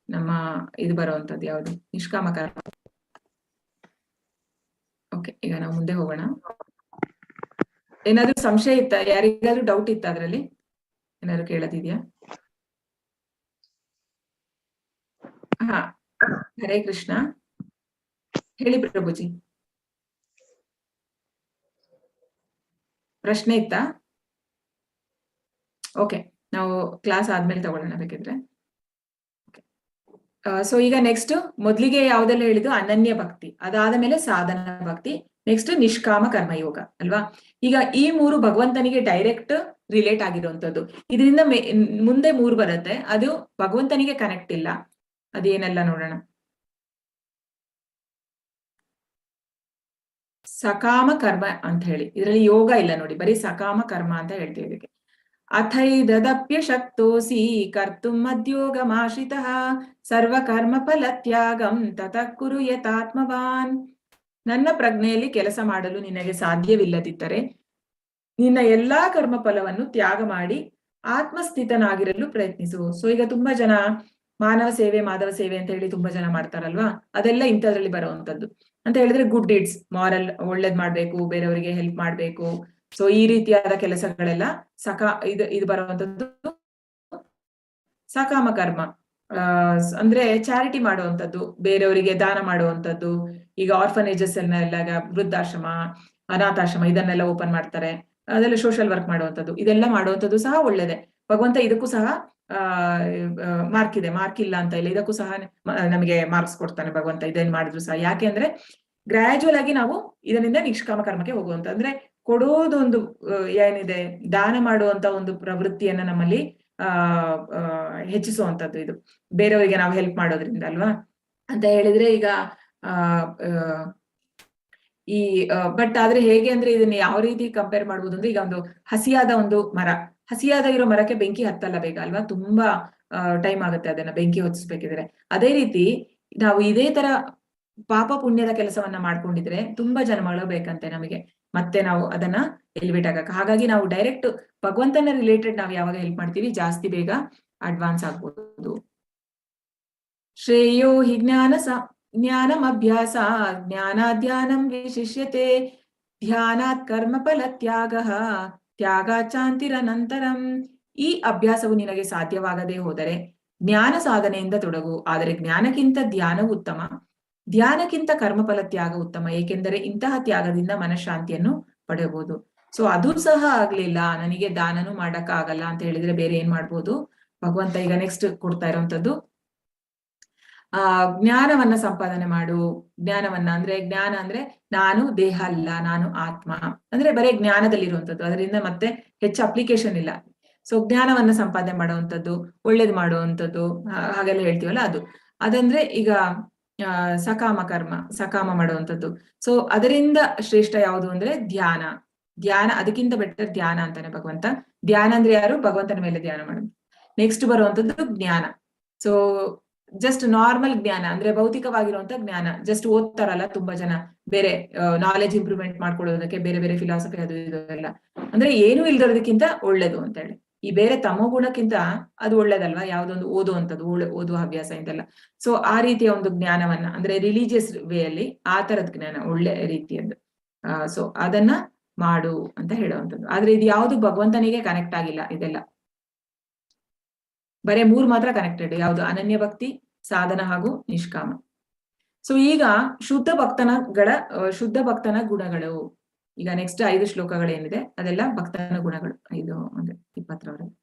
ನಮ್ಮ ಇದು ಬರುವಂತದ್ದು ಯಾವುದು ನಿಷ್ಕಾಮ ಕರ್ಮ. ಓಕೆ, ಈಗ ನಾವು ಮುಂದೆ ಹೋಗೋಣ. ಏನಾದ್ರು ಸಂಶಯ ಇತ್ತ? ಯಾರಿಗಾದ್ರೂ ಡೌಟ್ ಇತ್ತ ಅದ್ರಲ್ಲಿ? ಏನಾದ್ರು ಕೇಳೋದಿದ್ಯಾ? ಹಾ, ಹರೇ ಕೃಷ್ಣ. ಹೇಳಿ ಪ್ರಭುಜಿ, ಪ್ರಶ್ನೆ ಇತ್ತಾ? ಓಕೆ, ನಾವು ಕ್ಲಾಸ್ ಆದ್ಮೇಲೆ ತಗೊಳ್ಳೋಣ ಬೇಕಿದ್ರೆ. ಸೊ ಈಗ ನೆಕ್ಸ್ಟ್ ಮೊದ್ಲಿಗೆ ಯಾವ್ದೆಲ್ಲ ಹೇಳಿದ್ದು ಅನನ್ಯ ಭಕ್ತಿ, ಅದಾದ ಮೇಲೆ ಸಾಧನ ಭಕ್ತಿ, ನೆಕ್ಸ್ಟ್ ನಿಷ್ಕಾಮ ಕರ್ಮಯೋಗ ಅಲ್ವಾ. ಈಗ ಈ 3 ಭಗವಂತನಿಗೆ ಡೈರೆಕ್ಟ್ ರಿಲೇಟ್ ಆಗಿರುವಂತದ್ದು. ಇದರಿಂದ ಮುಂದೆ 3 ಬರುತ್ತೆ, ಅದು ಭಗವಂತನಿಗೆ ಕನೆಕ್ಟ್ ಇಲ್ಲ. ಅದೇನೆಲ್ಲ ನೋಡೋಣ. ಸಕಾಮ ಕರ್ಮ ಅಂತ ಹೇಳಿ ಇದರಲ್ಲಿ ಯೋಗ ಇಲ್ಲ ನೋಡಿ, ಬರೀ ಸಕಾಮ ಕರ್ಮ ಅಂತ ಹೇಳ್ತೀವಿ ಇದಕ್ಕೆ. ಅಥೈದದಪ್ಯ ಶಕ್ತೋಸಿ ಕರ್ತುಂ ಮದ್ಯೋಗಮಾಶ್ರಿತಃ ಸರ್ವಕರ್ಮ ಫಲ ತ್ಯಾಗಂ ತತಃ ಕುರು ಯತಾತ್ಮವಾನ್. ನನ್ನ ಪ್ರಜ್ಞೆಯಲ್ಲಿ ಕೆಲಸ ಮಾಡಲು ನಿನಗೆ ಸಾಧ್ಯವಿಲ್ಲದಿದ್ದರೆ ನಿನ್ನ ಎಲ್ಲಾ ಕರ್ಮ ಫಲವನ್ನು ತ್ಯಾಗ ಮಾಡಿ ಆತ್ಮಸ್ಥಿತನಾಗಿರಲು ಪ್ರಯತ್ನಿಸು. ಸೊ ಈಗ ತುಂಬಾ ಜನ ಮಾನವ ಸೇವೆ ಮಾಧವ ಸೇವೆ ಅಂತ ಹೇಳಿ ತುಂಬಾ ಜನ ಮಾಡ್ತಾರಲ್ವಾ, ಅದೆಲ್ಲ ಇಂಥದ್ರಲ್ಲಿ ಬರುವಂತದ್ದು. ಅಂತ ಹೇಳಿದ್ರೆ ಗುಡ್ ಡೀಡ್ಸ್, ಮಾರಲ್, ಒಳ್ಳೇದ್ ಮಾಡ್ಬೇಕು, ಬೇರೆಯವರಿಗೆ ಹೆಲ್ಪ್ ಮಾಡ್ಬೇಕು. ಸೊ ಈ ರೀತಿಯಾದ ಕೆಲಸಗಳೆಲ್ಲ ಇದು ಬರುವಂತದ್ದು ಸಕಾಮ ಕರ್ಮ. ಅಂದ್ರೆ ಚಾರಿಟಿ ಮಾಡುವಂಥದ್ದು, ಬೇರೆಯವರಿಗೆ ದಾನ ಮಾಡುವಂಥದ್ದು. ಈಗ ಆರ್ಫನೇಜಸ್ ಎಲ್ಲ ವೃದ್ಧಾಶ್ರಮ, ಅನಾಥಾಶ್ರಮ ಇದನ್ನೆಲ್ಲ ಓಪನ್ ಮಾಡ್ತಾರೆ, ಅದೆಲ್ಲ ಸೋಷಿಯಲ್ ವರ್ಕ್ ಮಾಡುವಂಥದ್ದು. ಇದೆಲ್ಲ ಮಾಡುವಂಥದ್ದು ಸಹ ಒಳ್ಳೇದೆ. ಭಗವಂತ ಇದಕ್ಕೂ ಸಹ ಮಾರ್ಕ್ ಇದೆ, ಮಾರ್ಕ್ ಇಲ್ಲ ಅಂತ ಇಲ್ಲ, ಇದಕ್ಕೂ ಸಹ ನಮಗೆ ಮಾರ್ಕ್ಸ್ ಕೊಡ್ತಾನೆ ಭಗವಂತ ಇದನ್ನ ಮಾಡಿದ್ರು ಸಹ. ಯಾಕೆ ಅಂದ್ರೆ ಗ್ರಾಜುವಲ್ ಆಗಿ ನಾವು ಇದರಿಂದ ನಿಷ್ಕಾಮ ಕರ್ಮಕ್ಕೆ ಹೋಗುವಂತ, ಅಂದ್ರೆ ಕೊಡೋದೊಂದು ಏನಿದೆ, ದಾನ ಮಾಡುವಂತ ಒಂದು ಪ್ರವೃತ್ತಿಯನ್ನ ನಮ್ಮಲ್ಲಿ ಹೆಚ್ಚಿಸುವಂತದ್ದು ಇದು, ಬೇರೆಯವರಿಗೆ ನಾವು ಹೆಲ್ಪ್ ಮಾಡೋದ್ರಿಂದ ಅಲ್ವಾ. ಅಂತ ಹೇಳಿದ್ರೆ ಈಗ ಬಟ್ ಆದ್ರೆ ಹೇಗೆ ಅಂದ್ರೆ ಇದನ್ನ ಯಾವ ರೀತಿ ಕಂಪೇರ್ ಮಾಡ್ಬೋದು ಅಂದ್ರೆ, ಈಗ ಒಂದು ಹಸಿಯಾದ ಒಂದು ಮರ, ಹಸಿಯಾದ ಇರೋ ಮರಕ್ಕೆ ಬೆಂಕಿ ಹತ್ತಲ್ಲ ಬೇಗ ಅಲ್ವಾ, ತುಂಬಾ ಟೈಮ್ ಆಗುತ್ತೆ ಅದನ್ನ ಬೆಂಕಿ ಹೊತ್ತಿಸ್ಬೇಕಿದ್ರೆ. ಅದೇ ರೀತಿ ನಾವು ಇದೇ ತರ ಪಾಪ ಪುಣ್ಯದ ಕೆಲಸವನ್ನ ಮಾಡ್ಕೊಂಡಿದ್ರೆ ತುಂಬಾ ಜನ್ಮಗಳು ಬೇಕಂತೆ ನಮಗೆ, ಮತ್ತೆ ನಾವು ಅದನ್ನ ಎಲಿವೇಟ್ ಆಗಕ್ಕೆ. ಹಾಗಾಗಿ ನಾವು ಡೈರೆಕ್ಟ್ ಭಗವಂತನ ರಿಲೇಟೆಡ್ ನಾವು ಯಾವಾಗ ಹೆಲ್ಪ್ ಮಾಡ್ತೀವಿ ಜಾಸ್ತಿ ಬೇಗ ಅಡ್ವಾನ್ಸ್ ಆಗ್ಬೋದು. ಶ್ರೇಯೋ ಹಿ ಜ್ಞಾನಂ ಅಭ್ಯಾಸ ಜ್ಞಾನಾಧ್ಯಾನಂ ವಿಶಿಷ್ಯತೆ ಧ್ಯಾನಾತ್ ಕರ್ಮ ಫಲ ತ್ಯಾಗಾಚಾಂತಿರನಂತರಂ. ಈ ಅಭ್ಯಾಸವು ನಿನಗೆ ಸಾಧ್ಯವಾಗದೆ ಹೋದರೆ ಜ್ಞಾನ ಸಾಧನೆಯಿಂದ ತೊಡಗು, ಆದರೆ ಜ್ಞಾನಕ್ಕಿಂತ ಧ್ಯಾನವು ಉತ್ತಮ, ಧ್ಯಾನಕ್ಕಿಂತ ಕರ್ಮಫಲ ತ್ಯಾಗ ಉತ್ತಮ, ಏಕೆಂದರೆ ಇಂತಹ ತ್ಯಾಗದಿಂದ ಮನಃಶಾಂತಿಯನ್ನು ಪಡೆಯಬಹುದು. ಸೊ ಅದು ಸಹ ಆಗ್ಲಿಲ್ಲ, ನನಗೆ ದಾನನೂ ಮಾಡಕ್ ಆಗಲ್ಲ ಅಂತ ಹೇಳಿದ್ರೆ ಬೇರೆ ಏನ್ ಮಾಡ್ಬೋದು ಭಗವಂತ ಈಗ ನೆಕ್ಸ್ಟ್ ಕೊಡ್ತಾ ಇರೋಂಥದ್ದು, ಜ್ಞಾನವನ್ನ ಸಂಪಾದನೆ ಮಾಡು. ಜ್ಞಾನವನ್ನ ಅಂದ್ರೆ, ಜ್ಞಾನ ಅಂದ್ರೆ ನಾನು ದೇಹ ಅಲ್ಲ, ನಾನು ಆತ್ಮ, ಅಂದ್ರೆ ಬರೀ ಜ್ಞಾನದಲ್ಲಿರುವಂಥದ್ದು, ಅದರಿಂದ ಮತ್ತೆ ಹೆಚ್ಚು ಅಪ್ಲಿಕೇಶನ್ ಇಲ್ಲ. ಸೊ ಜ್ಞಾನವನ್ನ ಸಂಪಾದನೆ ಮಾಡುವಂಥದ್ದು, ಒಳ್ಳೇದು ಮಾಡುವಂಥದ್ದು, ಹಾಗೆಲ್ಲ ಹೇಳ್ತೀವಲ್ಲ ಅದು. ಅದಂದ್ರೆ ಈಗ ಸಕಾಮ ಕರ್ಮ, ಸಕಾಮ ಮಾಡುವಂಥದ್ದು. ಸೊ ಅದರಿಂದ ಶ್ರೇಷ್ಠ ಯಾವುದು ಅಂದ್ರೆ ಧ್ಯಾನ. ಅದಕ್ಕಿಂತ ಬೆಟರ್ ಧ್ಯಾನ ಅಂತಾನೆ ಭಗವಂತ. ಧ್ಯಾನ ಅಂದ್ರೆ ಯಾರು? ಭಗವಂತನ ಮೇಲೆ ಧ್ಯಾನ ಮಾಡೋದು. ನೆಕ್ಸ್ಟ್ ಬರುವಂತದ್ದು ಜ್ಞಾನ. ಸೊ ಜಸ್ಟ್ ನಾರ್ಮಲ್ ಜ್ಞಾನ ಅಂದ್ರೆ ಭೌತಿಕವಾಗಿರುವಂತ ಜ್ಞಾನ, ಜಸ್ಟ್ ಓದ್ತಾರಲ್ಲ ತುಂಬಾ ಜನ, ಬೇರೆ ನಾಲೆಜ್ ಇಂಪ್ರೂವ್ಮೆಂಟ್ ಮಾಡ್ಕೊಳ್ಳೋದಕ್ಕೆ ಬೇರೆ ಬೇರೆ ಫಿಲಾಸಫಿ ಅದು ಇದು ಎಲ್ಲ, ಅಂದ್ರೆ ಏನು ಇಲ್ದಿರೋದಕ್ಕಿಂತ ಒಳ್ಳೇದು ಅಂತ ಹೇಳಿ. ಈ ಬೇರೆ ತಮೋ ಗುಣಕ್ಕಿಂತ ಅದು ಒಳ್ಳೇದಲ್ವಾ, ಯಾವ್ದೊಂದು ಓದುವಂಥದ್ದು, ಓದುವ ಹವ್ಯಾಸ ಇಂತೆಲ್ಲ. ಸೊ ಆ ರೀತಿಯ ಒಂದು ಜ್ಞಾನವನ್ನ, ಅಂದ್ರೆ ರಿಲಿಜಿಯಸ್ ವೇ ಅಲ್ಲಿ ಆ ತರದ ಜ್ಞಾನ, ಒಳ್ಳೆ ರೀತಿಯದ್ದು. ಸೊ ಅದನ್ನ ಮಾಡು ಅಂತ ಹೇಳುವಂಥದ್ದು. ಆದ್ರೆ ಇದು ಯಾವುದು ಭಗವಂತನಿಗೆ ಕನೆಕ್ಟ್ ಆಗಿಲ್ಲ, ಇದೆಲ್ಲ ಬರೇ 3 ಮಾತ್ರ ಕನೆಕ್ಟೆಡ್. ಯಾವುದು? ಅನನ್ಯ ಭಕ್ತಿ, ಸಾಧನ ಹಾಗೂ ನಿಷ್ಕಾಮ. ಸೊ ಈಗ ಶುದ್ಧ ಭಕ್ತನ ಗುಣಗಳು. ಈಗ ನೆಕ್ಸ್ಟ್ 5 ಶ್ಲೋಕಗಳೇನಿದೆ ಅದೆಲ್ಲ ಭಕ್ತನ ಗುಣಗಳು, 5 ಅಂದ್ರೆ 20ರವರೆಗೆ.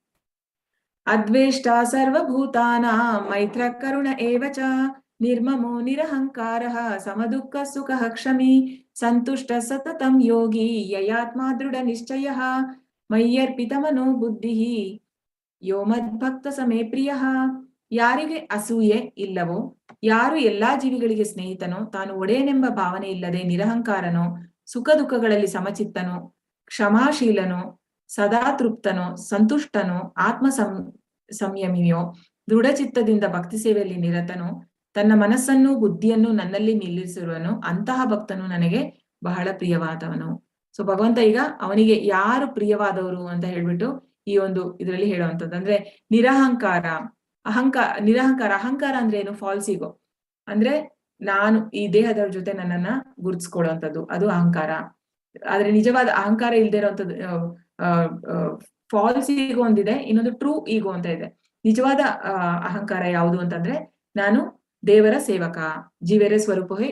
ಅದ್ವೇಷ್ಟ ಸರ್ವಭೂತಾನಾಂ ಮೈತ್ರ ಕರುಣ ಏವ ಚ ನಿರ್ಮಮೋ ನಿರಹಂಕಾರಃ ಸಮದುಃಖ ಸುಖಃ ಕ್ಷಮಿ ಸಂತುಷ್ಟ ಸತತಂ ಯೋಗಿ ಯಯಾತ್ಮ ದೃಢ ನಿಶ್ಚಯಃ ಮಯ್ಯರ್ಪಿತ ಮನೋ ಬುದ್ಧಿಃ ಯೋ ಮದ್ಭಕ್ತ ಸಮೇ ಪ್ರಿಯಃ. ಯಾರಿಗೆ ಅಸೂಯೆ ಇಲ್ಲವೋ, ಯಾರು ಎಲ್ಲಾ ಜೀವಿಗಳಿಗೆ ಸ್ನೇಹಿತನೋ, ತಾನು ಒಡೆಯನೆಂಬ ಭಾವನೆ ಇಲ್ಲದೆ ನಿರಹಂಕಾರನೋ, ಸುಖ ದುಃಖಗಳಲ್ಲಿ ಸಮಚಿತ್ತನೋ, ಕ್ಷಮಾಶೀಲನೋ, ಸದಾ ತೃಪ್ತನೋ, ಸಂತುಷ್ಟನೋ, ಆತ್ಮ ಸಂಯಮಿಯೋ, ದೃಢಚಿತ್ತದಿಂದ ಭಕ್ತಿ ಸೇವೆಯಲ್ಲಿ ನಿರತನೋ, ತನ್ನ ಮನಸ್ಸನ್ನು ಬುದ್ಧಿಯನ್ನು ನನ್ನಲ್ಲಿ ನಿಲ್ಲಿಸಿರುವನು, ಅಂತಹ ಭಕ್ತನು ನನಗೆ ಬಹಳ ಪ್ರಿಯವಾದವನು. ಸೊ ಭಗವಂತ ಈಗ ಅವನಿಗೆ ಯಾರು ಪ್ರಿಯವಾದವರು ಅಂತ ಹೇಳ್ಬಿಟ್ಟು ಈ ಒಂದು ಇದರಲ್ಲಿ ಹೇಳುವಂಥದ್ದು. ಅಂದ್ರೆ ನಿರಹಂಕಾರ, ಅಹಂಕಾರ ಅಂದ್ರೆ ಏನು? ಫಾಲ್ಸ್ ಈಗೋ, ಅಂದ್ರೆ ನಾನು ಈ ದೇಹದವ್ರ ಜೊತೆ ನನ್ನನ್ನ ಗುರುತಿಸ್ಕೊಳ್ಳುವಂಥದ್ದು, ಅದು ಅಹಂಕಾರ. ಆದ್ರೆ ನಿಜವಾದ ಅಹಂಕಾರ ಇಲ್ದೇ ಇರೋಂಥದ್ದು ಫಾಲ್ಸ್ ಈಗೋ ಒಂದಿದೆ, ಇನ್ನೊಂದು ಟ್ರೂ ಈಗೋ ಅಂತ ಇದೆ. ನಿಜವಾದ ಅಹಂಕಾರ ಯಾವುದು ಅಂತಂದ್ರೆ, ನಾನು ದೇವರ ಸೇವಕ, ಜೀವರೇ ಸ್ವರೂಪವೇ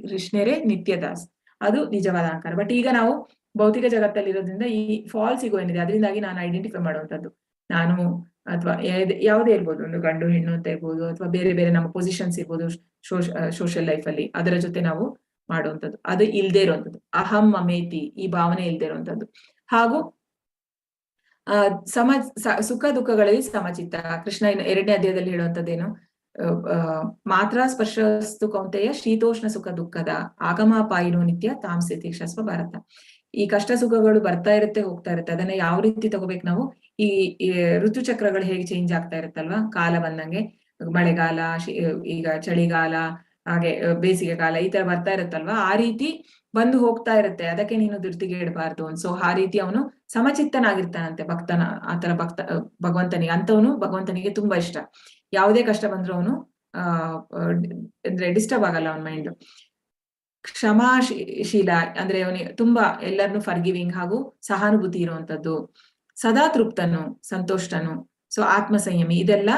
ಕೃಷ್ಣರೇ ನಿತ್ಯದಾಸ್, ಅದು ನಿಜವಾದ ಅಹಂಕಾರ. ಬಟ್ ಈಗ ನಾವು ಭೌತಿಕ ಜಗತ್ತಲ್ಲಿ ಇರೋದ್ರಿಂದ ಈ ಫಾಲ್ಸ್ ಈಗೋ ಏನಿದೆ, ಅದರಿಂದಾಗಿ ನಾನು ಐಡೆಂಟಿಫೈ ಮಾಡುವಂಥದ್ದು ನಾನು, ಅಥವಾ ಯಾವುದೇ ಇರ್ಬೋದು, ಒಂದು ಗಂಡು ಹೆಣ್ಣು ಅಂತ ಇರ್ಬೋದು, ಅಥವಾ ಬೇರೆ ಬೇರೆ ನಮ್ಮ ಪೊಸಿಷನ್ಸ್ ಇರ್ಬೋದು ಸೋಷಿಯಲ್ ಲೈಫ್ ಅಲ್ಲಿ, ಅದರ ಜೊತೆ ನಾವು ಮಾಡುವಂಥದ್ದು, ಅದು ಇಲ್ದೇ ಇರುವಂಥದ್ದು ಅಹಂ ಮಮೇತಿ, ಈ ಭಾವನೆ ಇಲ್ದೇ ಇರುವಂಥದ್ದು. ಹಾಗೂ ಸುಖ ದುಃಖಗಳಲ್ಲಿ ಸಮಚಿತ್ತ. ಕೃಷ್ಣ 2ನೇ ಅಧ್ಯಾಯದಲ್ಲಿ ಹೇಳುವಂಥದ್ದೇನು? ಮಾತ್ರ ಸ್ಪರ್ಶಸ್ತು ಕೌಂತೆಯ ಶೀತೋಷ್ಣ ಸುಖ ದುಃಖದ ಆಗಮಾಪಾಯಿನೋ ನಿತ್ಯ ತಾಂಸಿತಿ ಕ್ಷಸ್ವ ಭಾರತ. ಈ ಕಷ್ಟ ಸುಖಗಳು ಬರ್ತಾ ಇರುತ್ತೆ, ಹೋಗ್ತಾ ಇರುತ್ತೆ, ಅದನ್ನ ಯಾವ ರೀತಿ ತಗೋಬೇಕು ನಾವು? ಈ ಋತುಚಕ್ರಗಳು ಹೇಗೆ ಚೇಂಜ್ ಆಗ್ತಾ ಇರುತ್ತಲ್ವಾ, ಕಾಲ ಬಂದಂಗೆ, ಮಳೆಗಾಲ, ಈಗ ಚಳಿಗಾಲ, ಹಾಗೆ ಬೇಸಿಗೆ ಕಾಲ, ಈ ತರ ಬರ್ತಾ ಇರುತ್ತಲ್ವಾ, ಆ ರೀತಿ ಬಂದು ಹೋಗ್ತಾ ಇರುತ್ತೆ, ಅದಕ್ಕೆ ನೀನು ಧೃತಿಗೆ ಇಡಬಾರ್ದು. ಸೊ ಆ ರೀತಿ ಅವನು ಸಮಚಿತ್ತನಾಗಿರ್ತಾನಂತೆ ಭಕ್ತನ. ಆತರ ಭಗವಂತನಿಗೆ ಅಂತವನು, ಭಗವಂತನಿಗೆ ತುಂಬಾ ಇಷ್ಟ. ಯಾವುದೇ ಕಷ್ಟ ಬಂದ್ರು ಅವನು ಅಂದ್ರೆ ಡಿಸ್ಟರ್ಬ್ ಆಗಲ್ಲ ಅವನ ಮೈಂಡ್. ಕ್ಷಮಾಶೀಲ ಅಂದ್ರೆ ಅವನಿಗೆ ತುಂಬಾ ಎಲ್ಲರನ್ನು ಫರ್ಗಿವಿಂಗ್ ಹಾಗೂ ಸಹಾನುಭೂತಿ ಇರುವಂತದ್ದು. ಸದಾ ತೃಪ್ತನು, ಸಂತೋಷ್ಟನು, ಸೊ ಆತ್ಮ ಸಂಯಮಿ. ಇದೆಲ್ಲ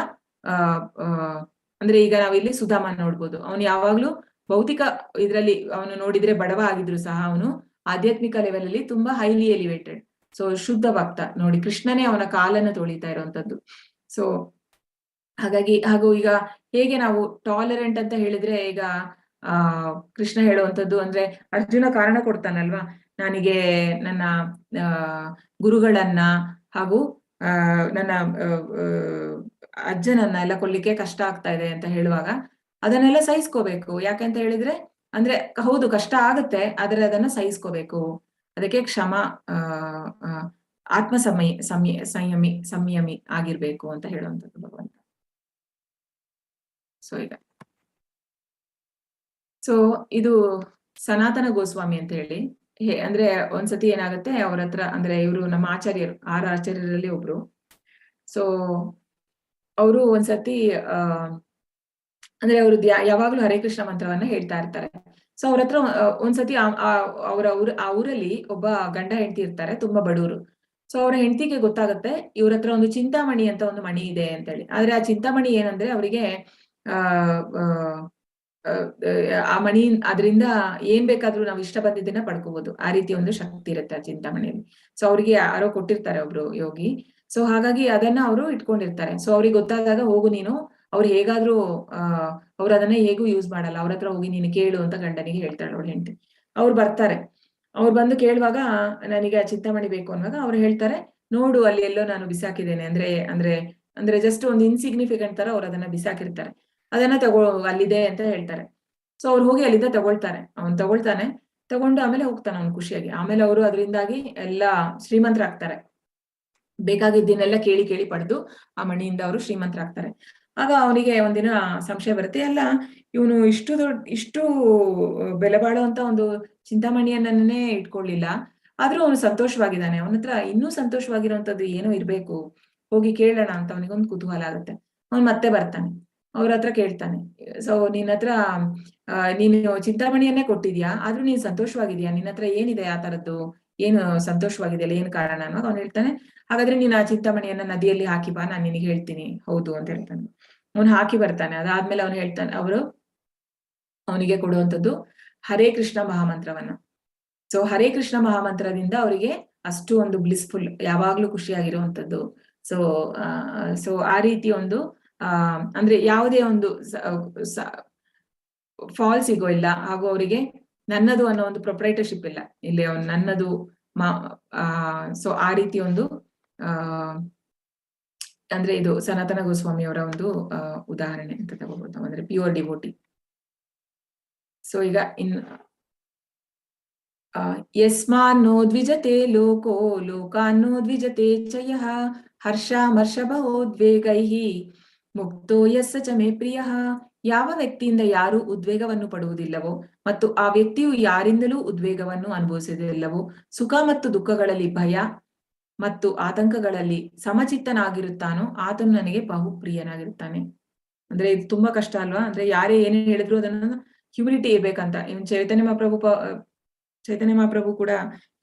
ಅಂದ್ರೆ ಈಗ ನಾವಿಲ್ಲಿ ಸುಧಾಮ ನೋಡ್ಬೋದು, ಅವನು ಯಾವಾಗ್ಲೂ ಭೌತಿಕ ಇದ್ರಲ್ಲಿ ಅವನು ನೋಡಿದ್ರೆ ಬಡವ ಆಗಿದ್ರು ಸಹ ಅವನು ಆಧ್ಯಾತ್ಮಿಕ ಲೆವೆಲ್ ಅಲ್ಲಿ ತುಂಬಾ ಹೈಲಿ ಎಲಿವೇಟೆಡ್. ಸೊ ಶುದ್ಧ ಭಕ್ತ ನೋಡಿ, ಕೃಷ್ಣನೇ ಅವನ ಕಾಲನ್ನು ತೊಳಿತಾ ಇರುವಂತದ್ದು. ಸೊ ಹಾಗಾಗಿ ಹಾಗೂ ಈಗ ಹೇಗೆ ನಾವು ಟಾಲರೆಂಟ್ ಅಂತ ಹೇಳಿದ್ರೆ, ಈಗ ಕೃಷ್ಣ ಹೇಳುವಂಥದ್ದು ಅಂದ್ರೆ, ಅರ್ಜುನ ಕಾರಣ ಕೊಡ್ತಾನಲ್ವಾ, ನನಗೆ ನನ್ನ ಗುರುಗಳನ್ನ ಹಾಗೂ ನನ್ನ ಅಜ್ಜನನ್ನ ಎಲ್ಲ ಕೊಲ್ಲಿಕ್ಕೆ ಕಷ್ಟ ಆಗ್ತಾ ಇದೆ ಅಂತ ಹೇಳುವಾಗ ಅದನ್ನೆಲ್ಲ ಸಹಿಸ್ಕೋಬೇಕು. ಯಾಕಂತ ಹೇಳಿದ್ರೆ, ಅಂದ್ರೆ ಹೌದು ಕಷ್ಟ ಆಗುತ್ತೆ, ಆದ್ರೆ ಅದನ್ನ ಸಹಿಸ್ಕೋಬೇಕು. ಅದಕ್ಕೆ ಕ್ಷಮ ಆತ್ಮ ಸಂಯಮಿ ಆಗಿರ್ಬೇಕು ಅಂತ ಹೇಳುವಂಥದ್ದು ಭಗವಂತ. ಸೊ ಇದು ಸನಾತನ ಗೋಸ್ವಾಮಿ ಅಂತ ಹೇಳಿ, ಅಂದ್ರೆ ಒಂದ್ಸತಿ ಏನಾಗುತ್ತೆ ಅವ್ರ ಹತ್ರ, ಅಂದ್ರೆ ಇವರು ನಮ್ಮ ಆಚಾರ್ಯರು, 6 ಆಚಾರ್ಯರಲ್ಲಿ ಒಬ್ರು. ಸೊ ಅವರು ಒಂದ್ಸತಿ ಅಂದ್ರೆ ಅವರು ಯಾವಾಗ್ಲೂ ಹರೇ ಕೃಷ್ಣ ಮಂತ್ರವನ್ನ ಹೇಳ್ತಾ ಇರ್ತಾರೆ. ಸೊ ಅವ್ರ ಹತ್ರ ಒಂದ್ಸತಿ ಆ ಊರಲ್ಲಿ ಒಬ್ಬ ಗಂಡ ಹೆಂಡತಿ ಇರ್ತಾರೆ, ತುಂಬಾ ಬಡವರು. ಸೊ ಅವ್ರ ಹೆಂಡತಿಗೆ ಗೊತ್ತಾಗುತ್ತೆ ಇವ್ರ ಹತ್ರ ಒಂದು ಚಿಂತಾಮಣಿ ಅಂತ ಒಂದು ಮಣಿ ಇದೆ ಅಂತ ಹೇಳಿ. ಆದ್ರೆ ಆ ಚಿಂತಾಮಣಿ ಏನಂದ್ರೆ ಅವರಿಗೆ ಆ ಮಣಿ, ಅದರಿಂದ ಏನ್ ಬೇಕಾದ್ರೂ ನಾವು ಇಷ್ಟ ಬಂದಿದ್ದನ್ನ ಪಡ್ಕೋಬಹುದು, ಆ ರೀತಿ ಒಂದು ಶಕ್ತಿ ಇರುತ್ತೆ ಆ ಚಿಂತಾಮಣಿಯಲ್ಲಿ. ಸೊ ಅವ್ರಿಗೆ ಯಾರೋ ಕೊಟ್ಟಿರ್ತಾರೆ ಒಬ್ರು ಯೋಗಿ. ಸೊ ಹಾಗಾಗಿ ಅದನ್ನ ಅವರು ಇಟ್ಕೊಂಡಿರ್ತಾರೆ. ಸೊ ಅವ್ರಿಗೆ ಗೊತ್ತಾದಾಗ, ಹೋಗು ನೀನು, ಅವ್ರು ಹೇಗಾದ್ರೂ ಅವ್ರು ಅದನ್ನ ಹೇಗೂ ಯೂಸ್ ಮಾಡಲ್ಲ, ಅವ್ರ ಹತ್ರ ಹೋಗಿ ನೀನು ಕೇಳು ಅಂತ ಗಂಡನಿಗೆ ಹೇಳ್ತಾಳೆ ಅವ್ರ ಹೆಂಡತಿ. ಅವ್ರು ಬರ್ತಾರೆ. ಅವ್ರು ಬಂದು ಕೇಳುವಾಗ, ನನಗೆ ಆ ಚಿಂತಾಮಣಿ ಬೇಕು ಅನ್ನುವಾಗ ಅವ್ರು ಹೇಳ್ತಾರೆ, ನೋಡು ಅಲ್ಲಿ ಎಲ್ಲೋ ನಾನು ಬಿಸಾಕಿದ್ದೇನೆ, ಅಂದ್ರೆ ಜಸ್ಟ್ ಒಂದು ಇನ್ಸಿಗ್ನಿಫಿಕೆಂಟ್ ತರ ಅವ್ರು ಅದನ್ನ ಬಿಸಾಕಿರ್ತಾರೆ, ಅದನ್ನ ಅಲ್ಲಿದೆ ಅಂತ ಹೇಳ್ತಾರೆ. ಸೊ ಅವ್ರು ಹೋಗಿ ಅಲ್ಲಿಂದ ಅವ್ನು ತಗೊಂಡು ಆಮೇಲೆ ಹೋಗ್ತಾನೆ ಅವ್ನು ಖುಷಿಯಾಗಿ. ಆಮೇಲೆ ಅವರು ಅದರಿಂದಾಗಿ ಎಲ್ಲಾ ಶ್ರೀಮಂತರಾಗ್ತಾರೆ. ಬೇಕಾಗಿದ್ದನ್ನೆಲ್ಲ ಕೇಳಿ ಪಡೆದು ಆ ಮಣಿಯಿಂದ ಅವರು ಶ್ರೀಮಂತರಾಗ್ತಾರೆ. ಆಗ ಅವನಿಗೆ ಒಂದಿನ ಸಂಶಯ ಬರುತ್ತೆ, ಅಲ್ಲ ಇವನು ಇಷ್ಟು ಬೆಲೆ ಬಾಳುವಂತ ಒಂದು ಚಿಂತಾಮಣಿಯನ್ನೇ ಇಟ್ಕೊಳ್ಳಿಲ್ಲ, ಆದ್ರೂ ಅವನು ಸಂತೋಷವಾಗಿದ್ದಾನೆ, ಅವನ ಹತ್ರ ಇನ್ನೂ ಸಂತೋಷವಾಗಿರುವಂತದ್ದು ಏನೋ ಇರ್ಬೇಕು, ಹೋಗಿ ಕೇಳೋಣ ಅಂತ ಅವನಿಗೊಂದು ಕುತೂಹಲ ಆಗುತ್ತೆ. ಅವನ್ ಮತ್ತೆ ಬರ್ತಾನೆ, ಅವ್ರ ಹತ್ರ ಕೇಳ್ತಾನೆ, ಸೊ ನಿನ್ನ ಹತ್ರ ನೀನು ಚಿಂತಾಮಣಿಯನ್ನೇ ಕೊಟ್ಟಿದ್ಯಾ, ಆದ್ರೂ ನೀನ್ ಸಂತೋಷವಾಗಿದ್ಯಾ, ನಿನ್ನ ಹತ್ರ ಏನಿದೆ ಆ ತರದ್ದು, ಏನು ಸಂತೋಷವಾಗಿದೆಯಲ್ಲ, ಏನ್ ಕಾರಣ ಅನ್ನೋದು ಅವ್ನು ಹೇಳ್ತಾನೆ. ಹಾಗಾದ್ರೆ ನೀನ್ ಆ ಚಿಂತಾಮಣಿಯನ್ನ ನದಿಯಲ್ಲಿ ಹಾಕಿ ಬಾ, ನಾನು ನಿನಗೆ ಹೇಳ್ತೀನಿ. ಹೌದು ಅಂತ ಹೇಳ್ತಾನೆ. ಅವ್ನು ಹಾಕಿ ಬರ್ತಾನೆ. ಅದಾದ್ಮೇಲೆ ಅವನು ಹೇಳ್ತಾನೆ, ಅವನಿಗೆ ಕೊಡುವಂಥದ್ದು ಹರೇ ಕೃಷ್ಣ ಮಹಾಮಂತ್ರವನ್ನ. ಸೊ ಹರೇ ಕೃಷ್ಣ ಮಹಾಮಂತ್ರದಿಂದ ಅವರಿಗೆ ಅಷ್ಟು ಒಂದು ಬ್ಲಿಸ್ಫುಲ್, ಯಾವಾಗ್ಲೂ ಖುಷಿಯಾಗಿರುವಂಥದ್ದು, ಸೊ ಆ ರೀತಿ ಒಂದು ಅಂದ್ರೆ ಯಾವುದೇ ಒಂದು ಫಾಲ್ಸ್ ಇಗೋ ಇಲ್ಲ, ಹಾಗೂ ಅವರಿಗೆ ನನ್ನದು ಅನ್ನೋ ಒಂದು ಪ್ರೊಪ್ರೈಟರ್ಶಿಪ್ ಇಲ್ಲ ಇಲ್ಲಿ, ನನ್ನದು ಸೊ ಆ ರೀತಿ ಒಂದು ಅಂದ್ರೆ ಇದು ಸನಾತನ ಗೋಸ್ವಾಮಿ ಅವರ ಒಂದು ಉದಾಹರಣೆ ಅಂತ ತಗೋಬಹುದು ನಾವು, ಅಂದ್ರೆ ಪ್ಯೂರ್ ಡಿವೋಟಿ. ಸೊ ಈಗ ಯಸ್ಮಾನ್ನೋ ದ್ವಿಜತೆ ಲೋಕೋ ಲೋಕಾನ್ನೋ ದ್ವಿಜತೆ ಚ ಯಃ ಹರ್ಷಾಮರ್ಷಭವೋದ್ವೇಗೈಃ ಮುಕ್ತೋ ಯಸ್ಸ ಚ ಮೇ ಪ್ರಿಯಃ. ಯಾವ ವ್ಯಕ್ತಿಯಿಂದ ಯಾರು ಉದ್ವೇಗವನ್ನು ಪಡುವುದಿಲ್ಲವೋ ಮತ್ತು ಆ ವ್ಯಕ್ತಿಯು ಯಾರಿಂದಲೂ ಉದ್ವೇಗವನ್ನು ಅನುಭವಿಸುವುದಿಲ್ಲವೋ, ಸುಖ ಮತ್ತು ದುಃಖಗಳಲ್ಲಿ ಭಯ ಮತ್ತು ಆತಂಕಗಳಲ್ಲಿ ಸಮಚಿತ್ತನಾಗಿರುತ್ತಾನೋ ಆತನು ನನಗೆ ಬಹು ಪ್ರಿಯನಾಗಿರುತ್ತಾನೆ. ಅಂದ್ರೆ ಇದು ತುಂಬಾ ಕಷ್ಟ ಅಲ್ವಾ? ಅಂದ್ರೆ ಯಾರೇ ಏನೇ ಹೇಳಿದ್ರು ಅದನ್ನ ಹ್ಯೂಮಿಲಿಟಿ ಇರ್ಬೇಕಂತ. ಚೈತನ್ಯ ಮಹಾಪ್ರಭು ಕೂಡ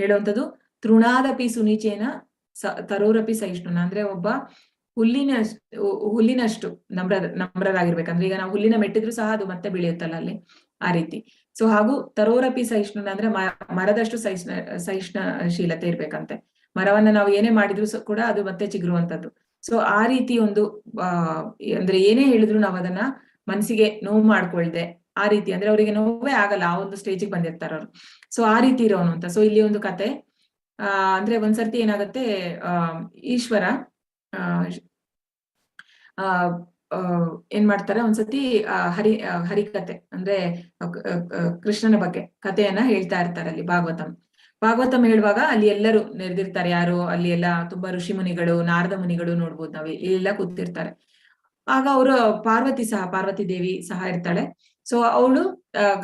ಹೇಳುವಂಥದ್ದು, ತೃಣಾದಪಿ ಸುನಿಚೇನ ತರೋರಪಿ ಸಹಿಷ್ಣುನ. ಅಂದ್ರೆ ಒಬ್ಬ ಹುಲ್ಲಿನಷ್ಟು ನಮ್ರರಾಗಿರ್ಬೇಕಂದ್ರೆ, ಈಗ ನಾವು ಹುಲ್ಲಿನ ಮೆಟ್ಟಿದ್ರು ಸಹ ಅದು ಮತ್ತೆ ಬೆಳೆಯುತ್ತಲ್ಲ ಅಲ್ಲಿ, ಆ ರೀತಿ. ಸೊ ಹಾಗೂ ತರೋರಪಿ ಸಹಿಷ್ಣುನ ಅಂದ್ರೆ ಮರದಷ್ಟು ಸಹಿಷ್ಣಶೀಲತೆ ಇರ್ಬೇಕಂತೆ. ಮರವನ್ನ ನಾವು ಏನೇ ಮಾಡಿದ್ರು ಕೂಡ ಅದು ಮತ್ತೆ ಚಿಗುರುವಂತದ್ದು. ಸೊ ಆ ರೀತಿ ಒಂದು ಅಂದ್ರೆ ಏನೇ ಹೇಳಿದ್ರು ನಾವು ಅದನ್ನ ಮನಸ್ಸಿಗೆ ನೋವು ಮಾಡ್ಕೊಳ್ದೆ, ಆ ರೀತಿ ಅಂದ್ರೆ ಅವರಿಗೆ ನೋವೇ ಆಗಲ್ಲ, ಆ ಒಂದು ಸ್ಟೇಜಿಗೆ ಬಂದಿರ್ತಾರ ಅವ್ರು. ಸೊ ಆ ರೀತಿ ಇರೋನು ಅಂತ. ಸೊ ಇಲ್ಲಿ ಒಂದು ಕತೆ ಅಂದ್ರೆ ಒಂದ್ಸರ್ತಿ ಏನಾಗುತ್ತೆ, ಈಶ್ವರ ಏನ್ ಮಾಡ್ತಾರೆ, ಒಂದ್ಸತಿ ಹರಿಕತೆ ಅಂದ್ರೆ ಕೃಷ್ಣನ ಬಗ್ಗೆ ಕಥೆಯನ್ನ ಹೇಳ್ತಾ ಇರ್ತಾರೆ ಅಲ್ಲಿ ಭಾಗವತಂ ಹೇಳುವಾಗ ಅಲ್ಲಿ ಎಲ್ಲರೂ ನೆರೆದಿರ್ತಾರೆ. ಯಾರು ಅಲ್ಲಿ ಎಲ್ಲ ತುಂಬಾ ಋಷಿ ಮುನಿಗಳು, ನಾರದ ಮುನಿಗಳು ನೋಡ್ಬೋದು ನಾವು, ಇಲ್ಲೆಲ್ಲ ಕೂತಿರ್ತಾರೆ. ಆಗ ಅವರು ಪಾರ್ವತಿ ದೇವಿ ಸಹ ಇರ್ತಾಳೆ. ಸೊ ಅವಳು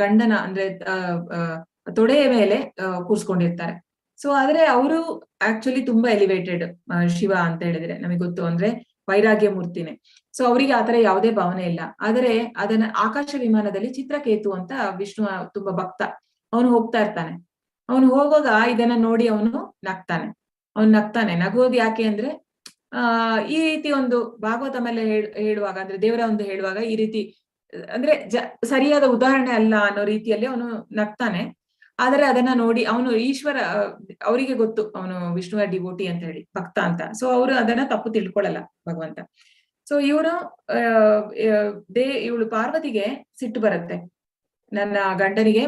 ಗಂಡನ ಅಂದ್ರೆ ತೊಡೆಯ ಮೇಲೆ ಕೂರ್ಸ್ಕೊಂಡಿರ್ತಾರೆ. ಸೊ ಆದ್ರೆ ಅವರು ಆಕ್ಚುಲಿ ತುಂಬಾ ಎಲಿವೇಟೆಡ್, ಶಿವ ಅಂತ ಹೇಳಿದ್ರೆ ನಮಗೆ ಗೊತ್ತು, ಅಂದ್ರೆ ವೈರಾಗ್ಯ ಮೂರ್ತಿನೇ. ಸೊ ಅವರಿಗೆ ಆತರ ಯಾವುದೇ ಭಾವನೆ ಇಲ್ಲ. ಆದರೆ ಅದನ್ನ ಆಕಾಶ ವಿಮಾನದಲ್ಲಿ ಚಿತ್ರಕೇತು ಅಂತ ವಿಷ್ಣು ತುಂಬಾ ಭಕ್ತ, ಅವನು ಹೋಗ್ತಾ ಇರ್ತಾನೆ. ಅವನು ಹೋಗುವಾಗ ಇದನ್ನ ನೋಡಿ ಅವನು ನಗ್ತಾನೆ. ನಗೋದು ಯಾಕೆ ಅಂದ್ರೆ ಈ ರೀತಿ ಒಂದು ಭಾಗವತ ಮೇಲೆ ಹೇಳುವಾಗ, ಅಂದ್ರೆ ದೇವರ ಒಂದು ಹೇಳುವಾಗ ಈ ರೀತಿ ಅಂದ್ರೆ ಸರಿಯಾದ ಉದಾಹರಣೆ ಅಲ್ಲ ಅನ್ನೋ ರೀತಿಯಲ್ಲಿ ಅವನು ನಗ್ತಾನೆ. ಆದ್ರೆ ಅದನ್ನ ನೋಡಿ ಅವನು ಇವರಿಗೆ ಗೊತ್ತು ಅವನು ವಿಷ್ಣುವ ಡಿವೋಟಿ ಅಂತ ಹೇಳಿ, ಭಕ್ತ ಅಂತ. ಸೊ ಅವರು ಅದನ್ನ ತಪ್ಪು ತಿಳ್ಕೊಳ್ಳಲ್ಲ ಭಗವಂತ. ಸೊ ಇವಳು ಪಾರ್ವತಿಗೆ ಸಿಟ್ಟು ಬರುತ್ತೆ, ನನ್ನ ಗಂಡನಿಗೆ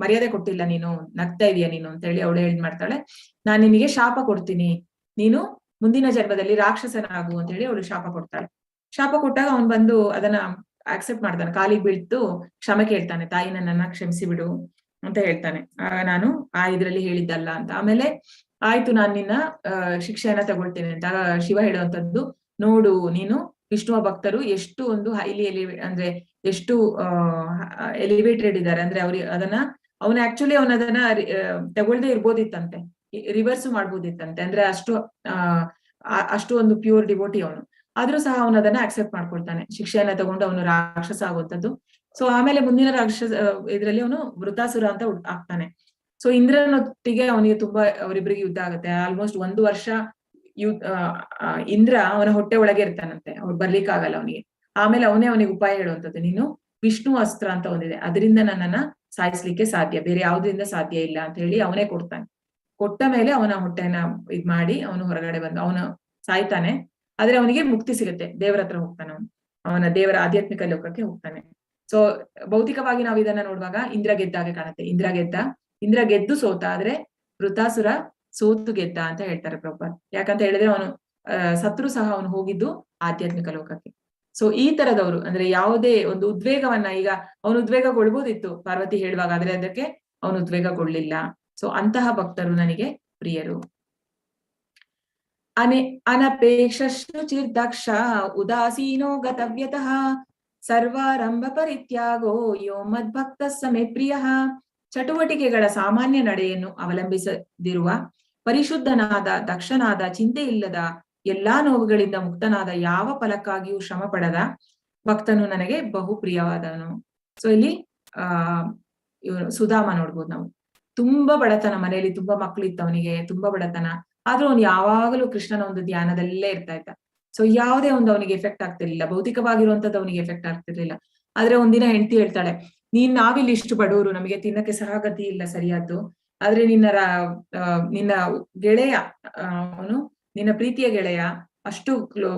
ಮರ್ಯಾದೆ ಕೊಟ್ಟಿಲ್ಲ ನೀನು, ನಗ್ತಾ ಇದೀಯ ನೀನು ಅಂತ ಹೇಳಿ ಅವಳು ಏನ್ ಮಾಡ್ತಾಳೆ, ನಾನ್ ನಿನಗೆ ಶಾಪ ಕೊಡ್ತೀನಿ, ನೀನು ಮುಂದಿನ ಜನ್ಮದಲ್ಲಿ ರಾಕ್ಷಸನಾಗು ಅಂತ ಹೇಳಿ ಅವಳು ಶಾಪ ಕೊಡ್ತಾಳೆ. ಶಾಪ ಕೊಟ್ಟಾಗ ಅವನು ಬಂದು ಅದನ್ನ ಆಕ್ಸೆಪ್ಟ್ ಮಾಡ್ತಾನೆ, ಕಾಲಿಗೆ ಬೀಳ್ತು ಕ್ಷಮೆ ಕೇಳ್ತಾನೆ, ತಾಯಿ ನನ್ನನ್ನ ಕ್ಷಮಿಸಿ ಬಿಡು ಅಂತ ಹೇಳ್ತಾನೆ. ನಾನು ಇದ್ರಲ್ಲಿ ಹೇಳಿದ್ದಲ್ಲ ಅಂತ. ಆಮೇಲೆ ಆಯ್ತು, ನಾನ್ ನಿನ್ನ ಶಿಕ್ಷೆಯನ್ನ ತಗೊಳ್ತೇನೆ ಅಂತ ಶಿವ ಹೇಳುವಂತದ್ದು, ನೋಡು ನೀನು ವಿಷ್ಣುವ ಭಕ್ತರು ಎಷ್ಟು ಒಂದು ಹೈಲಿ ಅಂದ್ರೆ ಎಷ್ಟು ಎಲಿವೇಟೆಡ್ ಇದ್ದಾರೆ ಅಂದ್ರೆ ಅವನು ಆಕ್ಚುಲಿ ಅವನದನ್ನ ತಗೊಳ್ದೇ ಇರ್ಬೋದಿತ್ತಂತೆ, ರಿವರ್ಸ್ ಮಾಡ್ಬೋದಿತ್ತಂತೆ. ಅಂದ್ರೆ ಅಷ್ಟು ಒಂದು ಪ್ಯೂರ್ ಡಿವೋಟಿ ಅವನು. ಆದ್ರೂ ಸಹ ಅವನು ಅದನ್ನ ಆಕ್ಸೆಪ್ಟ್ ಮಾಡ್ಕೊಳ್ತಾನೆ, ಶಿಕ್ಷೆಯನ್ನ ತಗೊಂಡು ಅವನು ರಾಕ್ಷಸ ಆಗುವಂಥದ್ದು. ಸೊ ಆಮೇಲೆ ಮುಂದಿನ ಇದ್ರಲ್ಲಿ ಅವನು ವೃತಾಸುರ ಅಂತ ಆಗ್ತಾನೆ. ಸೊ ಇಂದ್ರನೊಟ್ಟಿಗೆ ಅವನಿಗೆ ತುಂಬಾ ಅವರಿಬ್ಬರಿಗೆ ಯುದ್ಧ ಆಗುತ್ತೆ. ಆಲ್ಮೋಸ್ಟ್ 1 ವರ್ಷ ಇಂದ್ರ ಅವನ ಹೊಟ್ಟೆ ಒಳಗೆ ಇರ್ತಾನಂತೆ, ಅವ್ರು ಬರ್ಲಿಕ್ಕಾಗಲ್ಲ ಅವನಿಗೆ. ಆಮೇಲೆ ಅವನಿಗೆ ಉಪಾಯ ಹೇಳುವಂಥದ್ದು, ನೀನು ವಿಷ್ಣು ಅಸ್ತ್ರ ಅಂತ ಒಂದಿದೆ, ಅದರಿಂದ ನನ್ನನ್ನ ಸಾಯಿಸ್ಲಿಕ್ಕೆ ಸಾಧ್ಯ, ಬೇರೆ ಯಾವ್ದ್ರಿಂದ ಸಾಧ್ಯ ಇಲ್ಲ ಅಂತ ಹೇಳಿ ಅವನೇ ಕೊಡ್ತಾನೆ. ಕೊಟ್ಟ ಮೇಲೆ ಅವನ ಹೊಟ್ಟೆನ ಮಾಡಿ ಅವನು ಹೊರಗಡೆ ಬಂದು ಅವನು ಸಾಯ್ತಾನೆ. ಆದ್ರೆ ಅವನಿಗೆ ಮುಕ್ತಿ ಸಿಗುತ್ತೆ, ದೇವರ ಹತ್ರ ಹೋಗ್ತಾನೆ, ಅವನ ದೇವರ ಆಧ್ಯಾತ್ಮಿಕ ಲೋಕಕ್ಕೆ ಹೋಗ್ತಾನೆ. ಸೊ ಭೌತಿಕವಾಗಿ ನಾವು ಇದನ್ನ ನೋಡುವಾಗ ಇಂದ್ರ ಗೆದ್ದಾಗೆ ಕಾಣುತ್ತೆ. ಇಂದ್ರ ಗೆದ್ದು ಸೋತ, ಆದ್ರೆ ವೃತಾಸುರ ಸೋತು ಗೆದ್ದ ಅಂತ ಹೇಳ್ತಾರೆ ಪ್ರಭುಪಾದ್. ಯಾಕಂತ ಹೇಳಿದ್ರೆ ಅವನು ಸತ್ರು ಸಹ ಅವನು ಹೋಗಿದ್ದು ಆಧ್ಯಾತ್ಮಿಕ ಲೋಕಕ್ಕೆ. ಸೊ ಈ ತರದವರು ಅಂದ್ರೆ ಯಾವುದೇ ಒಂದು ಉದ್ವೇಗವನ್ನ, ಈಗ ಅವನು ಉದ್ವೇಗಗೊಳ್ಬೋದಿತ್ತು ಪಾರ್ವತಿ ಹೇಳುವಾಗ, ಆದ್ರೆ ಅದಕ್ಕೆ ಅವನು ಉದ್ವೇಗಗೊಳ್ಳಿಲ್ಲ. ಸೊ ಅಂತಹ ಭಕ್ತರು ನನಗೆ ಪ್ರಿಯರು. ಅನಪೇಕ್ಷು ಚಿರ್ದಕ್ಷ ಉದಾಸೀನೋ ಗತವ್ಯತಃ ಸರ್ವಾರಂಭ ಪರಿತ್ಯಾಗೋ ಯೋ ಮದ್ಭಕ್ತ ಸಮೇ ಪ್ರಿಯ. ಚಟುವಟಿಕೆಗಳ ಸಾಮಾನ್ಯ ನಡೆಯನ್ನು ಅವಲಂಬಿಸದಿರುವ, ಪರಿಶುದ್ಧನಾದ, ದಕ್ಷನಾದ, ಚಿಂತೆ ಇಲ್ಲದ, ಎಲ್ಲಾ ನೋವುಗಳಿಂದ ಮುಕ್ತನಾದ, ಯಾವ ಫಲಕ್ಕಾಗಿಯೂ ಶ್ರಮ ಪಡದ ಭಕ್ತನು ನನಗೆ ಬಹು ಪ್ರಿಯವಾದನು. ಸೊ ಇಲ್ಲಿ ಸುಧಾಮ ನೋಡ್ಬೋದು ನಾವು. ತುಂಬಾ ಬಡತನ, ಮನೆಯಲ್ಲಿ ತುಂಬಾ ಮಕ್ಳು ಇತ್ತು ಅವನಿಗೆ, ತುಂಬಾ ಬಡತನ. ಆದ್ರೂ ಅವನು ಯಾವಾಗಲೂ ಕೃಷ್ಣನ ಒಂದು ಧ್ಯಾನದಲ್ಲೇ ಇರ್ತಾ ಇದ್ದ. ಸೊ ಯಾವುದೇ ಒಂದು ಅವನಿಗೆ ಎಫೆಕ್ಟ್ ಆಗ್ತಿರ್ಲಿಲ್ಲ, ಭೌತಿಕವಾಗಿರುವಂತದ್ದು ಅವನಿಗೆ ಎಫೆಕ್ಟ್ ಆಗ್ತಿರ್ಲಿಲ್ಲ. ಆದ್ರೆ ಒಂದಿನ ಹೆಂಡತಿ ಹೇಳ್ತಾಳೆ, ನಾವಿಲ್ಲಿ ಇಷ್ಟು ಬಡವರು, ನಮಗೆ ತಿನ್ನಕ್ಕೆ ಸಹ ಗತಿ ಇಲ್ಲ ಸರಿಯಾದ್ದು, ಆದ್ರೆ ನಿನ್ನ ಗೆಳೆಯ, ಅವನು ನಿನ್ನ ಪ್ರೀತಿಯ ಗೆಳೆಯ ಅಷ್ಟು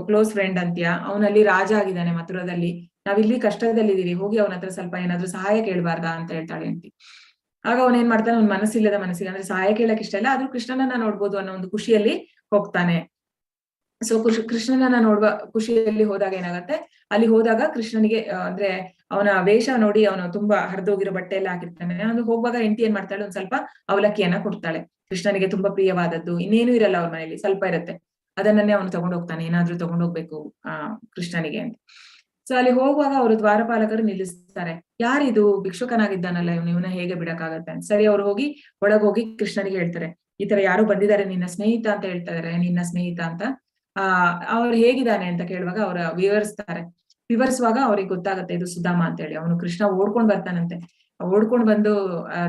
ಕ್ಲೋಸ್ ಫ್ರೆಂಡ್ ಅಂತ್ಯಾ, ಅವನಲ್ಲಿ ರಾಜ ಆಗಿದ್ದಾನೆ ಮಥುರದಲ್ಲಿ, ನಾವಿಲ್ಲಿ ಕಷ್ಟದಲ್ಲಿದ್ದೀವಿ, ಹೋಗಿ ಅವನ ಹತ್ರ ಸ್ವಲ್ಪ ಏನಾದ್ರು ಸಹಾಯ ಕೇಳಬಾರ್ದಾ ಅಂತ ಹೇಳ್ತಾಳೆ ಅಂತಿ. ಆಗ ಅವನ್ ಏನ್ ಮಾಡ್ತಾನೆ, ಅವ್ನ್ ಮನಸ್ಸಿಲ್ಲದ ಮನಸ್ಸಿಗೆ, ಅಂದ್ರೆ ಸಹಾಯ ಕೇಳಕ್ ಇಷ್ಟ ಇಲ್ಲ, ಆದ್ರೂ ಕೃಷ್ಣನನ್ನ ನೋಡ್ಬೋದು ಅನ್ನೋ ಒಂದು ಖುಷಿಯಲ್ಲಿ ಹೋಗ್ತಾನೆ. ಸೊ ಕೃಷ್ಣನನ್ನ ನೋಡುವ ಖುಷಿಯಲ್ಲಿ ಹೋದಾಗ ಏನಾಗತ್ತೆ, ಅಲ್ಲಿ ಹೋದಾಗ ಕೃಷ್ಣನಿಗೆ ಅಂದ್ರೆ ಅವನ ವೇಷ ನೋಡಿ ಅವನು ತುಂಬಾ ಹರಿದೋಗಿರೋ ಬಟ್ಟೆ ಎಲ್ಲ ಹಾಕಿರ್ತಾನೆ. ಅದು ಹೋಗುವಾಗ ಹೆಂಡತಿ ಏನ್ ಮಾಡ್ತಾಳೆ, ಒಂದ್ ಸ್ವಲ್ಪ ಅವಲಕ್ಕಿಯನ್ನ ಕೊಡ್ತಾಳೆ, ಕೃಷ್ಣನಿಗೆ ತುಂಬಾ ಪ್ರಿಯವಾದದ್ದು, ಇನ್ನೇನು ಇರಲ್ಲ ಅವ್ರ ಮನೆಯಲ್ಲಿ, ಸ್ವಲ್ಪ ಇರುತ್ತೆ, ಅದನ್ನೇ ಅವನು ತಗೊಂಡೋಗ್ತಾನೆ, ಏನಾದ್ರೂ ತಗೊಂಡೋಗ್ಬೇಕು ಕೃಷ್ಣನಿಗೆ ಅಂತ. ಸೊ ಅಲ್ಲಿ ಹೋಗುವಾಗ ಅವರು ದ್ವಾರಪಾಲಕರು ನಿಲ್ಲಿಸ್ತಾರೆ, ಯಾರಿದು ಭಿಕ್ಷುಕನಾಗಿದ್ದಾನಲ್ಲ ಇವನ ಹೇಗೆ ಬಿಡಕ್ಕಾಗತ್ತೆ ಅಂತ. ಸರಿ, ಅವ್ರು ಹೋಗಿ ಒಳಗೋಗಿ ಕೃಷ್ಣನಿಗೆ ಹೇಳ್ತಾರೆ, ಈ ತರ ಯಾರು ಬಂದಿದ್ದಾರೆ, ನಿನ್ನ ಸ್ನೇಹಿತ ಅಂತ ಹೇಳ್ತಾ ಇದಾರೆ, ನಿನ್ನ ಸ್ನೇಹಿತ ಅಂತ. ಅವ್ರು ಹೇಗಿದ್ದಾನೆ ಅಂತ ಕೇಳುವಾಗ ಅವ್ರ ವಿವರಿಸುವಾಗ ಅವ್ರಿಗೆ ಗೊತ್ತಾಗತ್ತೆ ಇದು ಸುಧಾಮ ಅಂತ ಹೇಳಿ. ಅವನು ಕೃಷ್ಣ ಓಡ್ಕೊಂಡ್ ಬರ್ತಾನಂತೆ, ಓಡ್ಕೊಂಡ್ ಬಂದು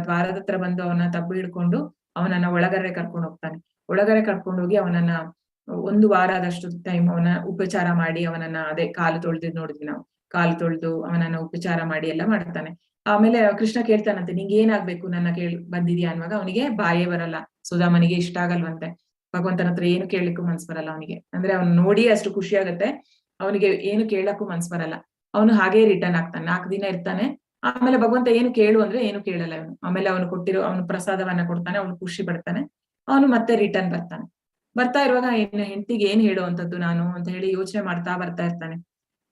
ದ್ವಾರದ ಹತ್ರ ಬಂದು ಅವನ ತಬ್ಬು ಹಿಡ್ಕೊಂಡು ಅವನನ್ನ ಒಳಗಡೆ ಕರ್ಕೊಂಡು ಹೋಗ್ತಾನೆ. ಒಳಗಡೆ ಕರ್ಕೊಂಡು ಹೋಗಿ ಅವನನ್ನ 1 ವಾರದಷ್ಟು ಟೈಮ್ ಅವನ ಉಪಚಾರ ಮಾಡಿ, ಅವನನ್ನ ಅದೇ ಕಾಲು ತೊಳೆದು ನೋಡಿದ್ವಿ ನಾವು, ಕಾಲು ತೊಳೆದು ಅವನನ್ನ ಉಪಚಾರ ಮಾಡಿ ಎಲ್ಲ ಮಾಡ್ತಾನೆ. ಆಮೇಲೆ ಕೃಷ್ಣ ಕೇಳ್ತಾನಂತೆ, ನಿಂಗೆ ಏನಾಗ್ಬೇಕು ನನ್ನ ಬಂದಿದ್ಯಾ ಅನ್ನುವಾಗ ಅವನಿಗೆ ಬಾಯೇ ಬರಲ್ಲ, ಸುಧಾಮನಿಗೆ ಇಷ್ಟ ಆಗಲ್ವಂತೆ. ಭಗವಂತನ ಹತ್ರ ಏನು ಕೇಳಲಿಕ್ಕೂ ಮನ್ಸ್ ಬರಲ್ಲ ಅವನಿಗೆ, ಅಂದ್ರೆ ಅವ್ನು ನೋಡಿ ಅಷ್ಟು ಖುಷಿ ಆಗತ್ತೆ, ಅವನಿಗೆ ಏನು ಕೇಳಕ್ಕೂ ಮನ್ಸ್ ಬರಲ್ಲ. ಅವನು ಹಾಗೇ ರಿಟರ್ನ್ ಆಗ್ತಾನೆ, 4 ದಿನ ಇರ್ತಾನೆ. ಆಮೇಲೆ ಭಗವಂತ ಏನು ಕೇಳು ಅಂದ್ರೆ ಏನು ಕೇಳಲ್ಲ ಅವನು. ಆಮೇಲೆ ಅವನು ಅವನು ಪ್ರಸಾದವನ್ನ ಕೊಡ್ತಾನೆ, ಅವನು ಖುಷಿ ಪಡ್ತಾನೆ, ಅವನು ಮತ್ತೆ ರಿಟರ್ನ್ ಬರ್ತಾ ಇರುವಾಗ ಹೆಂಡತಿಗೆ ಏನ್ ಹೇಳುವಂತದ್ದು ನಾನು ಅಂತ ಹೇಳಿ ಯೋಚನೆ ಮಾಡ್ತಾ ಬರ್ತಾ ಇರ್ತಾನೆ.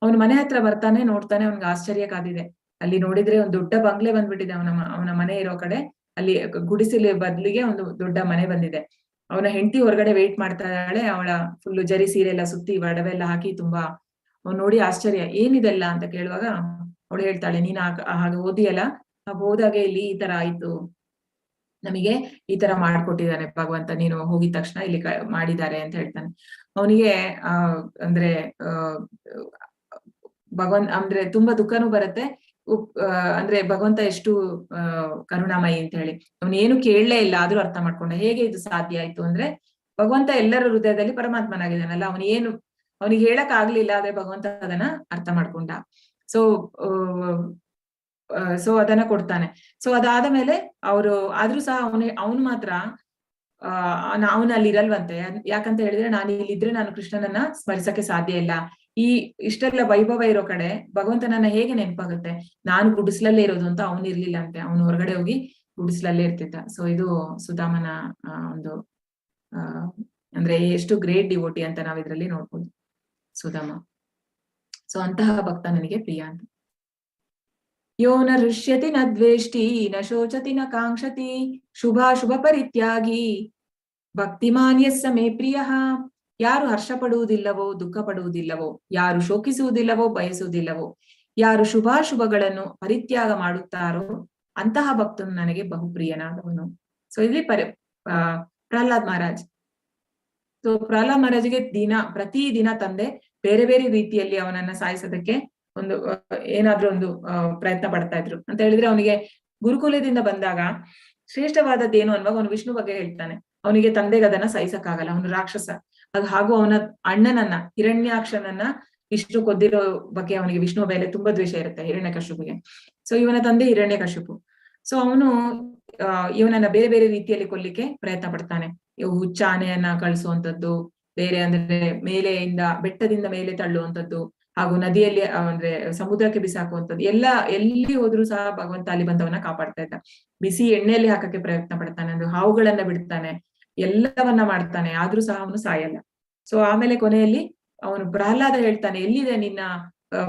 ಅವನು ಮನೆ ಹತ್ರ ಬರ್ತಾನೆ, ನೋಡ್ತಾನೆ, ಅವ್ನಿಗೆ ಆಶ್ಚರ್ಯ ಕಾದಿದೆ. ಅಲ್ಲಿ ನೋಡಿದ್ರೆ ಒಂದು ದೊಡ್ಡ ಬಂಗ್ಲೆ ಬಂದ್ಬಿಟ್ಟಿದೆ ಅವನ ಮನೆ ಇರೋ ಕಡೆ. ಅಲ್ಲಿ ಗುಡಿಸಲು ಬದ್ಲಿಗೆ ಒಂದು ದೊಡ್ಡ ಮನೆ ಬಂದಿದೆ. ಅವನ ಹೆಂಡತಿ ಹೊರಗಡೆ ವೇಟ್ ಮಾಡ್ತಾ ಇದ್ದಾಳೆ, ಅವಳ ಫುಲ್ಲು ಜರಿ ಸೀರೆ ಎಲ್ಲ ಸುತ್ತಿ ಒಡವೆ ಎಲ್ಲ ಹಾಕಿ ತುಂಬಾ. ಅವ್ನು ನೋಡಿ ಆಶ್ಚರ್ಯ, ಏನಿದೆಲ್ಲ ಅಂತ ಕೇಳುವಾಗ ಅವಳು ಹೇಳ್ತಾಳೆ, ನೀನ್ ಹಾಗೆ ಓದಿಯಲ್ಲ, ಹೋದಾಗೆ ಇಲ್ಲಿ ಈ ತರ ಆಯ್ತು, ನಮಗೆ ಈ ತರ ಮಾಡ್ಕೊಟ್ಟಿದ್ದಾನೆ ಭಗವಂತ, ನೀನು ಹೋಗಿದ ತಕ್ಷಣ ಇಲ್ಲಿ ಮಾಡಿದ್ದಾರೆ ಅಂತ ಹೇಳ್ತಾನೆ. ಅವನಿಗೆ ಅಂದ್ರೆ ಅಂದ್ರೆ ತುಂಬಾ ದುಃಖನೂ ಬರುತ್ತೆ. ಅಂದ್ರೆ ಭಗವಂತ ಎಷ್ಟು ಕರುಣಾಮಯಿ ಅಂತ ಹೇಳಿ, ಅವನೇನು ಕೇಳಲೇ ಇಲ್ಲ, ಆದ್ರೂ ಅರ್ಥ ಮಾಡ್ಕೊಂಡ. ಹೇಗೆ ಇದು ಸಾಧ್ಯ ಆಯ್ತು ಅಂದ್ರೆ, ಭಗವಂತ ಎಲ್ಲರ ಹೃದಯದಲ್ಲಿ ಪರಮಾತ್ಮನಾಗಿದ್ದಾನಲ್ಲ, ಅವನಿಗೆ ಹೇಳಕ್ ಆಗ್ಲಿಲ್ಲ, ಆದ್ರೆ ಭಗವಂತ ಅದನ್ನ ಅರ್ಥ ಮಾಡ್ಕೊಂಡ. ಸೊ ಅದನ್ನ ಕೊಡ್ತಾನೆ. ಸೊ ಅದಾದ ಮೇಲೆ ಆದ್ರೂ ಸಹ ಅವನು ಮಾತ್ರ ಅವನಲ್ಲಿ ಇರಲ್ವಂತೆ. ಯಾಕಂತ ಹೇಳಿದ್ರೆ, ನಾನು ಇಲ್ಲಿದ್ರೆ ನಾನು ಕೃಷ್ಣನನ್ನ ಸ್ಮರಿಸಕ್ಕೆ ಸಾಧ್ಯ ಇಲ್ಲ. ಇಷ್ಟೆಲ್ಲ ವೈಭವ ಇರೋ ಕಡೆ ಭಗವಂತನನ್ನ ಹೇಗೆ ನೆನಪಾಗುತ್ತೆ, ನಾನು ಗುಡಿಸ್ಲಲ್ಲೇ ಇರೋದು ಅಂತ ಅವನು ಇರ್ಲಿಲ್ಲ ಅಂತೆ, ಅವನು ಹೊರಗಡೆ ಹೋಗಿ ಗುಡಿಸ್ಲಲ್ಲೇ ಇರ್ತಿದ್ದ. ಸೊ ಇದು ಸುಧಾಮನ ಒಂದು ಅಂದ್ರೆ ಎಷ್ಟು ಗ್ರೇಟ್ ಡಿವೋಟಿ ಅಂತ ನಾವ್ ಇದ್ರಲ್ಲಿ ನೋಡ್ಬೋದು ಸುಧಾಮ. ಸೊ ಅಂತಹ ಭಕ್ತ ನನಗೆ ಪ್ರಿಯ ಅಂತ. ಯೋ ನ ಹೃಷ್ಯತಿ ನ ದ್ವೇಷ್ಟಿ ನ ಶೋಚತಿ ನ ಕಾಂಕ್ಷತಿ ಶುಭಾಶುಭ ಪರಿತ್ಯಾಗಿ ಭಕ್ತಿಮಾನ್ಯಸ್ಸ ಮೇ ಪ್ರಿಯ. ಯಾರು ಹರ್ಷ ಪಡುವುದಿಲ್ಲವೋ, ದುಃಖ ಪಡುವುದಿಲ್ಲವೋ, ಯಾರು ಶೋಕಿಸುವುದಿಲ್ಲವೋ, ಬಯಸುವುದಿಲ್ಲವೋ, ಯಾರು ಶುಭಾಶುಭಗಳನ್ನು ಪರಿತ್ಯಾಗ ಮಾಡುತ್ತಾರೋ ಅಂತಹ ಭಕ್ತನು ನನಗೆ ಬಹುಪ್ರಿಯನಾದವನು. ಸೊ ಇಲ್ಲಿ ಪ್ರಹ್ಲಾದ್ ಮಹಾರಾಜ್. ಸೊ ಪ್ರಹ್ಲಾದ್ ಮಹಾರಾಜ್ಗೆ ಪ್ರತಿ ದಿನ ತಂದೆ ಬೇರೆ ಬೇರೆ ರೀತಿಯಲ್ಲಿ ಅವನನ್ನ ಸಾಯಿಸೋದಕ್ಕೆ ಏನಾದ್ರೂ ಒಂದು ಪ್ರಯತ್ನ ಪಡ್ತಾ ಇದ್ರು. ಅಂತ ಹೇಳಿದ್ರೆ, ಅವನಿಗೆ ಗುರುಕುಲದಿಂದ ಬಂದಾಗ ಶ್ರೇಷ್ಠವಾದದ್ದೇನು ಅನ್ನುವಾಗ ಅವನು ವಿಷ್ಣು ಬಗ್ಗೆ ಹೇಳ್ತಾನೆ. ಅವನಿಗೆ ತಂದೆಗೆ ಅದನ್ನ ಸಹಿಸಕ್ಕಾಗಲ್ಲ, ಅವನು ರಾಕ್ಷಸ. ಹಾಗೂ ಅವನ ಅಣ್ಣನನ್ನ ಹಿರಣ್ಯಾಕ್ಷನನ್ನ ವಿಷ್ಣು ಕೊದ್ದಿರೋ ಬಗ್ಗೆ ಅವನಿಗೆ ವಿಷ್ಣು ಮೇಲೆ ತುಂಬಾ ದ್ವೇಷ ಇರುತ್ತೆ, ಹಿರಣ್ಯಕಶಿಪುಗೆ. ಸೊ ಇವನ ತಂದೆ ಹಿರಣ್ಯಕಶಿಪು. ಸೊ ಅವನು ಇವನನ್ನ ಬೇರೆ ಬೇರೆ ರೀತಿಯಲ್ಲಿ ಕೊಲ್ಲಿಕ್ಕೆ ಪ್ರಯತ್ನ ಪಡ್ತಾನೆ. ಹುಚ್ಚ ಆನೆಯನ್ನ ಕಳಿಸುವಂತದ್ದು, ಬೇರೆ ಅಂದ್ರೆ ಮೇಲೆಯಿಂದ ಬೆಟ್ಟದಿಂದ ಮೇಲೆ ತಳ್ಳುವಂತದ್ದು, ಹಾಗೂ ನದಿಯಲ್ಲಿ ಅಂದ್ರೆ ಸಮುದ್ರಕ್ಕೆ ಬಿಸಾಕುವಂಥದ್ದು, ಎಲ್ಲಿ ಹೋದ್ರು ಸಹ ಭಗವಂತ ಅಲ್ಲಿ ಬಂದವನ್ನ ಕಾಪಾಡ್ತಾ ಇದ್ದ. ಬಿಸಿ ಎಣ್ಣೆಯಲ್ಲಿ ಹಾಕಕ್ಕೆ ಪ್ರಯತ್ನ ಪಡ್ತಾನೆ, ಅಂದ್ರೆ ಹಾವುಗಳನ್ನ ಬಿಡ್ತಾನೆ, ಎಲ್ಲವನ್ನ ಮಾಡ್ತಾನೆ, ಆದ್ರೂ ಸಹ ಅವನು ಸಾಯಲ್ಲ. ಸೊ ಆಮೇಲೆ ಕೊನೆಯಲ್ಲಿ ಅವನು ಪ್ರಹ್ಲಾದ ಹೇಳ್ತಾನೆ, ಎಲ್ಲಿದೆ ನಿನ್ನ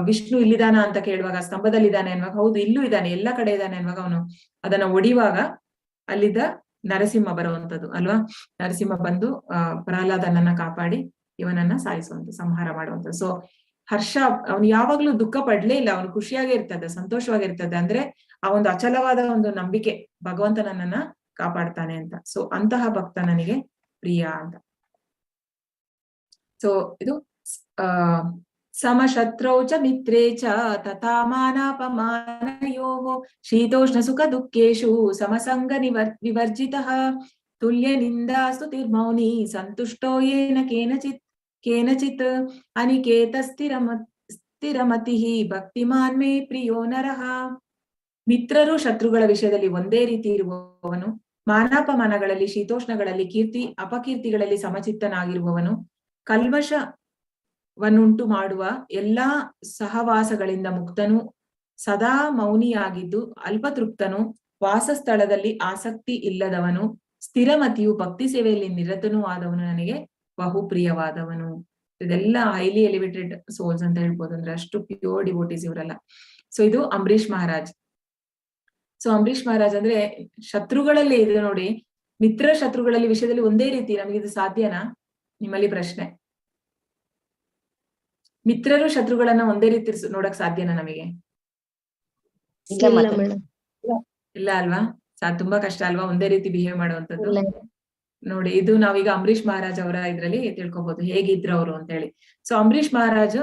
ವಿಷ್ಣು, ಇಲ್ಲಿದಾನ ಅಂತ ಕೇಳುವಾಗ, ಸ್ತಂಭದಲ್ಲಿದ್ದಾನೆ ಅನ್ನುವಾಗ, ಹೌದು ಇಲ್ಲೂ ಇದ್ದಾನೆ, ಎಲ್ಲ ಕಡೆ ಇದ್ದಾನೆ ಅನ್ನುವಾಗ, ಅವನು ಅದನ್ನ ಒಡಿವಾಗ ಅಲ್ಲಿದ್ದ ನರಸಿಂಹ ಬರುವಂತದ್ದು ಅಲ್ವಾ, ನರಸಿಂಹ ಬಂದು ಪ್ರಹ್ಲಾದನನ್ನ ಕಾಪಾಡಿ ಇವನನ್ನ ಸಾಯಿಸುವಂತ, ಸಂಹಾರ ಮಾಡುವಂತ. ಸೊ ಹರ್ಷ, ಅವನು ಯಾವಾಗ್ಲೂ ದುಃಖ ಪಡ್ಲೇ ಇಲ್ಲ, ಅವನು ಖುಷಿಯಾಗೇ ಇರ್ತದೆ, ಸಂತೋಷವಾಗಿರ್ತದೆ. ಅಂದ್ರೆ ಆ ಒಂದು ಅಚಲವಾದ ಒಂದು ನಂಬಿಕೆ, ಭಗವಂತ ನನ್ನನ್ನ ಕಾಪಾಡ್ತಾನೆ ಅಂತ. ಸೊ ಅಂತಹ ಭಕ್ತ ನನಗೆ ಪ್ರಿಯ ಅಂತ. ಸೊ ಇದು ಸಮಶತ್ರೌ ಚ ಮಿತ್ರೇ ಚ ತಥಾ ಮಾನಾಪಮಾನಯೋಃ ಶೀತೋಷ್ಣ ಸುಖ ದುಃಖೇಷು ಸಮಸಂಗ ವಿವರ್ಜಿತಃ ತುಲ್ಯ ನಿಂದಾ ಸ್ತುತಿರ್ಮೌನಿ ಸಂತುಷ್ಟೋ ಯೇನ ಕೇನಚಿತ್ ಅನಿಕೇತ ಸ್ಥಿರಮತಿಃ ಭಕ್ತಿಮಾನ್ ಮೇ ಪ್ರಿಯೋ ನರಃ. ಮಿತ್ರರು ಶತ್ರುಗಳ ವಿಷಯದಲ್ಲಿ ಒಂದೇ ರೀತಿ ಇರುವವನು, ಮಾನಾಪಮಾನಗಳಲ್ಲಿ, ಶೀತೋಷ್ಣಗಳಲ್ಲಿ, ಕೀರ್ತಿ ಅಪಕೀರ್ತಿಗಳಲ್ಲಿ ಸಮಚಿತ್ತನಾಗಿರುವವನು, ಕಲ್ಮಶ ವನ್ನುಂಟು ಮಾಡುವ ಎಲ್ಲಾ ಸಹವಾಸಗಳಿಂದ ಮುಕ್ತನು, ಸದಾ ಮೌನಿಯಾಗಿದ್ದು ಅಲ್ಪತೃಪ್ತನು, ವಾಸಸ್ಥಳದಲ್ಲಿ ಆಸಕ್ತಿ ಇಲ್ಲದವನು, ಸ್ಥಿರಮತಿಯು ಭಕ್ತಿ ಸೇವೆಯಲ್ಲಿ ನಿರತನೂ ಆದವನು, ನನಗೆ ಬಹುಪ್ರಿಯವಾದವನು. ಇದೆಲ್ಲ ಹೈಲಿ ಎಲಿವೇಟೆಡ್ ಸೋಲ್ಸ್ ಅಂತ ಹೇಳ್ಬೋದು, ಅಂದ್ರೆ ಅಷ್ಟು ಪ್ಯೂರ್ ಡಿವೋಟೀಸ್ ಇವರೆಲ್ಲ. ಸೊ ಇದು ಅಂಬರೀಷ್ ಮಹಾರಾಜ್. ಸೊ ಅಂಬರೀಷ್ ಮಹಾರಾಜ್ ಅಂದ್ರೆ ಶತ್ರುಗಳಲ್ಲಿ ಇದು ನೋಡಿ, ಮಿತ್ರ ಶತ್ರುಗಳಲ್ಲಿ ವಿಷಯದಲ್ಲಿ ಒಂದೇ ರೀತಿ ನಮಗೆ ಇದು ಸಾಧ್ಯನಾ? ನಿಮ್ಮಲ್ಲಿ ಪ್ರಶ್ನೆ. ಮಿತ್ರರು ಶತ್ರುಗಳನ್ನ ಒಂದೇ ರೀತಿ ನೋಡಕ್ ಸಾಧ್ಯನಾ ನಮಗೆ? ಇಲ್ಲ ಅಲ್ವಾ? ತುಂಬಾ ಕಷ್ಟ ಅಲ್ವಾ ಒಂದೇ ರೀತಿ ಬಿಹೇವ್ ಮಾಡುವಂತದ್ದು. ನೋಡಿ, ಇದು ನಾವೀಗ ಅಂಬರೀಷ್ ಮಹಾರಾಜ್ ಅವರ ಇದ್ರಲ್ಲಿ ತಿಳ್ಕೊಬಹುದು ಹೇಗಿದ್ರು ಅವರು ಅಂತ ಹೇಳಿ. ಸೊ ಅಂಬರೀಷ್ ಮಹಾರಾಜ್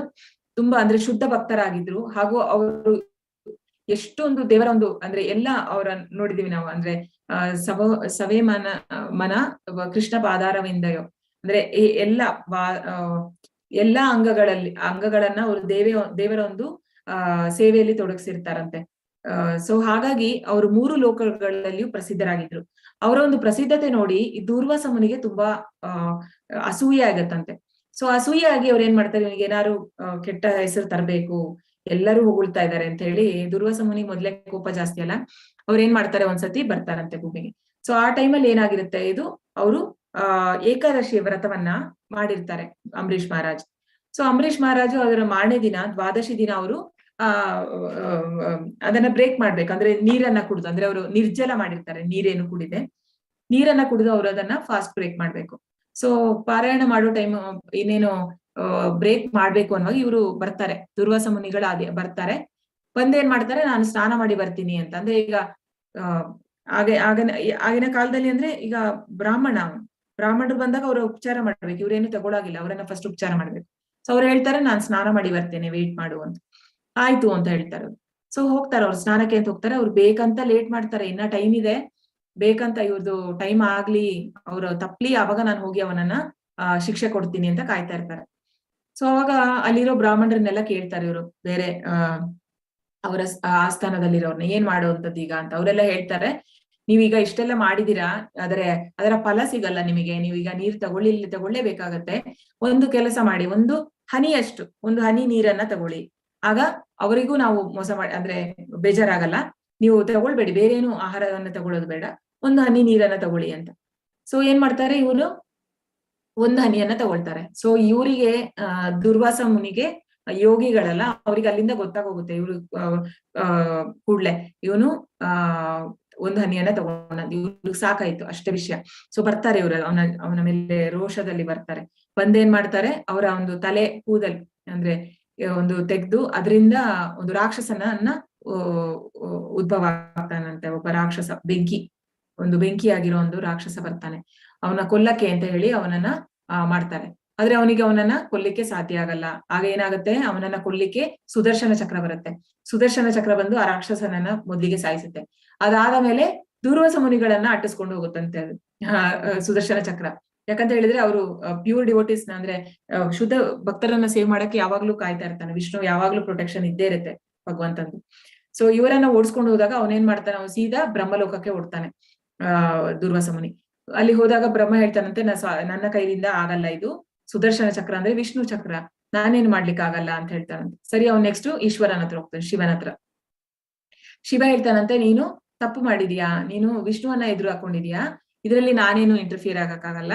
ತುಂಬಾ ಅಂದ್ರೆ ಶುದ್ಧ ಭಕ್ತರಾಗಿದ್ರು, ಹಾಗೂ ಅವರು ಎಷ್ಟೊಂದು ದೇವರ ಒಂದು ಅಂದ್ರೆ ಎಲ್ಲ ಅವರ ನೋಡಿದೀವಿ ನಾವು, ಅಂದ್ರೆ ಸವೇ ಮನ ಕೃಷ್ಣ ಪಾದಾರವಿಂದಯೋ, ಅಂದ್ರೆ ಎಲ್ಲಾ ಅಂಗಗಳನ್ನ ಅವರು ದೇವರ ಒಂದು ಸೇವೆಯಲ್ಲಿ ತೊಡಗಿಸಿರ್ತಾರಂತೆ. ಸೊ ಹಾಗಾಗಿ ಅವರು 3 ಲೋಕಗಳಲ್ಲಿಯೂ ಪ್ರಸಿದ್ಧರಾಗಿದ್ರು. ಅವರ ಒಂದು ಪ್ರಸಿದ್ಧತೆ ನೋಡಿ ಈ ದೂರ್ವಾಸ ಮುನಿಗೆ ತುಂಬಾ ಅಸೂಯೆ ಆಗತ್ತಂತೆ. ಸೊ ಅಸೂಯೆ ಆಗಿ ಅವ್ರು ಏನ್ ಮಾಡ್ತಾರೆ, ಇವನಿಗೆ ಏನಾದ್ರು ಕೆಟ್ಟ ಹೆಸರು ತರಬೇಕು, ಎಲ್ಲರೂ ಹೊಗಳ್ತಾ ಇದಾರೆ ಅಂತ ಹೇಳಿ ದುರ್ವಾಸ ಮುನಿ ಮೊದ್ಲೇ ಕೋಪ ಜಾಸ್ತಿ ಅಲ್ಲ, ಅವ್ರು ಏನ್ ಮಾಡ್ತಾರೆ, ಒಂದ್ಸತಿ ಬರ್ತಾರಂತೆ ಭೂಮಿಗೆ. ಸೊ ಆ ಟೈಮಲ್ಲಿ ಏನಾಗಿರುತ್ತೆ, ಇದು ಅವರು ಏಕಾದಶಿ ವ್ರತವನ್ನ ಮಾಡಿರ್ತಾರೆ ಅಂಬರೀಷ್ ಮಹಾರಾಜ್. ಸೊ ಅಂಬರೀಷ್ ಮಹಾರಾಜು ಅದರ ಮಾರನೇ ದಿನ ದ್ವಾದಶಿ ದಿನ ಅವರು ಅದನ್ನ ಬ್ರೇಕ್ ಮಾಡ್ಬೇಕು, ಅಂದ್ರೆ ನೀರನ್ನ ಕುಡಿದು, ಅಂದ್ರೆ ಅವರು ನಿರ್ಜಲ ಮಾಡಿರ್ತಾರೆ, ನೀರೇನು ಕುಡಿದೆ ನೀರನ್ನ ಕುಡಿದು ಅವರು ಅದನ್ನ ಫಾಸ್ಟ್ ಬ್ರೇಕ್ ಮಾಡ್ಬೇಕು. ಸೊ ಪಾರಾಯಣ ಮಾಡೋ ಟೈಮ್ ಇನ್ನೇನು ಬ್ರೇಕ್ ಮಾಡ್ಬೇಕು ಅನ್ನುವಾಗ ಇವರು ಬರ್ತಾರೆ, ದುರ್ವಾಸ ಮುನಿಗಳ ಬರ್ತಾರೆ. ಬಂದೇನ್ ಮಾಡ್ತಾರೆ, ನಾನು ಸ್ನಾನ ಮಾಡಿ ಬರ್ತೀನಿ ಅಂತ. ಅಂದ್ರೆ ಈಗ ಆಗಿನ ಕಾಲದಲ್ಲಿ ಅಂದ್ರೆ ಈಗ ಬ್ರಾಹ್ಮಣರು ಬಂದಾಗ ಅವ್ರ ಉಪಚಾರ ಮಾಡ್ಬೇಕು, ಇವ್ರೇನು ತಗೊಳಾಗಿಲ್ಲ, ಅವರನ್ನ ಫಸ್ಟ್ ಉಪಚಾರ ಮಾಡ್ಬೇಕು. ಸೊ ಅವ್ರು ಹೇಳ್ತಾರೆ, ನಾನ್ ಸ್ನಾನ ಮಾಡಿ ಬರ್ತೇನೆ, ವೇಟ್ ಮಾಡು ಅಂತ. ಆಯ್ತು ಅಂತ ಹೇಳ್ತಾರೆ. ಸೊ ಹೋಗ್ತಾರೆ, ಅವ್ರು ಸ್ನಾನಕ್ಕೆ ಅಂತ ಹೋಗ್ತಾರೆ. ಅವ್ರು ಬೇಕಂತ ಲೇಟ್ ಮಾಡ್ತಾರೆ, ಇನ್ನ ಟೈಮ್ ಇದೆ ಬೇಕಂತ, ಇವ್ರದ್ದು ಟೈಮ್ ಆಗ್ಲಿ, ಅವ್ರು ತಪ್ಲಿ, ಅವಾಗ ನಾನು ಹೋಗಿ ಅವನನ್ನ ಶಿಕ್ಷೆ ಕೊಡ್ತೀನಿ ಅಂತ ಕಾಯ್ತಾ ಇರ್ತಾರೆ. ಸೊ ಅವಾಗ ಅಲ್ಲಿರೋ ಬ್ರಾಹ್ಮಣರನ್ನೆಲ್ಲ ಕೇಳ್ತಾರೆ ಇವರು, ಬೇರೆ ಅವರ ಆಸ್ಥಾನದಲ್ಲಿರೋರ್ನ, ಏನ್ ಮಾಡುವಂತದ್ದು ಈಗ ಅಂತ. ಅವರೆಲ್ಲ ಹೇಳ್ತಾರೆ, ನೀವೀಗ ಇಷ್ಟೆಲ್ಲ ಮಾಡಿದೀರಾ, ಅದರ ಫಲ ಸಿಗಲ್ಲ ನಿಮಗೆ, ನೀವೀಗ ನೀರ್ ತಗೊಳ್ಳೇಬೇಕಾಗತ್ತೆ. ಒಂದು ಕೆಲಸ ಮಾಡಿ, ಒಂದು ಹನಿ ನೀರನ್ನ ತಗೊಳ್ಳಿ, ಆಗ ಅವರಿಗೂ ನಾವು ಮೋಸ ಮಾಡಿ ಅಂದ್ರೆ ಬೇಜಾರಾಗಲ್ಲ. ನೀವು ತಗೊಳ್ಬೇಡಿ, ಬೇರೇನು ಆಹಾರವನ್ನ ತಗೊಳ್ಳೋದು ಬೇಡ, ಒಂದು ಹನಿ ನೀರನ್ನ ತಗೊಳ್ಳಿ ಅಂತ. ಸೊ ಏನ್ ಮಾಡ್ತಾರೆ, ಇವನು ಒಂದು ಹನಿಯನ್ನ ತಗೊಳ್ತಾರೆ. ಸೊ ಇವರಿಗೆ ದುರ್ವಾಸ ಮುನಿಗೆ ಯೋಗಿಗಳಲ್ಲ, ಅವ್ರಿಗೆ ಅಲ್ಲಿಂದ ಗೊತ್ತಾಗೋಗುತ್ತೆ, ಇವ್ರು ಕೂಡ್ಲೆ ಇವನು ಒಂದು ಹನಿಯನ್ನ ತಗೊಂಡ, ಇವ್ರಿಗೆ ಸಾಕಾಯ್ತು ಅಷ್ಟೇ ವಿಷಯ. ಸೊ ಬರ್ತಾರೆ ಇವ್ರು, ಅವನ ಮೇಲೆ ರೋಷದಲ್ಲಿ ಬರ್ತಾರೆ. ಬಂದೇನ್ ಮಾಡ್ತಾರೆ, ಅವರ ಒಂದು ತಲೆ ಕೂದಲ್ ಅಂದ್ರೆ ಒಂದು ತೆಗೆದು ಅದರಿಂದ ಒಂದು ರಾಕ್ಷಸನನ್ನ ಉದ್ಭವ ಆಗ್ತಾನಂತೆ. ಒಬ್ಬ ರಾಕ್ಷಸ, ಬೆಂಕಿಯಾಗಿರೋ ಒಂದು ರಾಕ್ಷಸ ಬರ್ತಾನೆ, ಅವನ ಕೊಲ್ಲಕ್ಕೆ ಅಂತ ಹೇಳಿ ಅವನನ್ನ ಮಾಡ್ತಾರೆ. ಆದ್ರೆ ಅವನನ್ನ ಕೊಲ್ಲಿಕ್ಕೆ ಸಾಧ್ಯ ಆಗಲ್ಲ. ಆಗ ಏನಾಗುತ್ತೆ, ಅವನನ್ನ ಕೊಲ್ಲಿಕ್ಕೆ ಸುದರ್ಶನ ಚಕ್ರ ಬರುತ್ತೆ. ಸುದರ್ಶನ ಚಕ್ರ ಬಂದು ಆ ರಾಕ್ಷಸನನ್ನ ಮೊದಲಿಗೆ ಸಾಯಿಸುತ್ತೆ. ಅದಾದ ಮೇಲೆ ದುರ್ವಾಸ ಮುನಿಗಳನ್ನ ಅಟ್ಟಿಸ್ಕೊಂಡು ಹೋಗುತ್ತಂತೆ ಸುದರ್ಶನ ಚಕ್ರ. ಯಾಕಂತ ಹೇಳಿದ್ರೆ ಅವರು ಪ್ಯೂರ್ ಡಿವೋಟೀಸ್, ಅಂದ್ರೆ ಶುದ್ಧ ಭಕ್ತರನ್ನ ಸೇವ್ ಮಾಡಕ್ಕೆ ಯಾವಾಗ್ಲೂ ಕಾಯ್ತಾ ಇರ್ತಾನೆ ವಿಷ್ಣು, ಯಾವಾಗ್ಲೂ ಪ್ರೊಟೆಕ್ಷನ್ ಇದ್ದೇ ಇರುತ್ತೆ ಭಗವಂತಂದು. ಸೊ ಇವರನ್ನ ಓಡಿಸ್ಕೊಂಡು ಹೋದಾಗ ಅವನೇನ್ ಮಾಡ್ತಾನೆ, ಅವನು ಸೀದಾ ಬ್ರಹ್ಮಲೋಕಕ್ಕೆ ಓಡ್ತಾನೆ ದುರ್ವಾಸ ಮುನಿ. ಅಲ್ಲಿ ಹೋದಾಗ ಬ್ರಹ್ಮ ಹೇಳ್ತಾನಂತೆ, ನನ್ನ ಕೈಯಿಂದ ಆಗಲ್ಲ, ಇದು ಸುದರ್ಶನ ಚಕ್ರ ಅಂದ್ರೆ ವಿಷ್ಣು ಚಕ್ರ, ನಾನೇನ್ ಮಾಡ್ಲಿಕ್ಕೆ ಆಗಲ್ಲ ಅಂತ ಹೇಳ್ತಾನಂತೆ. ಸರಿ, ಅವ್ನು ನೆಕ್ಸ್ಟ್ ಈಶ್ವರನ ಹತ್ರ ಹೋಗ್ತಾನೆ, ಶಿವನ ಹತ್ರ. ಶಿವ ಹೇಳ್ತಾನಂತೆ, ನೀನು ತಪ್ಪು ಮಾಡಿದ್ಯಾ, ನೀನು ವಿಷ್ಣುವನ್ನ ಎದುರು ಹಾಕೊಂಡಿದ್ಯಾ, ಇದ್ರಲ್ಲಿ ನಾನೇನು ಇಂಟರ್ಫಿಯರ್ ಆಗಕ್ಕಾಗಲ್ಲ,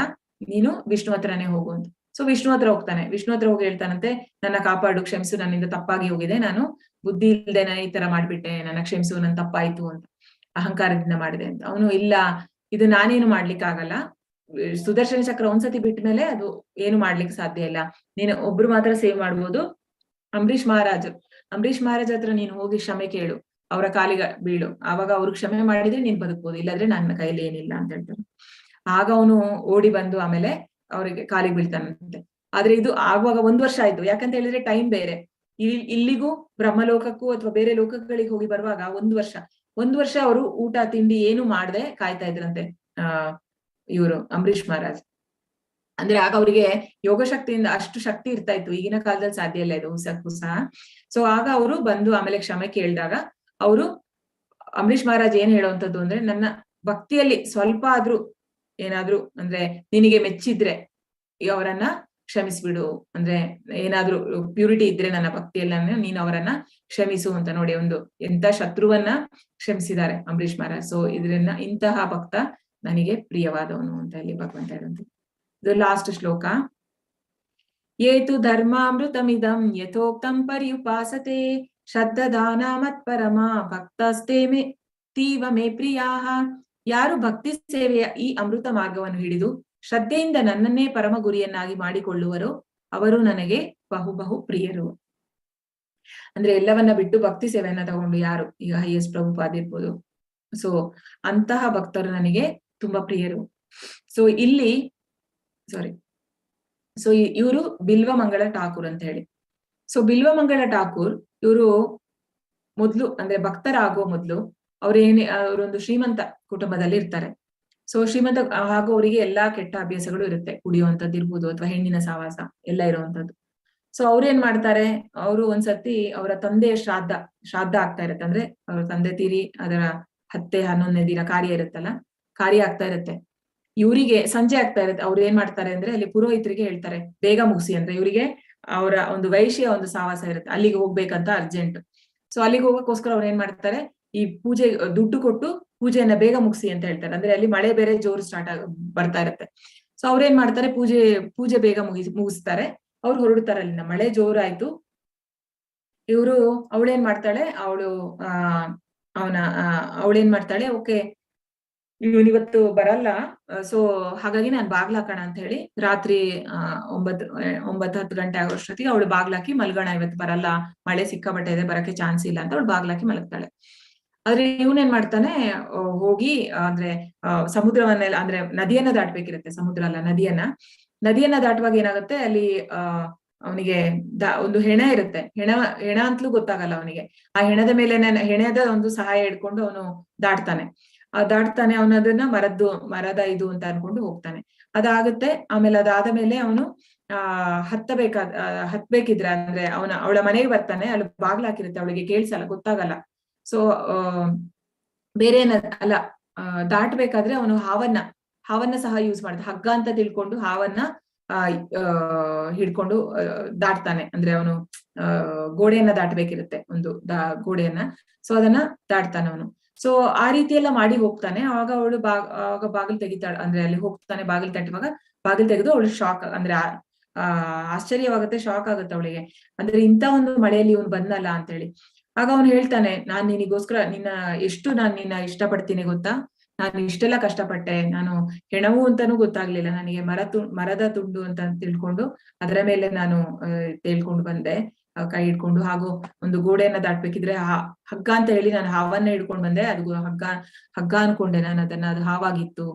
ನೀನು ವಿಷ್ಣು ಹತ್ರನೇ ಹೋಗು ಅಂತ. ಸೊ ವಿಷ್ಣು ಹತ್ರ ಹೋಗ್ತಾನೆ. ವಿಷ್ಣು ಹತ್ರ ಹೋಗಿ ಹೇಳ್ತಾನಂತೆ, ನನ್ನ ಕಾಪಾಡು, ಕ್ಷಮಿಸು, ನನ್ನಿಂದ ತಪ್ಪಾಗಿ ಹೋಗಿದೆ, ನಾನು ಬುದ್ಧಿ ಇಲ್ದೇನೆ ಈ ತರ ಮಾಡ್ಬಿಟ್ಟೆ, ನನ್ನ ಕ್ಷಮಿಸು, ನನ್ ತಪ್ಪಾಯ್ತು ಅಂತ, ಅಹಂಕಾರದಿಂದ ಮಾಡಿದೆ ಅಂತ. ಅವನು, ಇಲ್ಲ, ಇದು ನಾನೇನು ಮಾಡ್ಲಿಕ್ಕೆ ಆಗಲ್ಲ, ಸುದರ್ಶನ ಚಕ್ರ ಒಂದ್ಸತಿ ಬಿಟ್ಟ ಮೇಲೆ ಅದು ಏನು ಮಾಡ್ಲಿಕ್ಕೆ ಸಾಧ್ಯ ಇಲ್ಲ, ನೀನು ಒಬ್ರು ಮಾತ್ರ ಸೇವ್ ಮಾಡ್ಬೋದು, ಅಂಬರೀಷ್ ಮಹಾರಾಜ್ ಹತ್ರ ನೀನು ಹೋಗಿ ಕ್ಷಮೆ ಕೇಳು, ಅವರ ಕಾಲಿಗೆ ಬೀಳು, ಆವಾಗ ಅವ್ರು ಕ್ಷಮೆ ಮಾಡಿದ್ರೆ ನೀನ್ ಬದುಕ್ಬೋದು, ಇಲ್ಲಾದ್ರೆ ನನ್ನ ಕೈಲಿ ಏನಿಲ್ಲ ಅಂತ ಹೇಳ್ತಾರೆ. ಆಗ ಅವನು ಓಡಿ ಬಂದು ಆಮೇಲೆ ಅವ್ರಿಗೆ ಕಾಲಿಗೆ ಬೀಳ್ತಾನಂತೆ. ಆದ್ರೆ ಇದು ಆಗುವಾಗ 1 ವರ್ಷ ಆಯ್ತು. ಯಾಕಂತ ಹೇಳಿದ್ರೆ ಟೈಮ್ ಬೇರೆ, ಇಲ್ಲಿಗೂ ಬ್ರಹ್ಮಲೋಕಕ್ಕೂ ಅಥವಾ ಬೇರೆ ಲೋಕಗಳಿಗೆ ಹೋಗಿ ಬರುವಾಗ 1 ವರ್ಷ ಅವರು ಊಟ ತಿಂಡಿ ಏನು ಮಾಡದೆ ಕಾಯ್ತಾ ಇದ್ರಂತೆ ಇವರು ಅಂಬರೀಷ್ ಮಹಾರಾಜ್. ಅಂದ್ರೆ ಆಗ ಅವರಿಗೆ ಯೋಗ ಶಕ್ತಿಯಿಂದ ಅಷ್ಟು ಶಕ್ತಿ ಇರ್ತಾ ಇತ್ತು, ಈಗಿನ ಕಾಲದಲ್ಲಿ ಸಾಧ್ಯ ಇಲ್ಲ ಇದು ಸಹ. ಸೊ ಆಗ ಅವರು ಬಂದು ಆಮೇಲೆ ಕ್ಷಮೆ ಕೇಳಿದಾಗ ಅವರು ಅಂಬರೀಷ್ ಮಹಾರಾಜ್ ಏನ್ ಹೇಳುವಂತದ್ದು ಅಂದ್ರೆ, ನನ್ನ ಭಕ್ತಿಯಲ್ಲಿ ಸ್ವಲ್ಪ ಆದ್ರೂ ಏನಾದ್ರೂ ಅಂದ್ರೆ ನಿನಗೆ ಮೆಚ್ಚಿದ್ರೆ ಅವರನ್ನ ಕ್ಷಮಿಸ್ಬಿಡು, ಅಂದ್ರೆ ಏನಾದ್ರೂ ಪ್ಯೂರಿಟಿ ಇದ್ರೆ ನನ್ನ ಭಕ್ತಿಯಲ್ಲ ನೀನು ಅವರನ್ನ ಕ್ಷಮಿಸು ಅಂತ. ನೋಡಿ, ಒಂದು ಎಂತ ಶತ್ರುವನ್ನ ಕ್ಷಮಿಸಿದ್ದಾರೆ ಅಂಬರೀಷ್ ಮಹಾರಾಜ್. ಸೊ ಇದರಿಂದ ಇಂತಹ ಭಕ್ತ ನನಗೆ ಪ್ರಿಯವಾದವನು ಅಂತ ಇಲ್ಲಿ ಭಗವಂತ ಹೇಳುವಂತೆ. ಇದು ಲಾಸ್ಟ್ ಶ್ಲೋಕ. ಏತು ಧರ್ಮಾಮೃತಮಿದಂ ಯಥೋಕ್ತಂ ಪರ್ಯುಪಾಸತೆ ಶ್ರದ್ಧದಾನ ಮತ್ಪರಮ ಭಕ್ತಸ್ತೆ ಮೇ ತೀವ ಮೇ ಪ್ರಿಯಾಹ. ಯಾರು ಭಕ್ತಿ ಸೇವೆಯ ಈ ಅಮೃತ ಮಾರ್ಗವನ್ನು ಹಿಡಿದು ಶ್ರದ್ಧೆಯಿಂದ ನನ್ನನ್ನೇ ಪರಮ ಗುರಿಯನ್ನಾಗಿ ಮಾಡಿಕೊಳ್ಳುವರೋ ಅವರು ನನಗೆ ಬಹು ಪ್ರಿಯರು. ಅಂದ್ರೆ ಎಲ್ಲವನ್ನ ಬಿಟ್ಟು ಭಕ್ತಿ ಸೇವೆಯನ್ನ ತಗೊಂಡು ಯಾರು, ಈಗ ಹೈಯೆಸ್ಟ್ ಪ್ರಭುಪಾದ ಇರ್ಬೋದು, ಸೊ ಅಂತಹ ಭಕ್ತರು ನನಗೆ ತುಂಬಾ ಪ್ರಿಯರು. ಸೊ ಇಲ್ಲಿ ಸೊ ಇವರು ಬಿಲ್ವಮಂಗಳ ಠಾಕೂರ್ ಅಂತ ಹೇಳಿ. ಸೊ ಬಿಲ್ವಮಂಗಳ ಠಾಕೂರ್ ಇವರು ಮೊದ್ಲು ಅಂದ್ರೆ ಭಕ್ತರಾಗೋ ಮೊದ್ಲು ಅವರೊಂದು ಶ್ರೀಮಂತ ಕುಟುಂಬದಲ್ಲಿ ಇರ್ತಾರೆ. ಸೊ ಶ್ರೀಮಂತ ಹಾಗೂ ಅವರಿಗೆ ಎಲ್ಲಾ ಕೆಟ್ಟ ಅಭ್ಯಾಸಗಳು ಇರುತ್ತೆ, ಕುಡಿಯುವಂತದ್ದು ಇರ್ಬೋದು ಅಥವಾ ಹೆಣ್ಣಿನ ಸಹವಾಸ ಎಲ್ಲ ಇರುವಂತದ್ದು. ಸೊ ಅವ್ರೇನ್ ಮಾಡ್ತಾರೆ, ಅವರು ಒಂದ್ಸತಿ ಅವರ ತಂದೆಯ ಶ್ರಾದ್ದ ಆಗ್ತಾ ಇರುತ್ತೆ, ಅಂದ್ರೆ ಅವ್ರ ತಂದೆ ತೀರಿ ಅದರ 10-11 ದಿನ ಕಾರ್ಯ ಇರುತ್ತಲ್ಲ, ಕಾರ್ಯ ಆಗ್ತಾ ಇರುತ್ತೆ. ಇವರಿಗೆ ಸಂಜೆ ಆಗ್ತಾ ಇರುತ್ತೆ. ಅವ್ರು ಏನ್ ಮಾಡ್ತಾರೆ ಅಂದ್ರೆ ಅಲ್ಲಿ ಪುರೋಹಿತರಿಗೆ ಹೇಳ್ತಾರೆ ಬೇಗ ಮುಗಿಸಿ ಅಂದ್ರೆ. ಇವರಿಗೆ ಅವರ ಒಂದು ವೈಶ್ಯ ಒಂದು ಸಹವಾಸ ಇರುತ್ತೆ, ಅಲ್ಲಿಗೆ ಹೋಗ್ಬೇಕಂತ ಅರ್ಜೆಂಟ್. ಸೊ ಅಲ್ಲಿಗೆ ಹೋಗಕ್ಕೋಸ್ಕರ ಅವ್ರು ಏನ್ ಮಾಡ್ತಾರೆ, ಈ ಪೂಜೆ ದುಡ್ಡು ಕೊಟ್ಟು ಪೂಜೆಯನ್ನ ಬೇಗ ಮುಗಿಸಿ ಅಂತ ಹೇಳ್ತಾರೆ. ಅಂದ್ರೆ ಅಲ್ಲಿ ಮಳೆ ಬೇರೆ ಜೋರು ಬರ್ತಾ ಇರುತ್ತೆ. ಸೊ ಅವ್ರೇನ್ ಮಾಡ್ತಾರೆ, ಪೂಜೆ ಬೇಗ ಮುಗಿಸ್ತಾರೆ. ಅವ್ರು ಹೊರಡ್ತಾರೆ ಅಲ್ಲಿಂದ. ಮಳೆ ಜೋರಾಯ್ತು. ಅವಳೇನ್ ಮಾಡ್ತಾಳೆ, ಅವಳೇನ್ ಮಾಡ್ತಾಳೆ, ಓಕೆ ಇವತ್ತು ಬರಲ್ಲ, ಸೊ ಹಾಗಾಗಿ ನಾನು ಬಾಗ್ಲಾಕೋಣ ಅಂತ ಹೇಳಿ ರಾತ್ರಿ 9-10 ಗಂಟೆ ಆಗೋಷ್ಟೊತ್ತಿಗೆ ಅವಳು ಬಾಗ್ಲಾಕಿ ಮಲ್ಗೋಣ, ಇವತ್ತು ಬರಲ್ಲ, ಮಳೆ ಸಿಕ್ಕಾಬಟ್ಟೆ ಇದೆ, ಬರಕ್ಕೆ ಚಾನ್ಸ್ ಇಲ್ಲ ಅಂತ ಅವಳು ಬಾಗ್ಲಾಕಿ ಮಲಗ್ತಾಳೆ. ಆದ್ರೆ ಇವನೇನ್ ಮಾಡ್ತಾನೆ, ಹೋಗಿ ಅಂದ್ರೆ ಸಮುದ್ರವನ್ನೆಲ್ಲ ಅಂದ್ರೆ ನದಿಯನ್ನ ದಾಟ್ಬೇಕಿರುತ್ತೆ, ಸಮುದ್ರ ಅಲ್ಲ ನದಿಯನ್ನ ದಾಟುವಾಗ ಏನಾಗುತ್ತೆ, ಅಲ್ಲಿ ಅವನಿಗೆ ಒಂದು ಹೆಣ ಇರುತ್ತೆ. ಹೆಣ ಅಂತಲೂ ಗೊತ್ತಾಗಲ್ಲ ಅವನಿಗೆ. ಆ ಹೆಣದ ಮೇಲೆ ಹೆಣದ ಒಂದು ಸಹಾಯ ಹಿಡ್ಕೊಂಡು ಅವನು ದಾಟ್ತಾನೆ. ಅವನು ಅದನ್ನ ಮರದ ಇದು ಅಂತ ಅನ್ಕೊಂಡು ಹೋಗ್ತಾನೆ. ಅದಾಗುತ್ತೆ. ಆಮೇಲೆ ಅದಾದ ಮೇಲೆ ಅವನು ಹತ್ಬೇಕಿದ್ರೆ ಅಂದ್ರೆ ಅವಳ ಮನೆಗೆ ಬರ್ತಾನೆ. ಅಲ್ಲಿ ಬಾಗ್ಲಾಕಿರುತ್ತೆ, ಅವಳಿಗೆ ಕೇಳ್ಸಲ್ಲ, ಗೊತ್ತಾಗಲ್ಲ. ಸೊ ಬೇರೆ ಅಲ್ಲ, ದಾಟ್ಬೇಕಾದ್ರೆ ಅವನು ಹಾವನ್ನ ಸಹ ಯೂಸ್ ಮಾಡ್ತಾನೆ. ಹಗ್ಗ ಅಂತ ತಿಳ್ಕೊಂಡು ಹಾವನ್ನ ಹಿಡ್ಕೊಂಡು ದಾಟ್ತಾನೆ. ಅಂದ್ರೆ ಅವನು ಗೋಡೆಯನ್ನ ದಾಟ್ಬೇಕಿರುತ್ತೆ, ಒಂದು ಗೋಡೆಯನ್ನ. ಸೊ ಅದನ್ನ ದಾಟ್ತಾನೆ ಅವನು. ಸೊ ಆ ರೀತಿ ಎಲ್ಲ ಮಾಡಿ ಹೋಗ್ತಾನೆ. ಆವಾಗ ಅವಳು ಬಾಗಿಲು ತೆಗಿತಾಳೆ, ಅಂದ್ರೆ ಅಲ್ಲಿ ಹೋಗ್ತಾನೆ, ಬಾಗಿಲು ತಟ್ಟುವಾಗ ಬಾಗಿಲು ತೆಗೆದು ಅವಳು ಶಾಕ್, ಅಂದ್ರೆ ಆಶ್ಚರ್ಯವಾಗುತ್ತೆ, ಶಾಕ್ ಆಗುತ್ತೆ ಅವಳಿಗೆ. ಅಂದ್ರೆ ಇಂಥ ಒಂದು ಮಳೆಯಲ್ಲಿ ಇವನು ಬಂದಲ್ಲ ಅಂತ ಹೇಳಿ. ಆಗ ಅವನು ಹೇಳ್ತಾನೆ, ನಾನ್ ನಿನಗೋಸ್ಕರ ನಾನು ನಿನ್ನ ಇಷ್ಟಪಡ್ತೀನಿ ಗೊತ್ತಾ, ನಾನು ಇಷ್ಟೆಲ್ಲ ಕಷ್ಟಪಟ್ಟೆ, ನಾನು ಹೆಣವು ಅಂತಾನೂ ಗೊತ್ತಾಗ್ಲಿಲ್ಲ ನನಗೆ, ಮರದ ತುಂಡು ಅಂತ ತಿಳ್ಕೊಂಡು ಅದರ ಮೇಲೆ ನಾನು ತೇಳ್ಕೊಂಡು ಬಂದೆ ಕೈ ಹಿಡ್ಕೊಂಡು. ಹಾಗೂ ಒಂದು ಗೋಡೆಯನ್ನ ದಾಟ್ಬೇಕಿದ್ರೆ ಹಗ್ಗ ಅಂತ ಹೇಳಿ ನಾನು ಹಾವನ್ನ ಹಿಡ್ಕೊಂಡು ಬಂದೆ, ಅದು ಹಗ್ಗ ಅನ್ಕೊಂಡೆ ನಾನು ಅದನ್ನ, ಅದು ಹಾವಾಗಿತ್ತು,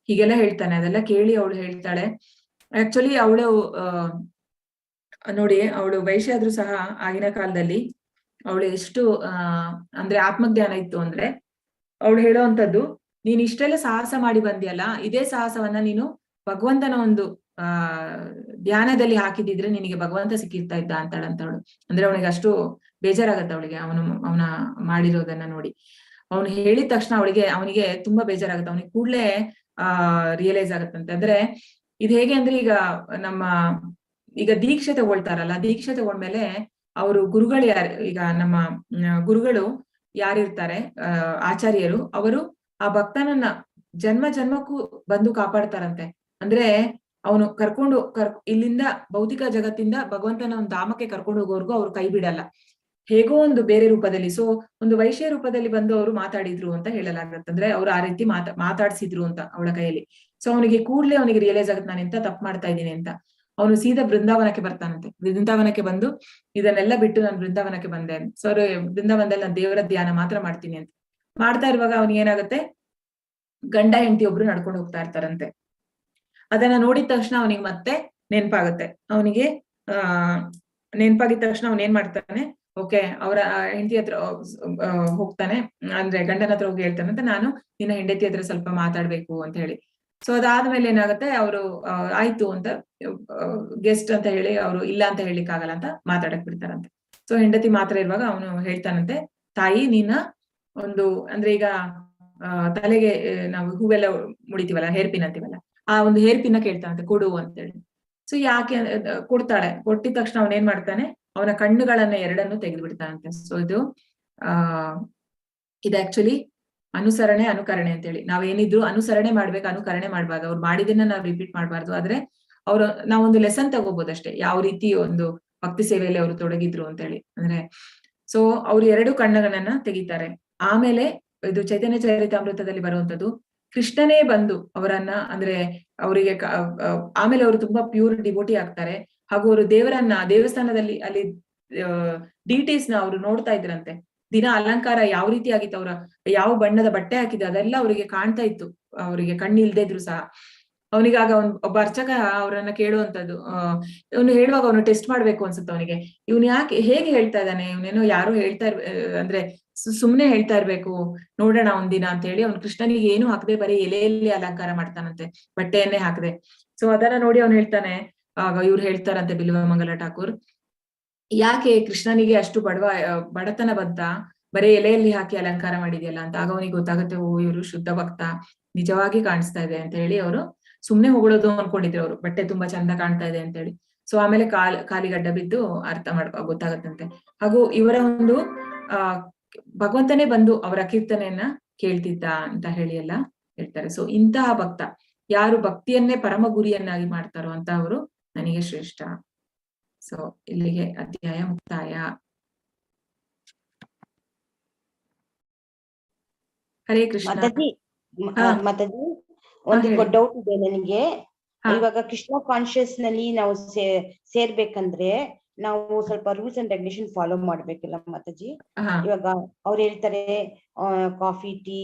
ಹೀಗೆಲ್ಲ ಹೇಳ್ತಾನೆ. ಅದೆಲ್ಲ ಕೇಳಿ ಅವಳು ಹೇಳ್ತಾಳೆ, ಆಕ್ಚುಲಿ ಅವಳು ನೋಡಿ, ಅವಳು ವೈಶ್ಯ ಆದ್ರೂ ಸಹ ಆಗಿನ ಕಾಲದಲ್ಲಿ ಅವಳು ಎಷ್ಟು ಅಂದ್ರೆ ಆತ್ಮಜ್ಞಾನ ಇತ್ತು ಅಂದ್ರೆ, ಅವಳು ಹೇಳೋವಂಥದ್ದು, ನೀನ್ ಇಷ್ಟೆಲ್ಲ ಸಾಹಸ ಮಾಡಿ ಬಂದಿಯಲ್ಲ, ಇದೇ ಸಾಹಸವನ್ನ ನೀನು ಭಗವಂತನ ಒಂದು ಧ್ಯಾನದಲ್ಲಿ ಹಾಕಿದಿದ್ರೆ ನಿನಗೆ ಭಗವಂತ ಸಿಕ್ಕಿರ್ತಾ ಇದ್ದ ಅಂತಾಳಂತವಳು. ಅಂದ್ರೆ ಅವನಿಗೆ ಅಷ್ಟು ಬೇಜಾರಾಗತ್ತೆ ಅವಳಿಗೆ, ಅವನ ಮಾಡಿರೋದನ್ನ ನೋಡಿ. ಅವನು ಹೇಳಿದ ತಕ್ಷಣ ಅವನಿಗೆ ತುಂಬಾ ಬೇಜಾರಾಗತ್ತೆ. ಅವನಿಗೆ ಕೂಡ್ಲೇ ರಿಯಲೈಸ್ ಆಗತ್ತಂತೆ. ಅಂದ್ರೆ ಇದು ಹೇಗೆ ಅಂದ್ರೆ, ಈಗ ದೀಕ್ಷೆ ತಗೊಳ್ತಾರಲ್ಲ, ದೀಕ್ಷೆ ತಗೊಂಡ್ಮೇಲೆ ಅವರು ಗುರುಗಳು ಈಗ ನಮ್ಮ ಗುರುಗಳು ಯಾರಿರ್ತಾರೆ, ಆಚಾರ್ಯರು, ಅವರು ಆ ಭಕ್ತನನ್ನ ಜನ್ಮಕ್ಕೂ ಬಂದು ಕಾಪಾಡ್ತಾರಂತೆ. ಅಂದ್ರೆ ಅವನು ಇಲ್ಲಿಂದ ಭೌತಿಕ ಜಗತ್ತಿಂದ ಭಗವಂತನ ಒಂದು ಧಾಮಕ್ಕೆ ಕರ್ಕೊಂಡು ಹೋಗೋವರೆಗೂ ಅವ್ರು ಕೈ ಬಿಡಲ್ಲ, ಹೇಗೋ ಒಂದು ಬೇರೆ ರೂಪದಲ್ಲಿ. ಸೊ ಒಂದು ವೈಶ್ಯ ರೂಪದಲ್ಲಿ ಬಂದು ಅವರು ಮಾತಾಡಿದ್ರು ಅಂತ ಹೇಳಲಾಗತ್ತೆ. ಅಂದ್ರೆ ಅವ್ರು ಆ ರೀತಿ ಮಾತಾಡ್ಸಿದ್ರು ಅಂತ ಅವಳ ಕೈಯಲ್ಲಿ. ಸೊ ಅವನಿಗೆ ರಿಯಲೈಸ್ ಆಗುತ್ತೆ, ನಾನು ಎಂತ ತಪ್ಪು ಮಾಡ್ತಾ ಇದ್ದೀನಿ ಅಂತ. ಅವನು ಸೀದಾ ಬೃಂದಾವನಕ್ಕೆ ಬರ್ತಾನಂತೆ. ಬೃಂದಾವನಕ್ಕೆ ಬಂದು ಇದನ್ನೆಲ್ಲ ಬಿಟ್ಟು ನಾನು ಬೃಂದಾವನಕ್ಕೆ ಬಂದೆ, ಸೊ ಬೃಂದಾವನದಲ್ಲಿ ನಾನು ದೇವರ ಧ್ಯಾನ ಮಾತ್ರ ಮಾಡ್ತೀನಿ ಅಂತ ಮಾಡ್ತಾ ಇರುವಾಗ ಅವನಿಗೆ ಏನಾಗುತ್ತೆ, ಗಂಡ ಹೆಂಡತಿ ಒಬ್ರು ನಡ್ಕೊಂಡು ಹೋಗ್ತಾ ಇರ್ತಾರಂತೆ. ಅದನ್ನ ನೋಡಿದ ತಕ್ಷಣ ಅವನಿಗೆ ಮತ್ತೆ ನೆನಪಾಗುತ್ತೆ. ಅವನಿಗೆ ನೆನಪಾಗಿದ ತಕ್ಷಣ ಅವನ್ ಏನ್ ಮಾಡ್ತಾನೆ, ಓಕೆ ಅವರ ಹೆಂಡತಿ ಹತ್ರ ಹೋಗ್ತಾನೆ, ಅಂದ್ರೆ ಗಂಡನ ಹತ್ರ ಹೋಗಿ ಹೇಳ್ತಾನಂತೆ, ನಾನು ನಿನ್ನ ಹೆಂಡತಿ ಹತ್ರ ಸ್ವಲ್ಪ ಮಾತಾಡ್ಬೇಕು ಅಂತ ಹೇಳಿ. ಸೊ ಅದಾದ್ಮೇಲೆ ಏನಾಗುತ್ತೆ, ಅವರು ಆಯ್ತು ಅಂತ ಗೆಸ್ಟ್ ಅಂತ ಹೇಳಿ ಅವರು ಇಲ್ಲ ಅಂತ ಹೇಳಿಕ್ ಆಗಲ್ಲ ಅಂತ ಮಾತಾಡಕ್ ಬಿಡ್ತಾರಂತೆ. ಸೊ ಹೆಂಡತಿ ಮಾತ್ರ ಇರುವಾಗ ಅವನು ಹೇಳ್ತಾನಂತೆ, ತಾಯಿ ನೀನ ಒಂದು ಅಂದ್ರೆ ಈಗ ತಲೆಗೆ ನಾವು ಹೂವೆಲ್ಲ ಮುಡಿತೀವಲ್ಲ, ಹೇರ್ ಪಿನ್ ಅಂತೀವಲ್ಲ, ಆ ಒಂದು ಹೇರ್ ಪಿನ್ನ ಕೇಳ್ತಾನಂತೆ, ಕೊಡು ಅಂತೇಳಿ. ಸೊ ಯಾಕೆ ಕೊಡ್ತಾಳೆ, ಕೊಟ್ಟಿದ ತಕ್ಷಣ ಅವನೇನ್ ಮಾಡ್ತಾನೆ, ಅವನ ಕಣ್ಣುಗಳನ್ನ ಎರಡನ್ನು ತೆಗೆದು ಬಿಡ್ತಾನಂತೆ. ಸೊ ಇದು ಆಕ್ಚುಲಿ ಅನುಸರಣೆ ಅನುಕರಣೆ ಅಂತ ಹೇಳಿ, ನಾವೇನಿದ್ರು ಅನುಸರಣೆ ಮಾಡ್ಬೇಕು, ಅನುಕರಣೆ ಮಾಡ್ಬಾರ್ದು. ಅವ್ರು ಮಾಡಿದನ್ನ ನಾವು ರಿಪೀಟ್ ಮಾಡ್ಬಾರ್ದು. ಆದ್ರೆ ನಾವೊಂದು ಲೆಸನ್ ತಗೋಬಹುದಷ್ಟೇ, ಯಾವ ರೀತಿ ಒಂದು ಭಕ್ತಿ ಸೇವೆಯಲ್ಲಿ ಅವರು ತೊಡಗಿದ್ರು ಅಂತ ಹೇಳಿ. ಅಂದ್ರೆ ಸೊ ಅವ್ರು 2 ಕಣ್ಣುಗಳನ್ನ ತೆಗಿತಾರೆ. ಆಮೇಲೆ ಇದು ಚೈತನ್ಯ ಚರಿತಾಮೃತದಲ್ಲಿ ಬರುವಂತದ್ದು, ಕೃಷ್ಣನೇ ಬಂದು ಅವರನ್ನ ಅಂದ್ರೆ ಅವರಿಗೆ ಆಮೇಲೆ ಅವರು ತುಂಬಾ ಪ್ಯೂರ್ ಡಿವೋಟಿ ಆಗ್ತಾರೆ. ಹಾಗೂ ಅವರು ದೇವಸ್ಥಾನದಲ್ಲಿ ಅಲ್ಲಿ ಡೀಟೇಲ್ಸ್ ನ ಅವರು ನೋಡ್ತಾ ಇದ್ರಂತೆ. ದಿನ ಅಲಂಕಾರ ಯಾವ ರೀತಿ ಆಗಿತ್ತು, ಅವರ ಯಾವ ಬಣ್ಣದ ಬಟ್ಟೆ ಹಾಕಿದೆ ಅದೆಲ್ಲ ಅವರಿಗೆ ಕಾಣ್ತಾ ಇತ್ತು, ಅವರಿಗೆ ಕಣ್ಣು ಇಲ್ದೇ ಇದ್ರು ಸಹ. ಅವನಿಗಾಗ ಒಬ್ಬ ಅರ್ಚಕ ಅವರನ್ನ ಕೇಳುವಂತದ್ದು, ಇವನು ಹೇಳುವಾಗ ಅವನು ಟೆಸ್ಟ್ ಮಾಡ್ಬೇಕು ಅನ್ಸುತ್ತೆ ಅವನಿಗೆ, ಇವನು ಹೇಗೆ ಹೇಳ್ತಾ ಇದ್ದಾನೆ, ಇವನೇನೋ ಯಾರು ಹೇಳ್ತಾ ಅಂದ್ರೆ ಸುಮ್ನೆ ಹೇಳ್ತಾ ಇರ್ಬೇಕು, ನೋಡೋಣ ಒಂದಿನ ಅಂತ ಹೇಳಿ ಅವ್ನು ಕೃಷ್ಣನಿಗೆ ಏನು ಹಾಕದೆ ಬರೀ ಎಲೆಯಲ್ಲಿ ಅಲಂಕಾರ ಮಾಡ್ತಾನಂತೆ, ಬಟ್ಟೆಯನ್ನೇ ಹಾಕದೆ. ಸೊ ಅದನ್ನ ನೋಡಿ ಅವ್ನು ಹೇಳ್ತಾನೆ, ಆಗ ಇವ್ರು ಹೇಳ್ತಾರಂತೆ ಬಿಲ್ವಮಂಗಲ ಠಾಕೂರ್, ಯಾಕೆ ಕೃಷ್ಣನಿಗೆ ಅಷ್ಟು ಬಡತನ ಬಂತ, ಬರೀ ಎಲೆಯಲ್ಲಿ ಹಾಕಿ ಅಲಂಕಾರ ಮಾಡಿದ್ಯಲ್ಲ ಅಂತ. ಆಗ ಅವನಿಗೆ ಗೊತ್ತಾಗುತ್ತೆ, ಓ ಇವರು ಶುದ್ಧ ಭಕ್ತ, ನಿಜವಾಗಿ ಕಾಣಿಸ್ತಾ ಇದೆ ಅಂತ ಹೇಳಿ ಅವರು ಸುಮ್ನೆ ಹೊಗಳೋದು ಅನ್ಕೊಂಡಿದ್ರು, ಅವರು ಬಟ್ಟೆ ತುಂಬಾ ಚಂದ ಕಾಣ್ತಾ ಇದೆ ಅಂತ ಹೇಳಿ. ಸೊ ಆಮೇಲೆ ಕಾಲಿಗಡ್ಡ ಬಿದ್ದು ಗೊತ್ತಾಗತ್ತಂತೆ. ಹಾಗೂ ಇವರ ಒಂದು ಭಗವಂತನೇ ಬಂದು ಅವರ ಕೀರ್ತನೆಯನ್ನ ಕೇಳ್ತಿದ್ದ ಅಂತ ಹೇಳಿ ಎಲ್ಲ ಹೇಳ್ತಾರೆ. ಸೊ ಇಂತಹ ಭಕ್ತ ಯಾರು ಭಕ್ತಿಯನ್ನೇ ಪರಮ ಗುರಿಯನ್ನಾಗಿ ಮಾಡ್ತಾರೋ ಅಂತ ಅವರು ನನಗೆ ಶ್ರೇಷ್ಠ. ಸೊ ಇಲ್ಲಿಗೆ ಅಧ್ಯಾಯ ಮುಕ್ತಾಯ. ಹರೇ ಕೃಷ್ಣ. ಮಾತಾಜಿ ಒಂದು ಡೌಟ್ ಇದೆ ನನಗೆ. ಇವಾಗ ಕೃಷ್ಣ ಕಾನ್ಶಿಯಸ್ ನಲ್ಲಿ ನಾವು ಸೇರ್ಬೇಕಂದ್ರೆ ನಾವು ಸ್ವಲ್ಪ ರೂಲ್ಸ್ ಅಂಡ್ ರೆಗ್ಯುಲೇಷನ್ ಫಾಲೋ ಮಾಡ್ಬೇಕಿಲ್ಲ ಮಾತಾಜಿ? ಇವಾಗ ಅವ್ರು ಹೇಳ್ತಾರೆ ಕಾಫಿ, ಟೀ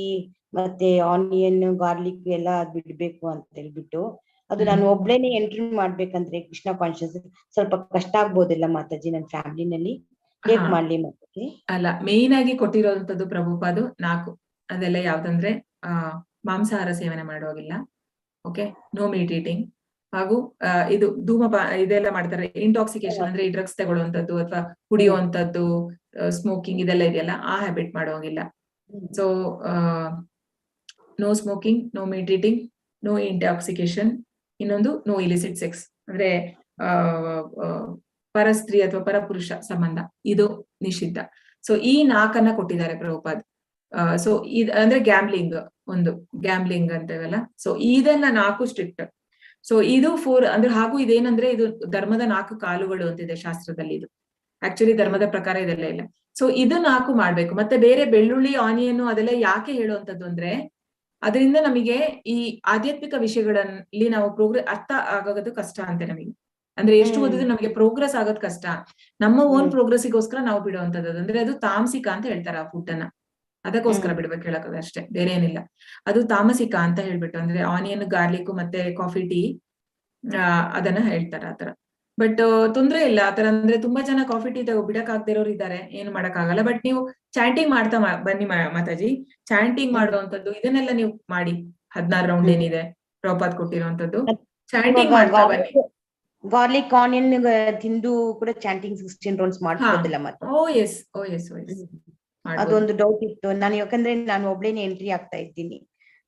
ಮತ್ತೆ ಆನಿಯನ್, ಗಾರ್ಲಿಕ್ ಎಲ್ಲ ಬಿಡ್ಬೇಕು ಅಂತ ಹೇಳ್ಬಿಟ್ಟು, ಅದು ನಾನು ಒಬ್ಳೇನೆ ಎಂಟ್ರಿ ಮಾಡ್ಬೇಕಂದ್ರೆ ಕೃಷ್ಣ ಕಾನ್ಶಿಯಸ್ ಸ್ವಲ್ಪ ಕಷ್ಟ ಆಗ್ಬೋದಿಲ್ಲ ಮಾತಾಜಿ ನನ್ನ ಫ್ಯಾಮಿಲಿನಲ್ಲಿ? ಹೇಗ್ ಮಾಡ್ಲಿ ಮಾತಾಜಿ? ಅಲ್ಲ, ಮೇನ್ ಆಗಿ ಕೊಟ್ಟಿರೋಂಥದ್ದು ಪ್ರಭುಪಾದು 4. ಅದೆಲ್ಲ ಯಾವ್ದಂದ್ರೆ ಮಾಂಸಾಹಾರ ಸೇವನೆ ಮಾಡುವಾಗಿಲ್ಲ, ಓಕೆ, ನೋ ಮೀಟ್ ಈಟಿಂಗ್, ಹಾಗೂ ಇದು ಇದೆಲ್ಲ ಮಾಡ್ತಾರೆ, ಇಂಟಾಕ್ಸಿಕೇಶನ್ ಅಂದ್ರೆ ಈ ಡ್ರಗ್ಸ್ ತಗೊಳ್ಳುವಂಥದ್ದು ಅಥವಾ ಕುಡಿಯುವಂಥದ್ದು, ಸ್ಮೋಕಿಂಗ್ ಇದೆಲ್ಲ ಇದೆಯಲ್ಲ, ಆ ಹ್ಯಾಬಿಟ್ ಮಾಡುವಾಗಿಲ್ಲ. So no smoking, no meat eating, no intoxication, ಇನ್ನೊಂದು ನೋ ಇಲಿಸಿಟ್ ಸೆಕ್ಸ್, ಅಂದ್ರೆ ಪರಸ್ತ್ರೀ ಅಥವಾ ಪರಪುರುಷ ಸಂಬಂಧ, ಇದು ನಿಷಿದ್ಧ. ಸೊ ಈ 4 ಕೊಟ್ಟಿದ್ದಾರೆ ಪ್ರಭುಪಾದ್. ಸೊ ಅಂದ್ರೆ ಗ್ಯಾಮ್ಲಿಂಗ್ ಅಂತೇವಲ್ಲ, ಸೊ ಇದೆಲ್ಲ 4 ಸ್ಟ್ರಿಕ್ಟ್. ಸೊ ಇದು 4 ಅಂದ್ರೆ, ಹಾಗೂ ಇದೇನಂದ್ರೆ ಇದು ಧರ್ಮದ 4 ಕಾಲುಗಳು ಅಂತಿದೆ ಶಾಸ್ತ್ರದಲ್ಲಿ. ಇದು ಆಕ್ಚುಲಿ ಧರ್ಮದ ಪ್ರಕಾರ ಇದೆಲ್ಲ ಇಲ್ಲ. ಸೊ ಇದು 4 ಮಾಡ್ಬೇಕು. ಮತ್ತೆ ಬೇರೆ ಬೆಳ್ಳುಳ್ಳಿ, ಆನಿಯನ್ ಅದೆಲ್ಲ ಯಾಕೆ ಹೇಳುವಂತದ್ದು ಅಂದ್ರೆ, ಅದರಿಂದ ನಮಗೆ ಈ ಆಧ್ಯಾತ್ಮಿಕ ವಿಷಯಗಳಲ್ಲಿ ನಾವು ಅರ್ಥ ಆಗೋದು ಕಷ್ಟ ಅಂತೆ ನಮಗೆ. ಅಂದ್ರೆ ಎಷ್ಟು ಓದಿದ್ರು ನಮಗೆ ಪ್ರೋಗ್ರೆಸ್ ಆಗೋದ್ ಕಷ್ಟ. ನಮ್ಮ ಓನ್ ಪ್ರೋಗ್ರೆಸ್ಗೋಸ್ಕರ ನಾವು ಬಿಡುವಂತದ್ದು, ಅಂದ್ರೆ ಅದು ತಾಮಸಿಕ ಅಂತ ಹೇಳ್ತಾರೆ ಆ ಫುಡ್ ಅನ್ನ, ಅದಕ್ಕೋಸ್ಕರ ಬಿಡ್ಬೇಕು ಹೇಳಕ್ಕದ ಅಷ್ಟೇ, ಬೇರೆ ಏನಿಲ್ಲ. ಅದು ತಾಮಸಿಕ ಅಂತ ಹೇಳ್ಬಿಟ್ಟು, ಅಂದ್ರೆ ಆನಿಯನ್, ಗಾರ್ಲಿಕ್ ಮತ್ತೆ ಕಾಫಿ, ಟೀ ಅದನ್ನ ಹೇಳ್ತಾರೆ ಆತರ. ಬಟ್ ತೊಂದ್ರೆ ಇಲ್ಲ ಆತರ. ಅಂದ್ರೆ ತುಂಬಾ ಜನ ಕಾಫಿ, ಟೀ ಬಿಡಕ್ ಆಗದೆ ಇರೋರು ಇದ್ದಾರೆ, ಏನು ಮಾಡಕ್ ಆಗಲ್ಲ. ಬಟ್ ನೀವು ಚಾಂಟಿಂಗ್ ಮಾಡ್ತಾ ಬನ್ನಿ ಮಾತಾಜಿ, ಚಾಂಟಿಂಗ್ ಮಾಡುವಂತದ್ದು ಇದನ್ನೆಲ್ಲ ನೀವು ಮಾಡಿ. 16 ರೌಂಡ್ ಏನಿದೆ ಪ್ರಭುಪಾದ್ ಕೊಟ್ಟಿರುವಂತದ್ದು, ಚಾಂಟಿಂಗ್ ಮಾಡ್ತಾ ಬನ್ನಿ. ಗಾರ್ಲಿಕ್, ಆನಿಯನ್ ತಿಂದು ಕೂಡ ಚಾಂಟಿಂಗ್ 16 ರೌಂಡ್ಸ್ ಮಾಡ್ಬೋದಿಲ್ಲ ಮತ್ತೆ? ಓ ಎಸ್. ಅದೊಂದು ಡೌಟ್ ಇತ್ತು ನಾನು, ಯಾಕಂದ್ರೆ ನಾನು ಒಬ್ಳೇನೆ ಎಂಟ್ರಿ ಆಗ್ತಾ ಇದ್ದೀನಿ,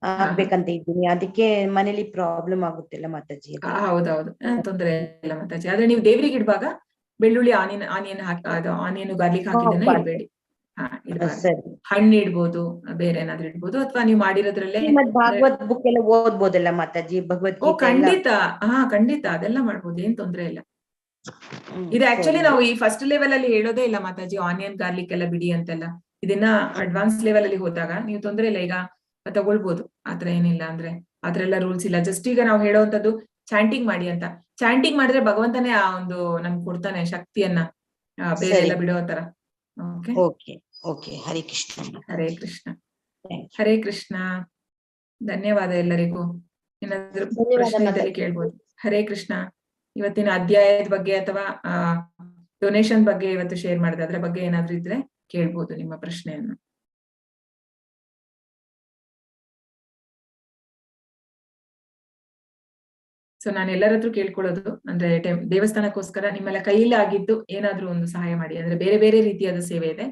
ಆಗ್ಬೇಕಂತ ಇದ್ದೀನಿ, ಅದಕ್ಕೆ ಮನೇಲಿ ಪ್ರಾಬ್ಲಮ್ ಆಗುತ್ತಿಲ್ಲ ಮಾತಾಜಿ. ಹೌದೌದು, ತೊಂದರೆ ಇಲ್ಲ ಮಾತಾಜಿ. ಆದ್ರೆ ನೀವು ದೇವ್ರಿಗೆ ಇಡುವಾಗ ಬೆಳ್ಳುಳ್ಳಿ, ಆನಿಯನ್ ಆನಿಯನ್ ಗಾರ್ಲಿಕ್ ಹಾಕಿದ್ದನ್ನ ಇಡಬೇಡಿ. ಹಣ್ಣು ಇಡ್ಬೋದು, ಬೇರೆ ಏನಾದ್ರು ಇಡ್ಬೋದು, ಅಥವಾ ನೀವು ಮಾಡಿರೋದ್ರಲ್ಲೇ ಭಾಗವತ್ ಬುಕ್ ಎಲ್ಲ ಓದ್ಬೋದಲ್ಲ ಮಾತಾಜಿ? ಭಗವದ್ಗೀತೆ ಖಂಡಿತ ಅದೆಲ್ಲ ಮಾಡ್ಬೋದು, ಏನ್ ತೊಂದ್ರೆ ಇಲ್ಲ. ಇದು ಆಕ್ಚುಲಿ ನಾವು ಈ ಫಸ್ಟ್ ಲೆವೆಲ್ ಅಲ್ಲಿ ಹೇಳೋದೇ ಇಲ್ಲ ಮಾತಾಜಿ, ಆನಿಯನ್ ಗಾರ್ಲಿಕ್ ಎಲ್ಲ ಬಿಡಿ ಅಂತೆಲ್ಲ. ಇದನ್ನ ಅಡ್ವಾನ್ಸ್ ಲೆವೆಲ್ ಅಲ್ಲಿ ಹೋದಾಗ ನೀವು ತೊಂದ್ರೆ ಇಲ್ಲ, ಈಗ ತಗೊಳ್ಬೋದು, ಆತರ ಏನಿಲ್ಲ. ಅಂದ್ರೆ ಆತರ ಎಲ್ಲ ರೂಲ್ಸ್ ಇಲ್ಲ. ಜಸ್ಟ್ ಈಗ ನಾವು ಹೇಳೋವಂಥದ್ದು ಚಾಂಟಿಂಗ್ ಮಾಡಿ ಅಂತ. ಚಾಂಟಿಂಗ್ ಮಾಡಿದ್ರೆ ಭಗವಂತನೇ ಆ ಒಂದು ನಮ್ಗೆ ಕೊಡ್ತಾನೆ ಶಕ್ತಿಯನ್ನ, ಬೇರೆ ಎಲ್ಲ ಬಿಡೋ ತರ. ಓಕೆ. ಹರೇ ಕೃಷ್ಣ. ಹರೇ ಕೃಷ್ಣ. ಹರೇ ಕೃಷ್ಣ. ಧನ್ಯವಾದ ಎಲ್ಲರಿಗೂ. ಏನಾದ್ರು ಪ್ರಶ್ನೆ ಇದ್ದಲ್ಲಿ ಕೇಳ್ಬೋದು. ಹರೇ ಕೃಷ್ಣ. ಇವತ್ತಿನ ಅಧ್ಯಾಯದ ಬಗ್ಗೆ ಅಥವಾ ಡೊನೇಷನ್ ಬಗ್ಗೆ ಇವತ್ತು ಶೇರ್ ಮಾಡಿದ್ರೆ ಅದ್ರ ಬಗ್ಗೆ ಏನಾದ್ರು ಇದ್ರೆ ಕೇಳ್ಬೋದು ನಿಮ್ಮ ಪ್ರಶ್ನೆಯನ್ನು. ಸೊ ನಾನು ಎಲ್ಲರ ಹತ್ರ ಕೇಳ್ಕೊಳ್ಳೋದು ಅಂದ್ರೆ ದೇವಸ್ಥಾನಕ್ಕೋಸ್ಕರ ನಿಮ್ಮೆಲ್ಲ ಕೈಯಲ್ಲಿ ಆಗಿದ್ದು ಏನಾದ್ರೂ ಒಂದು ಸಹಾಯ ಮಾಡಿ. ಅಂದ್ರೆ ಬೇರೆ ಬೇರೆ ರೀತಿಯಾದ ಸೇವೆ ಇದೆ,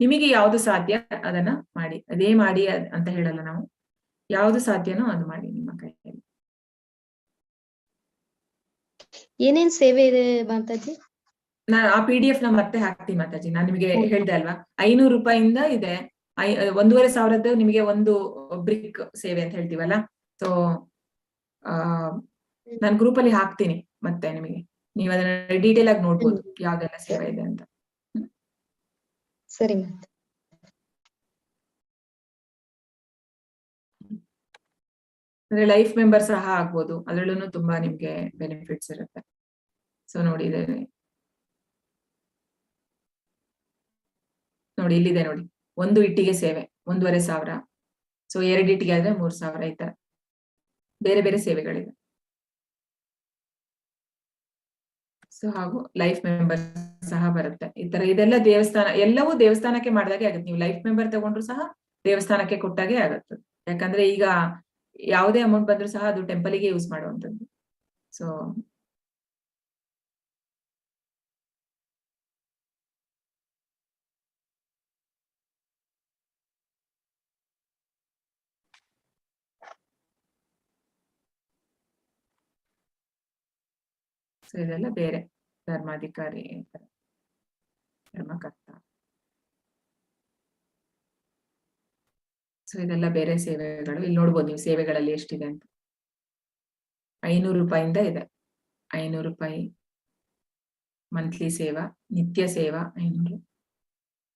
ನಿಮಗೆ ಯಾವ್ದು ಸಾಧ್ಯ ಅದನ್ನ ಮಾಡಿ. ಅದೇ ಮಾಡಿ ಅಂತ ಹೇಳಲ್ಲ ನಾವು, ಯಾವ್ದು ಸಾಧ್ಯನೋ ಅದು ಮಾಡಿ ನಿಮ್ಮ ಕೈಯಲ್ಲಿ. ಏನೇನ್ ಸೇವೆ ಇದೆ ಮಾತಾಜಿ? ಆ PDF ನ ಮತ್ತೆ ಹಾಕ್ತೀನಿ ಮಾತಾಜಿ. ನಾನ್ ನಿಮಗೆ ಹೇಳ್ದೆ ಅಲ್ವಾ, 500 ರೂಪಾಯಿಂದ ಇದೆ, 1,500 ನಿಮಗೆ ಒಂದು ಬ್ರಿಕ್ ಸೇವೆ ಅಂತ ಹೇಳ್ತೀವಲ್ಲ. ಸೊ ನಾನು ಗ್ರೂಪ್ ಅಲ್ಲಿ ಹಾಕ್ತೀನಿ ಮತ್ತೆ ನಿಮಗೆ, ನೀವು ಅದನ್ನ ಡೀಟೇಲ್ ಆಗಿ ನೋಡ್ಬೋದು ಯಾವ್ದೆಲ್ಲ ಸೇವೆ ಇದೆ ಅಂತ. ಸರಿ ಮಾತಾ. ಅಂದ್ರೆ ಲೈಫ್ ಮೆಂಬರ್ ಸಹ ಆಗ್ಬೋದು, ಅದ್ರಲ್ಲೂ ತುಂಬಾ ನಿಮ್ಗೆ ಬೆನಿಫಿಟ್ಸ್ ಇರುತ್ತೆ. ಸೊ ನೋಡಿ ಇಲ್ಲಿದೆ ನೋಡಿ, ಒಂದು ಇಟ್ಟಿಗೆ ಸೇವೆ 1,500. ಸೊ 2 ಇಟ್ಟಿಗೆ ಆದ್ರೆ 3,000. ಈ ತರ ಬೇರೆ ಬೇರೆ ಸೇವೆಗಳಿದೆ. ಸೊ ಹಾಗೂ ಲೈಫ್ ಮೆಂಬರ್ ಸಹ ಬರುತ್ತೆ ಈ ತರ. ಇದೆಲ್ಲ ದೇವಸ್ಥಾನ, ಎಲ್ಲವೂ ದೇವಸ್ಥಾನಕ್ಕೆ ಮಾಡಿದಾಗೆ ಆಗುತ್ತೆ. ನೀವು ಲೈಫ್ ಮೆಂಬರ್ ತಗೊಂಡ್ರು ಸಹ ದೇವಸ್ಥಾನಕ್ಕೆ ಕೊಟ್ಟಾಗೆ ಆಗುತ್ತೆ. ಯಾಕಂದ್ರೆ ಈಗ ಯಾವುದೇ ಅಮೌಂಟ್ ಬಂದ್ರು ಸಹ ಅದು ಟೆಂಪಲ್ಗೆ ಯೂಸ್ ಮಾಡುವಂಥದ್ದು. ಸೊ ಇದೆಲ್ಲ ಬೇರೆ ಧರ್ಮಾಧಿಕಾರಿ, ಧರ್ಮಕರ್ತ. ಸೊ ಇದೆಲ್ಲ ಬೇರೆ ಸೇವೆಗಳು. ಇಲ್ಲಿ ನೋಡ್ಬೋದು ನೀವು ಸೇವೆಗಳಲ್ಲಿ ಎಷ್ಟಿದೆ ಅಂತ. 500 ರೂಪಾಯಿಂದ ಇದೆ. 500 ರೂಪಾಯಿ ಮಂತ್ಲಿ ಸೇವಾ, ನಿತ್ಯ ಸೇವಾ 500,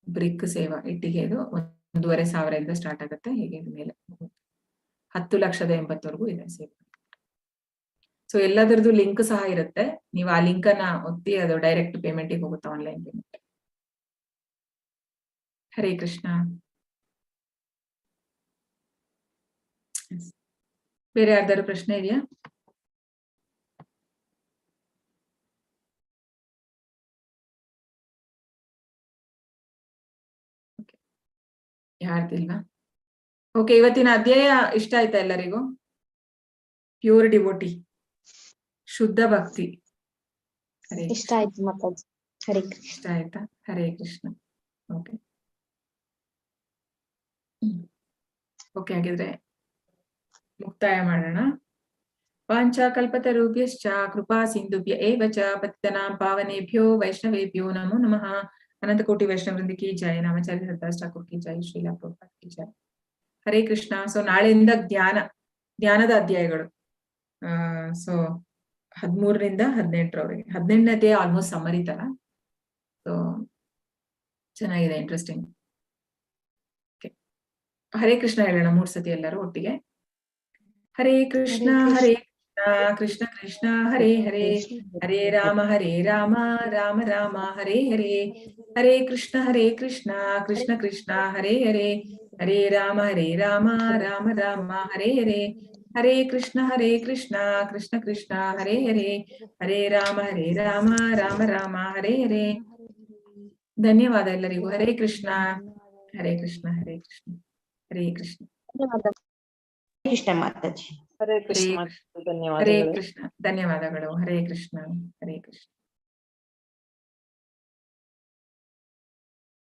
ಬ್ರಿಕ್ ಸೇವಾ ಇಟ್ಟಿಗೆ ಇದು 1,500 ಸ್ಟಾರ್ಟ್ ಆಗುತ್ತೆ. ಹೀಗೆ ಮೇಲೆ 10,80,000 ಇದೆ ಸೇವೆ. ಸೊ ಎಲ್ಲದರದ್ದು ಲಿಂಕ್ ಸಹ ಇರುತ್ತೆ. ನೀವು ಆ ಲಿಂಕ್ ಅನ್ನ ಒತ್ತಿ ಅದು ಡೈರೆಕ್ಟ್ ಪೇಮೆಂಟಿಗೆ ಹೋಗುತ್ತೆ, ಆನ್ಲೈನ್ ಪೇಮೆಂಟ್. ಹರೇ ಕೃಷ್ಣ. ಬೇರೆ ಯಾರ್ದಾರು ಪ್ರಶ್ನೆ ಇದೆಯಾ? ಯಾರ್ದಿಲ್ವಾ? ಓಕೆ, ಇವತ್ತಿನ ಅಧ್ಯಾಯ ಇಷ್ಟ ಆಯ್ತಾ ಎಲ್ಲರಿಗೂ? ಪ್ಯೂರ್ ಡಿವೋಟಿ, ಶುದ್ಧ ಭಕ್ತಿ. ಇಷ್ಟ ಆಯ್ತು ಮಾತಾಜಿ. ಹರೇ ಕೃಷ್ಣ. ಇಷ್ಟ ಆಯ್ತಾ? ಹರೇ ಕೃಷ್ಣ. ಓಕೆ ಓಕೆ, ಹಾಗಿದ್ರೆ ಮುಕ್ತಾಯ ಮಾಡೋಣ. ವಾಂಛಾಕಲ್ಪತರುಭ್ಯಶ್ಚ ಕೃಪಾ ಸಿಂಧುಭ್ಯ ಏವ ಚ ಪತಿತನಾಂ ಪಾವನೇಭ್ಯೋ ವೈಷ್ಣವೇಭ್ಯೋ ನಮೋ ನಮಃ. ಅನಂತ ಕೋಟಿ ವೈಷ್ಣವ ವೃಂದ ಕಿ ಜೈ. ನಾಮಾಚಾರ್ಯ ಹರಿದಾಸ್ ಠಾಕೂರ್ ಕಿ ಜೈ. ಶ್ರೀಲಾ ಪ್ರಭುಪಾದ ಕಿ ಜೈ. ಹರೇ ಕೃಷ್ಣ. ಸೊ ನಾಳೆಯಿಂದ ಧ್ಯಾನದ ಅಧ್ಯಾಯಗಳು. ಸೊ 13ರಿಂದ 18ರವರೆಗೆ. 18ನೇದೇ ಆಲ್ಮೋಸ್ಟ್ ಸಮ್ಮರಿ ತರ. ಸೊ ಚೆನ್ನಾಗಿದೆ, ಇಂಟ್ರೆಸ್ಟಿಂಗ್. ಹರೇ ಕೃಷ್ಣ ಹೇಳೋಣ 3 ಸತಿ ಎಲ್ಲರೂ ಒಟ್ಟಿಗೆ. ಹರೇ ಕೃಷ್ಣ ಹರೇ ಕೃಷ್ಣ ಕೃಷ್ಣ ಹರೇ ಹರೇ, ಹರೇ ರಾಮ ರಾಮ ರಾಮ ಹರೇ ಹರೇ. ಹರೇ ಕೃಷ್ಣ ಕೃಷ್ಣ ಕೃಷ್ಣ ಹರೇ ಹರೇ, ಹರೇ ರಾಮ ರಾಮ ರಾಮ ಹರೇ ಹರೇ. ಹರೇ ಕೃಷ್ಣ ಕೃಷ್ಣ ಕೃಷ್ಣ ಹರೇ ಹರೇ, ಹರೇ ರಾಮ ರಾಮ ರಾಮ ಹರೇ ಹರೇ. ಧನ್ಯವಾದ ಎಲ್ಲರಿಗೂ. ಹರೇ ಕೃಷ್ಣ ಹರೇ ಕೃಷ್ಣ ಹರೇ ಕೃಷ್ಣ ಹರೇ ಕೃಷ್ಣ. ಕೃಷ್ಣ ಮಾತಾಜಿ. ಹರೇ ಕೃಷ್ಣ. ಹರೇ ಧನ್ಯವಾದಗಳು. ಕೃಷ್ಣ. ಧನ್ಯವಾದಗಳು. ಹರೇ ಕೃಷ್ಣ ಹರೇ ಕೃಷ್ಣ.